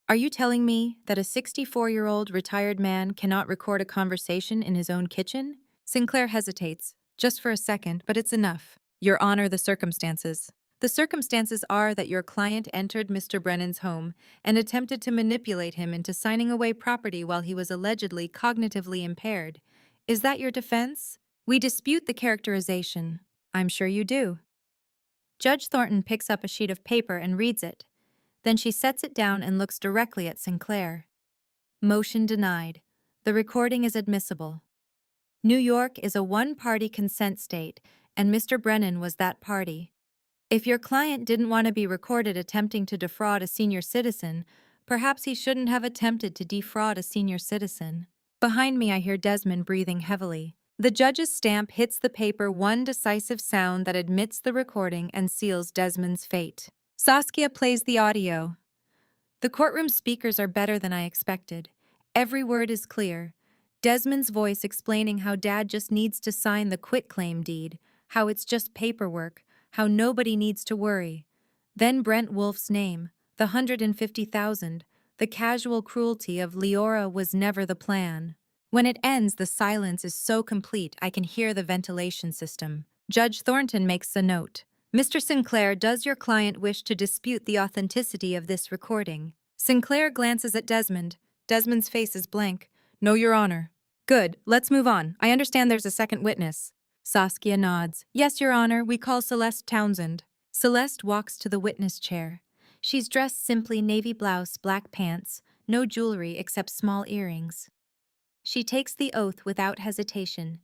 Are you telling me that a 64-year-old retired man cannot record a conversation in his own kitchen? Sinclair hesitates, just for a second, but it's enough. Your Honor, the circumstances. The circumstances are that your client entered Mr. Brennan's home and attempted to manipulate him into signing away property while he was allegedly cognitively impaired. Is that your defense? We dispute the characterization. I'm sure you do. Judge Thornton picks up a sheet of paper and reads it. Then she sets it down and looks directly at Sinclair. Motion denied. The recording is admissible. New York is a one-party consent state, and Mr. Brennan was that party. If your client didn't want to be recorded attempting to defraud a senior citizen, perhaps he shouldn't have attempted to defraud a senior citizen. Behind me, I hear Desmond breathing heavily. The judge's stamp hits the paper, one decisive sound that admits the recording and seals Desmond's fate. Saskia plays the audio. The courtroom speakers are better than I expected. Every word is clear. Desmond's voice explaining how Dad just needs to sign the quitclaim deed, how it's just paperwork, how nobody needs to worry. Then Brent Wolf's name, the 150,000, the casual cruelty of Leora was never the plan. When it ends, the silence is so complete I can hear the ventilation system. Judge Thornton makes a note. Mr. Sinclair, does your client wish to dispute the authenticity of this recording? Sinclair glances at Desmond. Desmond's face is blank. No, Your Honor. Good, let's move on. I understand there's a second witness. Saskia nods. Yes, Your Honor, we call Celeste Townsend. Celeste walks to the witness chair. She's dressed simply, navy blouse, black pants, no jewelry except small earrings. She takes the oath without hesitation.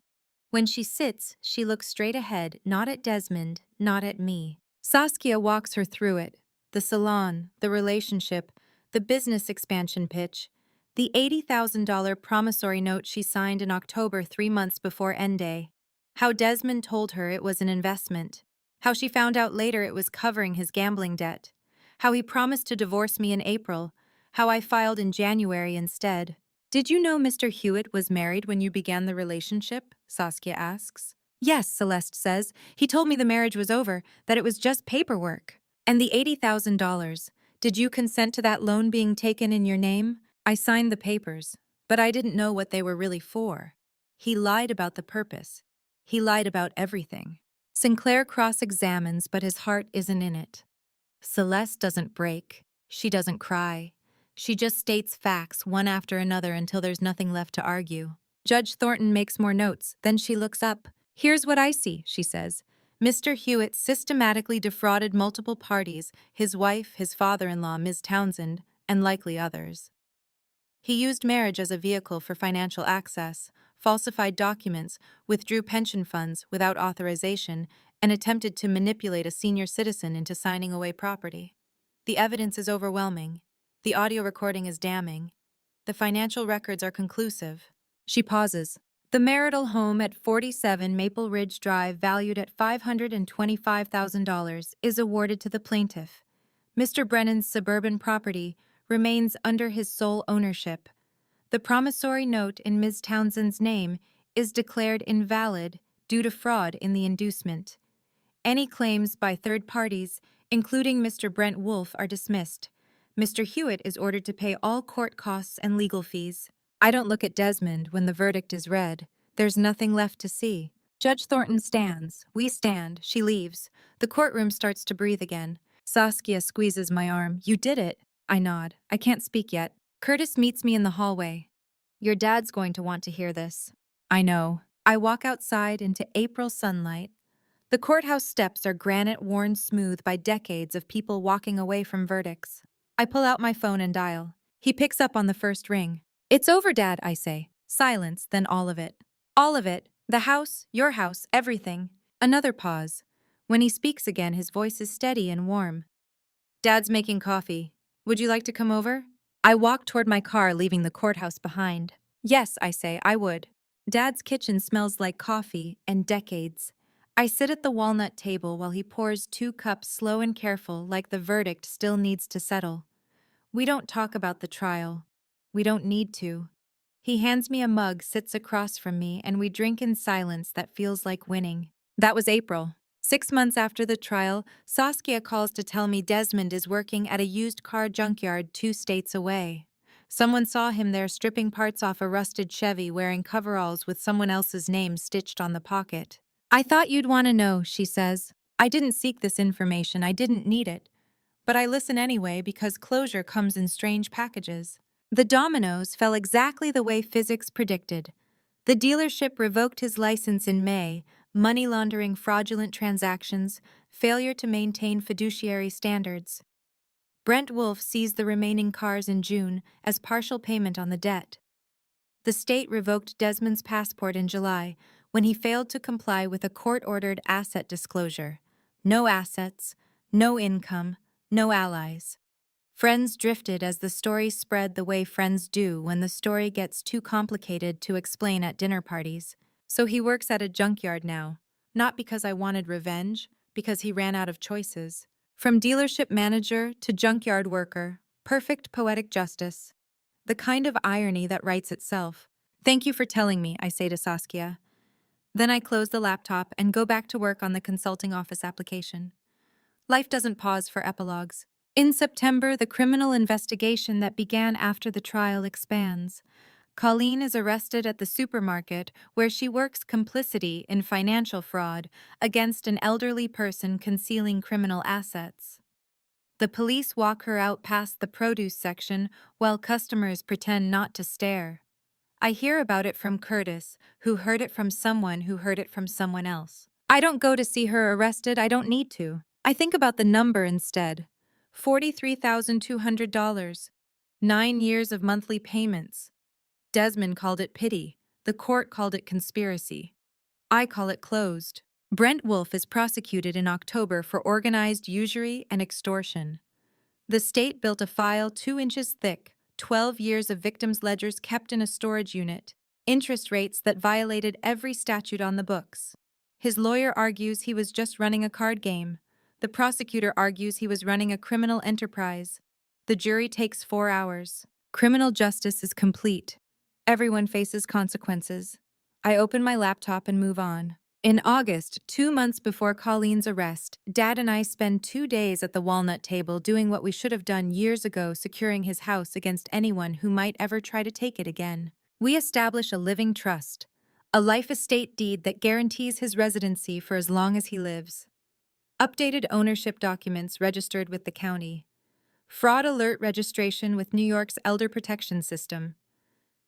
When she sits, she looks straight ahead, not at Desmond, not at me. Saskia walks her through it. The salon, the relationship, the business expansion pitch, the $80,000 promissory note she signed in October 3 months before end day. How Desmond told her it was an investment. How she found out later it was covering his gambling debt. How he promised to divorce me in April. How I filed in January instead. Did you know Mr. Hewitt was married when you began the relationship? Saskia asks. Yes, Celeste says. He told me the marriage was over, that it was just paperwork. And the $80,000. Did you consent to that loan being taken in your name? I signed the papers, but I didn't know what they were really for. He lied about the purpose. He lied about everything. Sinclair cross-examines, but his heart isn't in it. Celeste doesn't break. She doesn't cry. She just states facts one after another until there's nothing left to argue. Judge Thornton makes more notes, then she looks up. Here's what I see, she says. Mr. Hewitt systematically defrauded multiple parties, his wife, his father-in-law, Ms. Townsend, and likely others. He used marriage as a vehicle for financial access, falsified documents, withdrew pension funds without authorization, and attempted to manipulate a senior citizen into signing away property. The evidence is overwhelming. The audio recording is damning. The financial records are conclusive. She pauses. The marital home at 47 Maple Ridge Drive, valued at $525,000, is awarded to the plaintiff. Mr. Brennan's suburban property remains under his sole ownership. The promissory note in Ms. Townsend's name is declared invalid due to fraud in the inducement. Any claims by third parties, including Mr. Brent Wolfe, are dismissed. Mr. Hewitt is ordered to pay all court costs and legal fees. I don't look at Desmond when the verdict is read. There's nothing left to see. Judge Thornton stands. We stand. She leaves. The courtroom starts to breathe again. Saskia squeezes my arm. You did it. I nod. I can't speak yet. Curtis meets me in the hallway. Your dad's going to want to hear this. I know. I walk outside into April sunlight. The courthouse steps are granite worn smooth by decades of people walking away from verdicts. I pull out my phone and dial. He picks up on the first ring. It's over, Dad, I say. Silence, then all of it. All of it. The house, your house, everything. Another pause. When he speaks again, his voice is steady and warm. Dad's making coffee. Would you like to come over? I walk toward my car, leaving the courthouse behind. Yes, I say, I would. Dad's kitchen smells like coffee and decades. I sit at the walnut table while he pours 2 cups, slow and careful, like the verdict still needs to settle. We don't talk about the trial. We don't need to. He hands me a mug, sits across from me, and we drink in silence that feels like winning. That was April. 6 months after the trial, Saskia calls to tell me Desmond is working at a used car junkyard 2 states away. Someone saw him there stripping parts off a rusted Chevy, wearing coveralls with someone else's name stitched on the pocket. I thought you'd want to know, she says. I didn't seek this information, I didn't need it. But I listen anyway because closure comes in strange packages. The dominoes fell exactly the way physics predicted. The dealership revoked his license in May, money laundering, fraudulent transactions, failure to maintain fiduciary standards. Brent Wolfe seized the remaining cars in June as partial payment on the debt. The state revoked Desmond's passport in July when he failed to comply with a court-ordered asset disclosure. No assets, no income, no allies. Friends drifted as the story spread the way friends do when the story gets too complicated to explain at dinner parties. So he works at a junkyard now, not because I wanted revenge, because he ran out of choices. From dealership manager to junkyard worker, perfect poetic justice. The kind of irony that writes itself. Thank you for telling me, I say to Saskia. Then I close the laptop and go back to work on the consulting office application. Life doesn't pause for epilogues. In September, the criminal investigation that began after the trial expands. Colleen is arrested at the supermarket where she works complicity in financial fraud against an elderly person concealing criminal assets. The police walk her out past the produce section while customers pretend not to stare. I hear about it from Curtis, who heard it from someone who heard it from someone else. I don't go to see her arrested, I don't need to. I think about the number instead. $43,200. 9 years of monthly payments. Desmond called it pity. The court called it conspiracy. I call it closed. Brent Wolfe is prosecuted in October for organized usury and extortion. The state built a file 2 inches thick, 12 years of victims' ledgers kept in a storage unit, interest rates that violated every statute on the books. His lawyer argues he was just running a card game. The prosecutor argues he was running a criminal enterprise. The jury takes 4 hours. Criminal justice is complete. Everyone faces consequences. I open my laptop and move on. In August, 2 months before Colleen's arrest, Dad and I spend 2 days at the walnut table doing what we should have done years ago, securing his house against anyone who might ever try to take it again. We establish a living trust, a life estate deed that guarantees his residency for as long as he lives. Updated ownership documents registered with the county. Fraud alert registration with New York's Elder Protection System.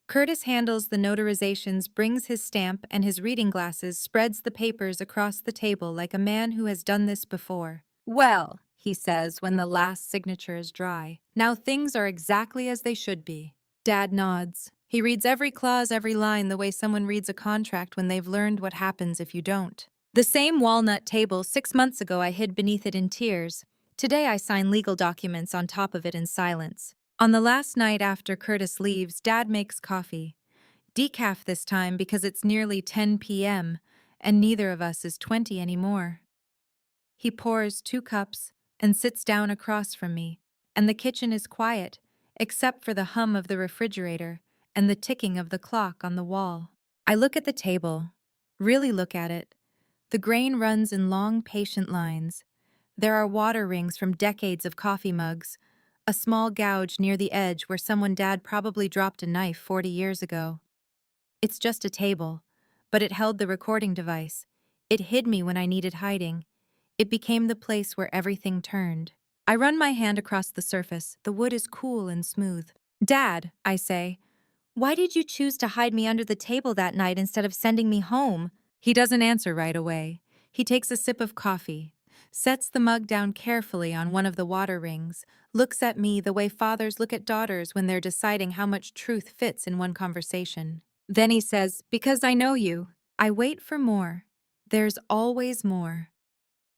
Curtis handles the notarizations, brings his stamp and his reading glasses, spreads the papers across the table like a man who has done this before. "Well," he says when the last signature is dry, "now things are exactly as they should be." Dad nods. He reads every clause, every line, the way someone reads a contract when they've learned what happens if you don't. The same walnut table 6 months ago I hid beneath it in tears. Today I sign legal documents on top of it in silence. On the last night after Curtis leaves, Dad makes coffee. Decaf this time because it's nearly 10 p.m., and neither of us is 20 anymore. He pours 2 cups and sits down across from me, and the kitchen is quiet, except for the hum of the refrigerator and the ticking of the clock on the wall. I look at the table, really look at it. The grain runs in long, patient lines. There are water rings from decades of coffee mugs, a small gouge near the edge where someone Dad probably dropped a knife 40 years ago. It's just a table, but it held the recording device. It hid me when I needed hiding. It became the place where everything turned. I run my hand across the surface. The wood is cool and smooth. "Dad," I say, "why did you choose to hide me under the table that night instead of sending me home?" He doesn't answer right away. He takes a sip of coffee, sets the mug down carefully on one of the water rings, looks at me the way fathers look at daughters when they're deciding how much truth fits in one conversation. Then he says, "Because I know you." I wait for more. There's always more.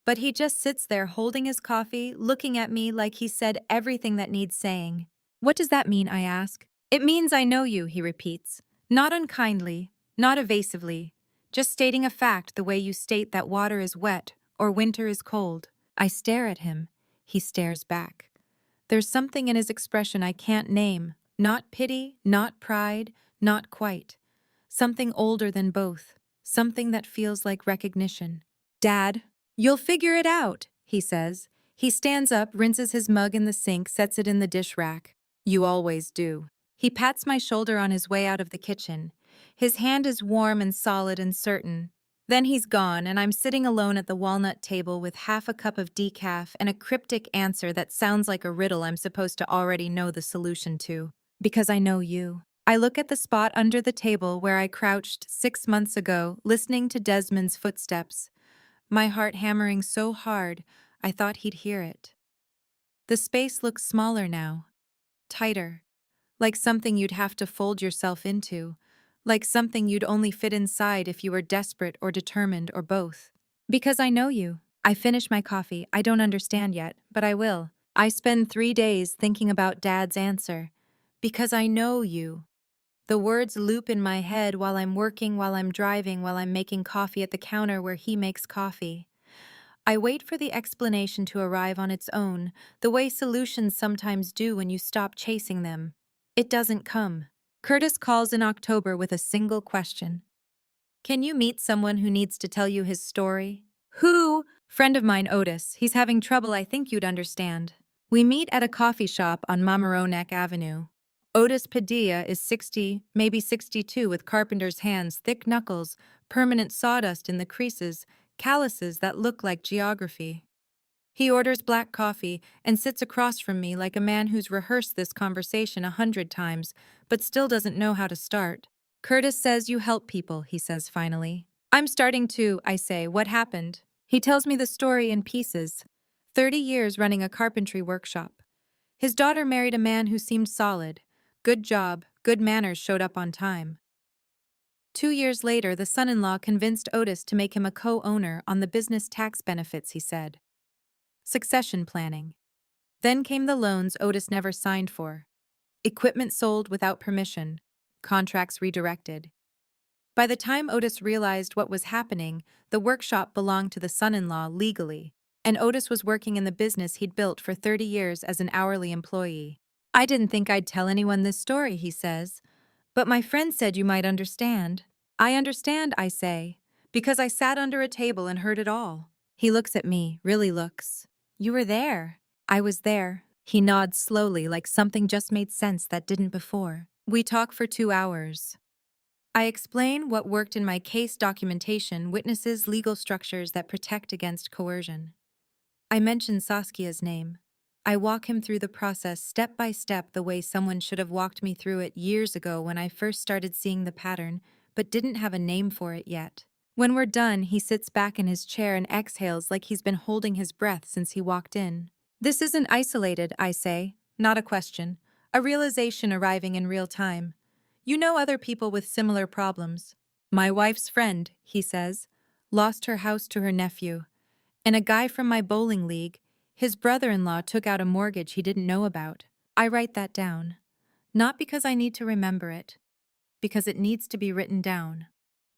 But he just sits there holding his coffee, looking at me like he said everything that needs saying. "What does that mean?" I ask. "It means I know you," he repeats. Not unkindly, not evasively, just stating a fact the way you state that water is wet or winter is cold. I stare at him. He stares back. There's something in his expression I can't name. Not pity, not pride, not quite. Something older than both. Something that feels like recognition. "Dad, you'll figure it out," he says. He stands up, rinses his mug in the sink, sets it in the dish rack. "You always do." He pats my shoulder on his way out of the kitchen. His hand is warm and solid and certain. Then he's gone, and I'm sitting alone at the walnut table with half a cup of decaf and a cryptic answer that sounds like a riddle I'm supposed to already know the solution to. "Because I know you." I look at the spot under the table where I crouched 6 months ago, listening to Desmond's footsteps, my heart hammering so hard I thought he'd hear it. The space looks smaller now, tighter, like something you'd have to fold yourself into, like something you'd only fit inside if you were desperate or determined or both. "Because I know you." I finish my coffee. I don't understand yet, but I will. I spend 3 days thinking about Dad's answer. "Because I know you." The words loop in my head while I'm working, while I'm driving, while I'm making coffee at the counter where he makes coffee. I wait for the explanation to arrive on its own, the way solutions sometimes do when you stop chasing them. It doesn't come. Curtis calls in October with a single question. "Can you meet someone who needs to tell you his story?" "Who?" "Friend of mine, Otis. He's having trouble, I think you'd understand." We meet at a coffee shop on Mamaroneck Avenue. Otis Padilla is 60, maybe 62, with carpenter's hands, thick knuckles, permanent sawdust in the creases, calluses that look like geography. He orders black coffee and sits across from me like a man who's rehearsed this conversation 100 times, but still doesn't know how to start. "Curtis says you help people," he says finally. "I'm starting to," I say. "What happened?" He tells me the story in pieces. 30 years running a carpentry workshop. His daughter married a man who seemed solid. Good job, good manners, showed up on time. 2 years later, the son-in-law convinced Otis to make him a co-owner on the business tax benefits, he said. Succession planning. Then came the loans Otis never signed for. Equipment sold without permission. Contracts redirected. By the time Otis realized what was happening, the workshop belonged to the son-in-law legally, and Otis was working in the business he'd built for 30 years as an hourly employee. "I didn't think I'd tell anyone this story," he says. "But my friend said you might understand." "I understand," I say, "because I sat under a table and heard it all." He looks at me, really looks. "You were there." "I was there." He nods slowly like something just made sense that didn't before. We talk for 2 hours. I explain what worked in my case: documentation, witnesses, legal structures that protect against coercion. I mention Saskia's name. I walk him through the process step by step the way someone should have walked me through it years ago when I first started seeing the pattern, but didn't have a name for it yet. When we're done, he sits back in his chair and exhales like he's been holding his breath since he walked in. This isn't isolated, I say, not a question. A realization arriving in real time. You know other people with similar problems. My wife's friend, he says, lost her house to her nephew. And a guy from my bowling league, his brother-in-law took out a mortgage he didn't know about. I write that down. Not because I need to remember it, because it needs to be written down.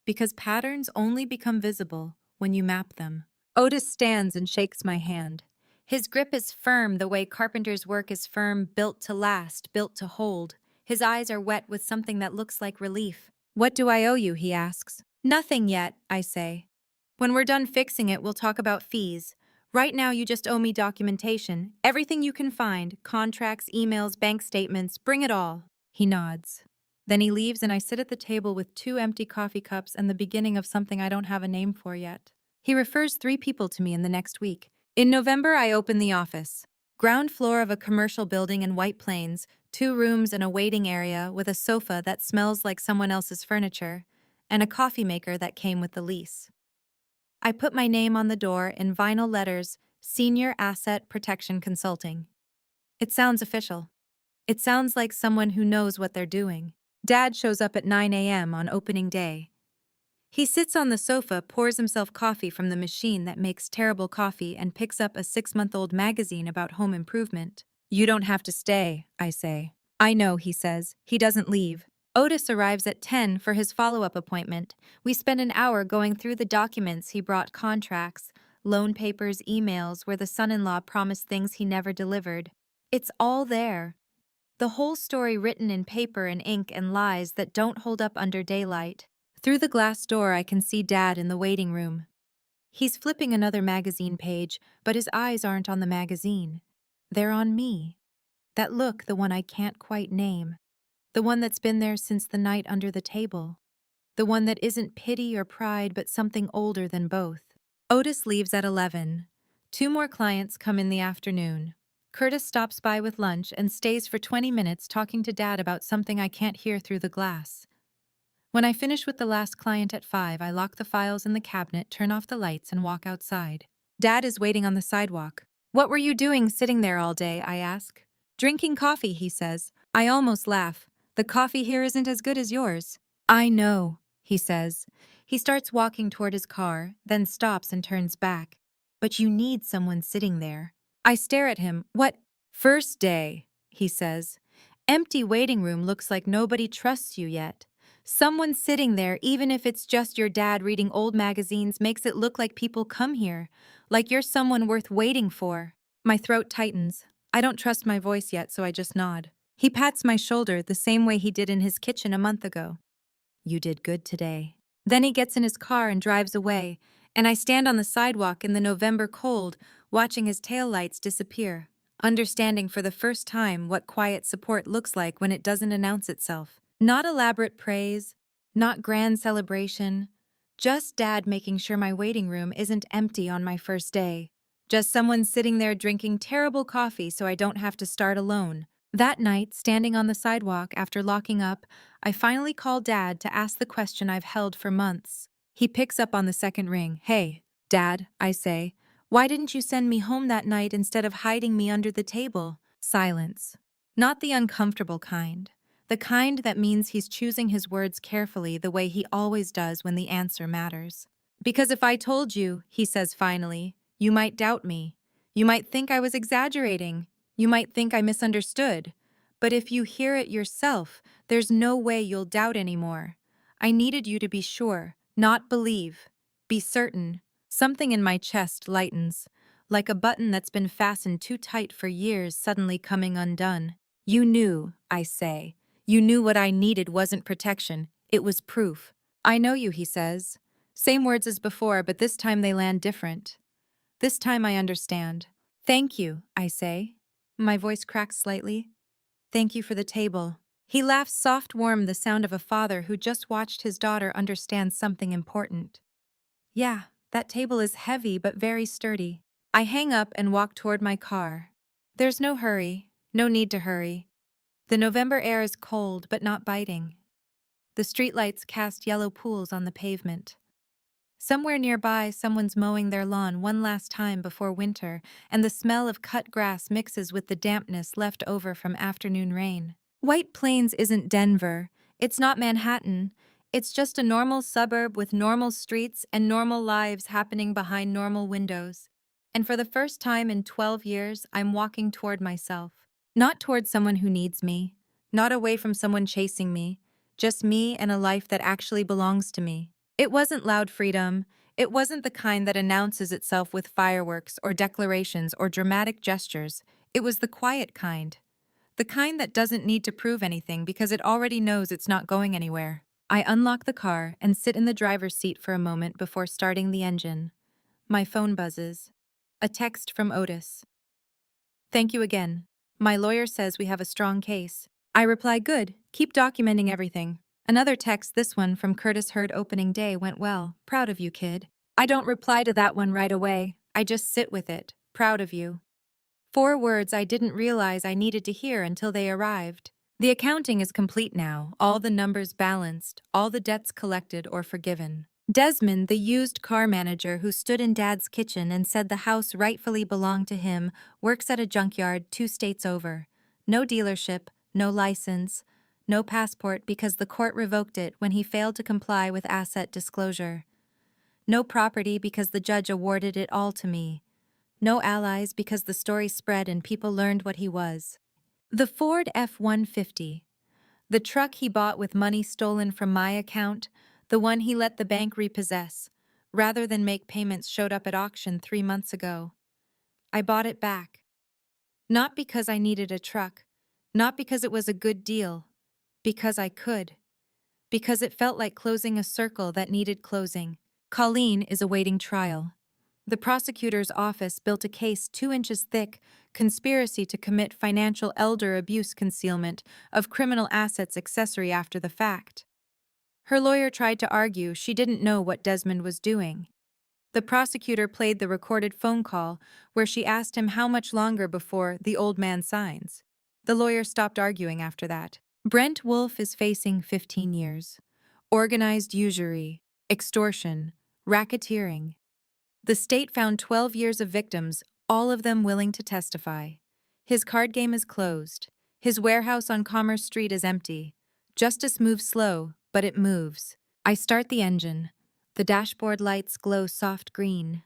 Because patterns only become visible when you map them. Otis stands and shakes my hand. His grip is firm the way carpenter's work is firm, built to last, built to hold. His eyes are wet with something that looks like relief. What do I owe you, he asks. Nothing yet, I say. When we're done fixing it, we'll talk about fees. Right now, you just owe me documentation. Everything you can find, contracts, emails, bank statements, bring it all. He nods. Then he leaves and I sit at the table with 2 empty coffee cups and the beginning of something I don't have a name for yet. He refers 3 people to me in the next week. In November, I open the office. Ground floor of a commercial building in White Plains, 2 rooms and a waiting area with a sofa that smells like someone else's furniture, and a coffee maker that came with the lease. I put my name on the door in vinyl letters, Senior Asset Protection Consulting. It sounds official. It sounds like someone who knows what they're doing. Dad shows up at 9 a.m. on opening day. He sits on the sofa, pours himself coffee from the machine that makes terrible coffee, and picks up a 6-month-old magazine about home improvement. You don't have to stay, I say. I know, he says. He doesn't leave. Otis arrives at 10 for his follow-up appointment. We spend an hour going through the documents he brought, contracts, loan papers, emails where the son-in-law promised things he never delivered. It's all there. The whole story written in paper and ink and lies that don't hold up under daylight. Through the glass door, I can see Dad in the waiting room. He's flipping another magazine page, but his eyes aren't on the magazine. They're on me. That look, the one I can't quite name. The one that's been there since the night under the table. The one that isn't pity or pride, but something older than both. Otis leaves at 11. 2 more clients come in the afternoon. Curtis stops by with lunch and stays for 20 minutes talking to Dad about something I can't hear through the glass. When I finish with the last client at 5, I lock the files in the cabinet, turn off the lights, and walk outside. Dad is waiting on the sidewalk. What were you doing sitting there all day, I ask. Drinking coffee, he says. I almost laugh. The coffee here isn't as good as yours. I know, he says. He starts walking toward his car, then stops and turns back. But you need someone sitting there. I stare at him. What? First day, he says. Empty waiting room looks like nobody trusts you yet. Someone sitting there, even if it's just your dad reading old magazines, makes it look like people come here, like you're someone worth waiting for. My throat tightens. I don't trust my voice yet, so I just nod. He pats my shoulder the same way he did in his kitchen a month ago. You did good today. Then he gets in his car and drives away, and I stand on the sidewalk in the November cold, watching his taillights disappear, understanding for the first time what quiet support looks like when it doesn't announce itself. Not elaborate praise, not grand celebration, just Dad making sure my waiting room isn't empty on my first day. Just someone sitting there drinking terrible coffee so I don't have to start alone. That night, standing on the sidewalk after locking up, I finally call Dad to ask the question I've held for months. He picks up on the second ring. Hey, Dad, I say, why didn't you send me home that night instead of hiding me under the table? Silence. Not the uncomfortable kind. The kind that means he's choosing his words carefully the way he always does when the answer matters. Because if I told you, he says finally, you might doubt me. You might think I was exaggerating. You might think I misunderstood. But if you hear it yourself, there's no way you'll doubt anymore. I needed you to be sure, not believe. Be certain. Something in my chest lightens, like a button that's been fastened too tight for years suddenly coming undone. You knew, I say. You knew what I needed wasn't protection, it was proof. I know you, he says. Same words as before, but this time they land different. This time I understand. Thank you, I say. My voice cracks slightly. Thank you for the table. He laughs soft, warm, the sound of a father who just watched his daughter understand something important. Yeah, that table is heavy but very sturdy. I hang up and walk toward my car. There's no hurry, no need to hurry. The November air is cold but not biting. The streetlights cast yellow pools on the pavement. Somewhere nearby, someone's mowing their lawn one last time before winter, and the smell of cut grass mixes with the dampness left over from afternoon rain. White Plains isn't Denver. It's not Manhattan. It's just a normal suburb with normal streets and normal lives happening behind normal windows. And for the first time in 12 years, I'm walking toward myself. Not toward someone who needs me. Not away from someone chasing me. Just me and a life that actually belongs to me. It wasn't loud freedom. It wasn't the kind that announces itself with fireworks or declarations or dramatic gestures. It was the quiet kind. The kind that doesn't need to prove anything because it already knows it's not going anywhere. I unlock the car and sit in the driver's seat for a moment before starting the engine. My phone buzzes. A text from Otis. "Thank you again. My lawyer says we have a strong case." I reply, "Good. Keep documenting everything." Another text, this one from Curtis Hurd opening day, "Went well. Proud of you, kid." I don't reply to that one right away. I just sit with it. "Proud of you." 4 words I didn't realize I needed to hear until they arrived. The accounting is complete now, all the numbers balanced, all the debts collected or forgiven. Desmond, the used car manager who stood in Dad's kitchen and said the house rightfully belonged to him, works at a junkyard 2 states over. No dealership, no license, no passport because the court revoked it when he failed to comply with asset disclosure. No property because the judge awarded it all to me. No allies because the story spread and people learned what he was. The Ford F-150. The truck he bought with money stolen from my account, the one he let the bank repossess, rather than make payments, showed up at auction 3 months ago. I bought it back. Not because I needed a truck, not because it was a good deal, because I could. Because it felt like closing a circle that needed closing. Colleen is awaiting trial. The prosecutor's office built a case 2 inches thick, conspiracy to commit financial elder abuse, concealment of criminal assets, accessory after the fact. Her lawyer tried to argue she didn't know what Desmond was doing. The prosecutor played the recorded phone call where she asked him how much longer before the old man signs. The lawyer stopped arguing after that. Brent Wolfe is facing 15 years. Organized usury, extortion, racketeering. The state found 12 years of victims, all of them willing to testify. His card game is closed. His warehouse on Commerce Street is empty. Justice moves slow, but it moves. I start the engine. The dashboard lights glow soft green.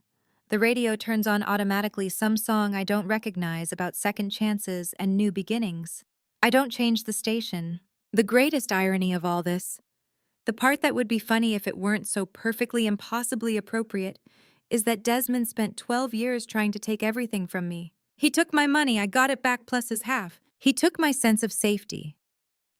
The radio turns on automatically some song I don't recognize about second chances and new beginnings. I don't change the station. The greatest irony of all this, the part that would be funny if it weren't so perfectly impossibly appropriate, is that Desmond spent 12 years trying to take everything from me. He took my money, I got it back plus his half. He took my sense of safety.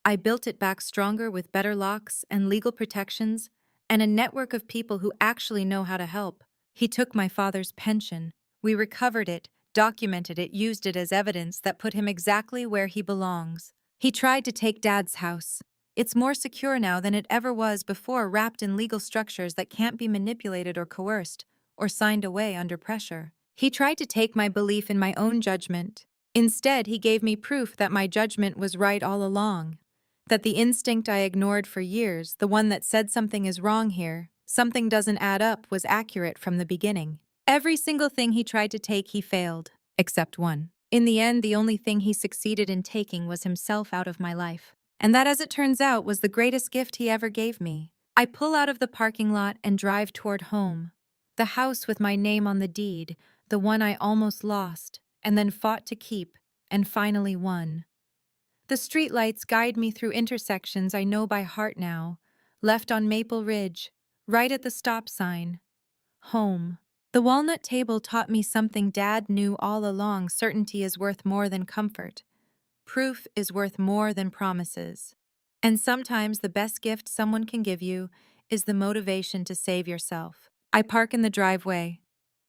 I built it back stronger with better locks and legal protections and a network of people who actually know how to help. He took my father's pension. We recovered it, documented it, used it as evidence that put him exactly where he belongs. He tried to take Dad's house. It's more secure now than it ever was before, wrapped in legal structures that can't be manipulated or coerced or signed away under pressure. He tried to take my belief in my own judgment. Instead, he gave me proof that my judgment was right all along. That the instinct I ignored for years, the one that said something is wrong here, something doesn't add up, was accurate from the beginning. Every single thing he tried to take, he failed, except one. In the end, the only thing he succeeded in taking was himself out of my life. And that, as it turns out, was the greatest gift he ever gave me. I pull out of the parking lot and drive toward home. The house with my name on the deed, the one I almost lost, and then fought to keep, and finally won. The streetlights guide me through intersections I know by heart now. Left on Maple Ridge, right at the stop sign. Home. The walnut table taught me something Dad knew all along: certainty is worth more than comfort. Proof is worth more than promises. And sometimes the best gift someone can give you is the motivation to save yourself. I park in the driveway.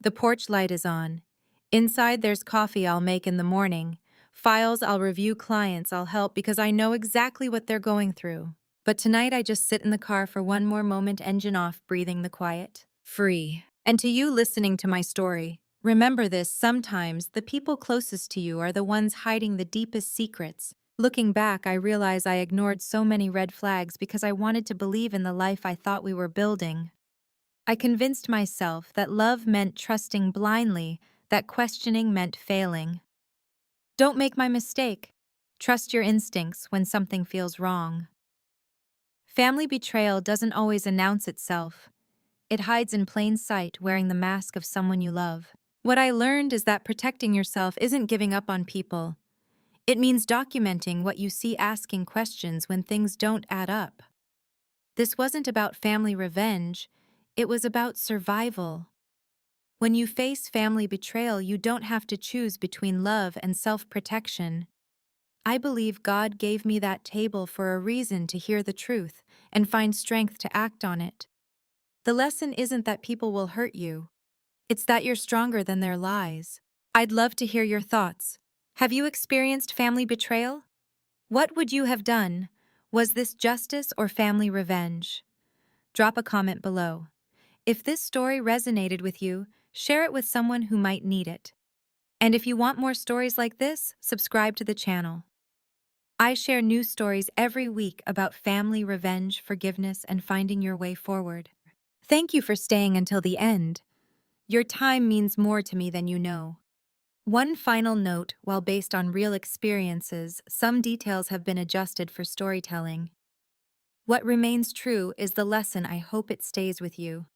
The porch light is on. Inside there's coffee I'll make in the morning, files I'll review, clients I'll help because I know exactly what they're going through. But tonight I just sit in the car for one more moment, engine off, breathing the quiet. Free. And to you listening to my story, Remember this, sometimes the people closest to you are the ones hiding the deepest secrets. Looking back, I realize I ignored so many red flags because I wanted to believe in the life I thought we were building. I convinced myself that love meant trusting blindly, that questioning meant failing. Don't make my mistake. Trust your instincts when something feels wrong. Family betrayal doesn't always announce itself. It hides in plain sight, wearing the mask of someone you love. What I learned is that protecting yourself isn't giving up on people. It means documenting what you see, asking questions when things don't add up. This wasn't about family revenge, it was about survival. When you face family betrayal, you don't have to choose between love and self-protection. I believe God gave me that table for a reason, to hear the truth and find strength to act on it. The lesson isn't that people will hurt you. It's that you're stronger than their lies. I'd love to hear your thoughts. Have you experienced family betrayal? What would you have done? Was this justice or family revenge? Drop a comment below. If this story resonated with you, share it with someone who might need it. And if you want more stories like this, subscribe to the channel. I share new stories every week about family, revenge, forgiveness, and finding your way forward. Thank you for staying until the end. Your time means more to me than you know. One final note: while based on real experiences, some details have been adjusted for storytelling. What remains true is the lesson. I hope it stays with you.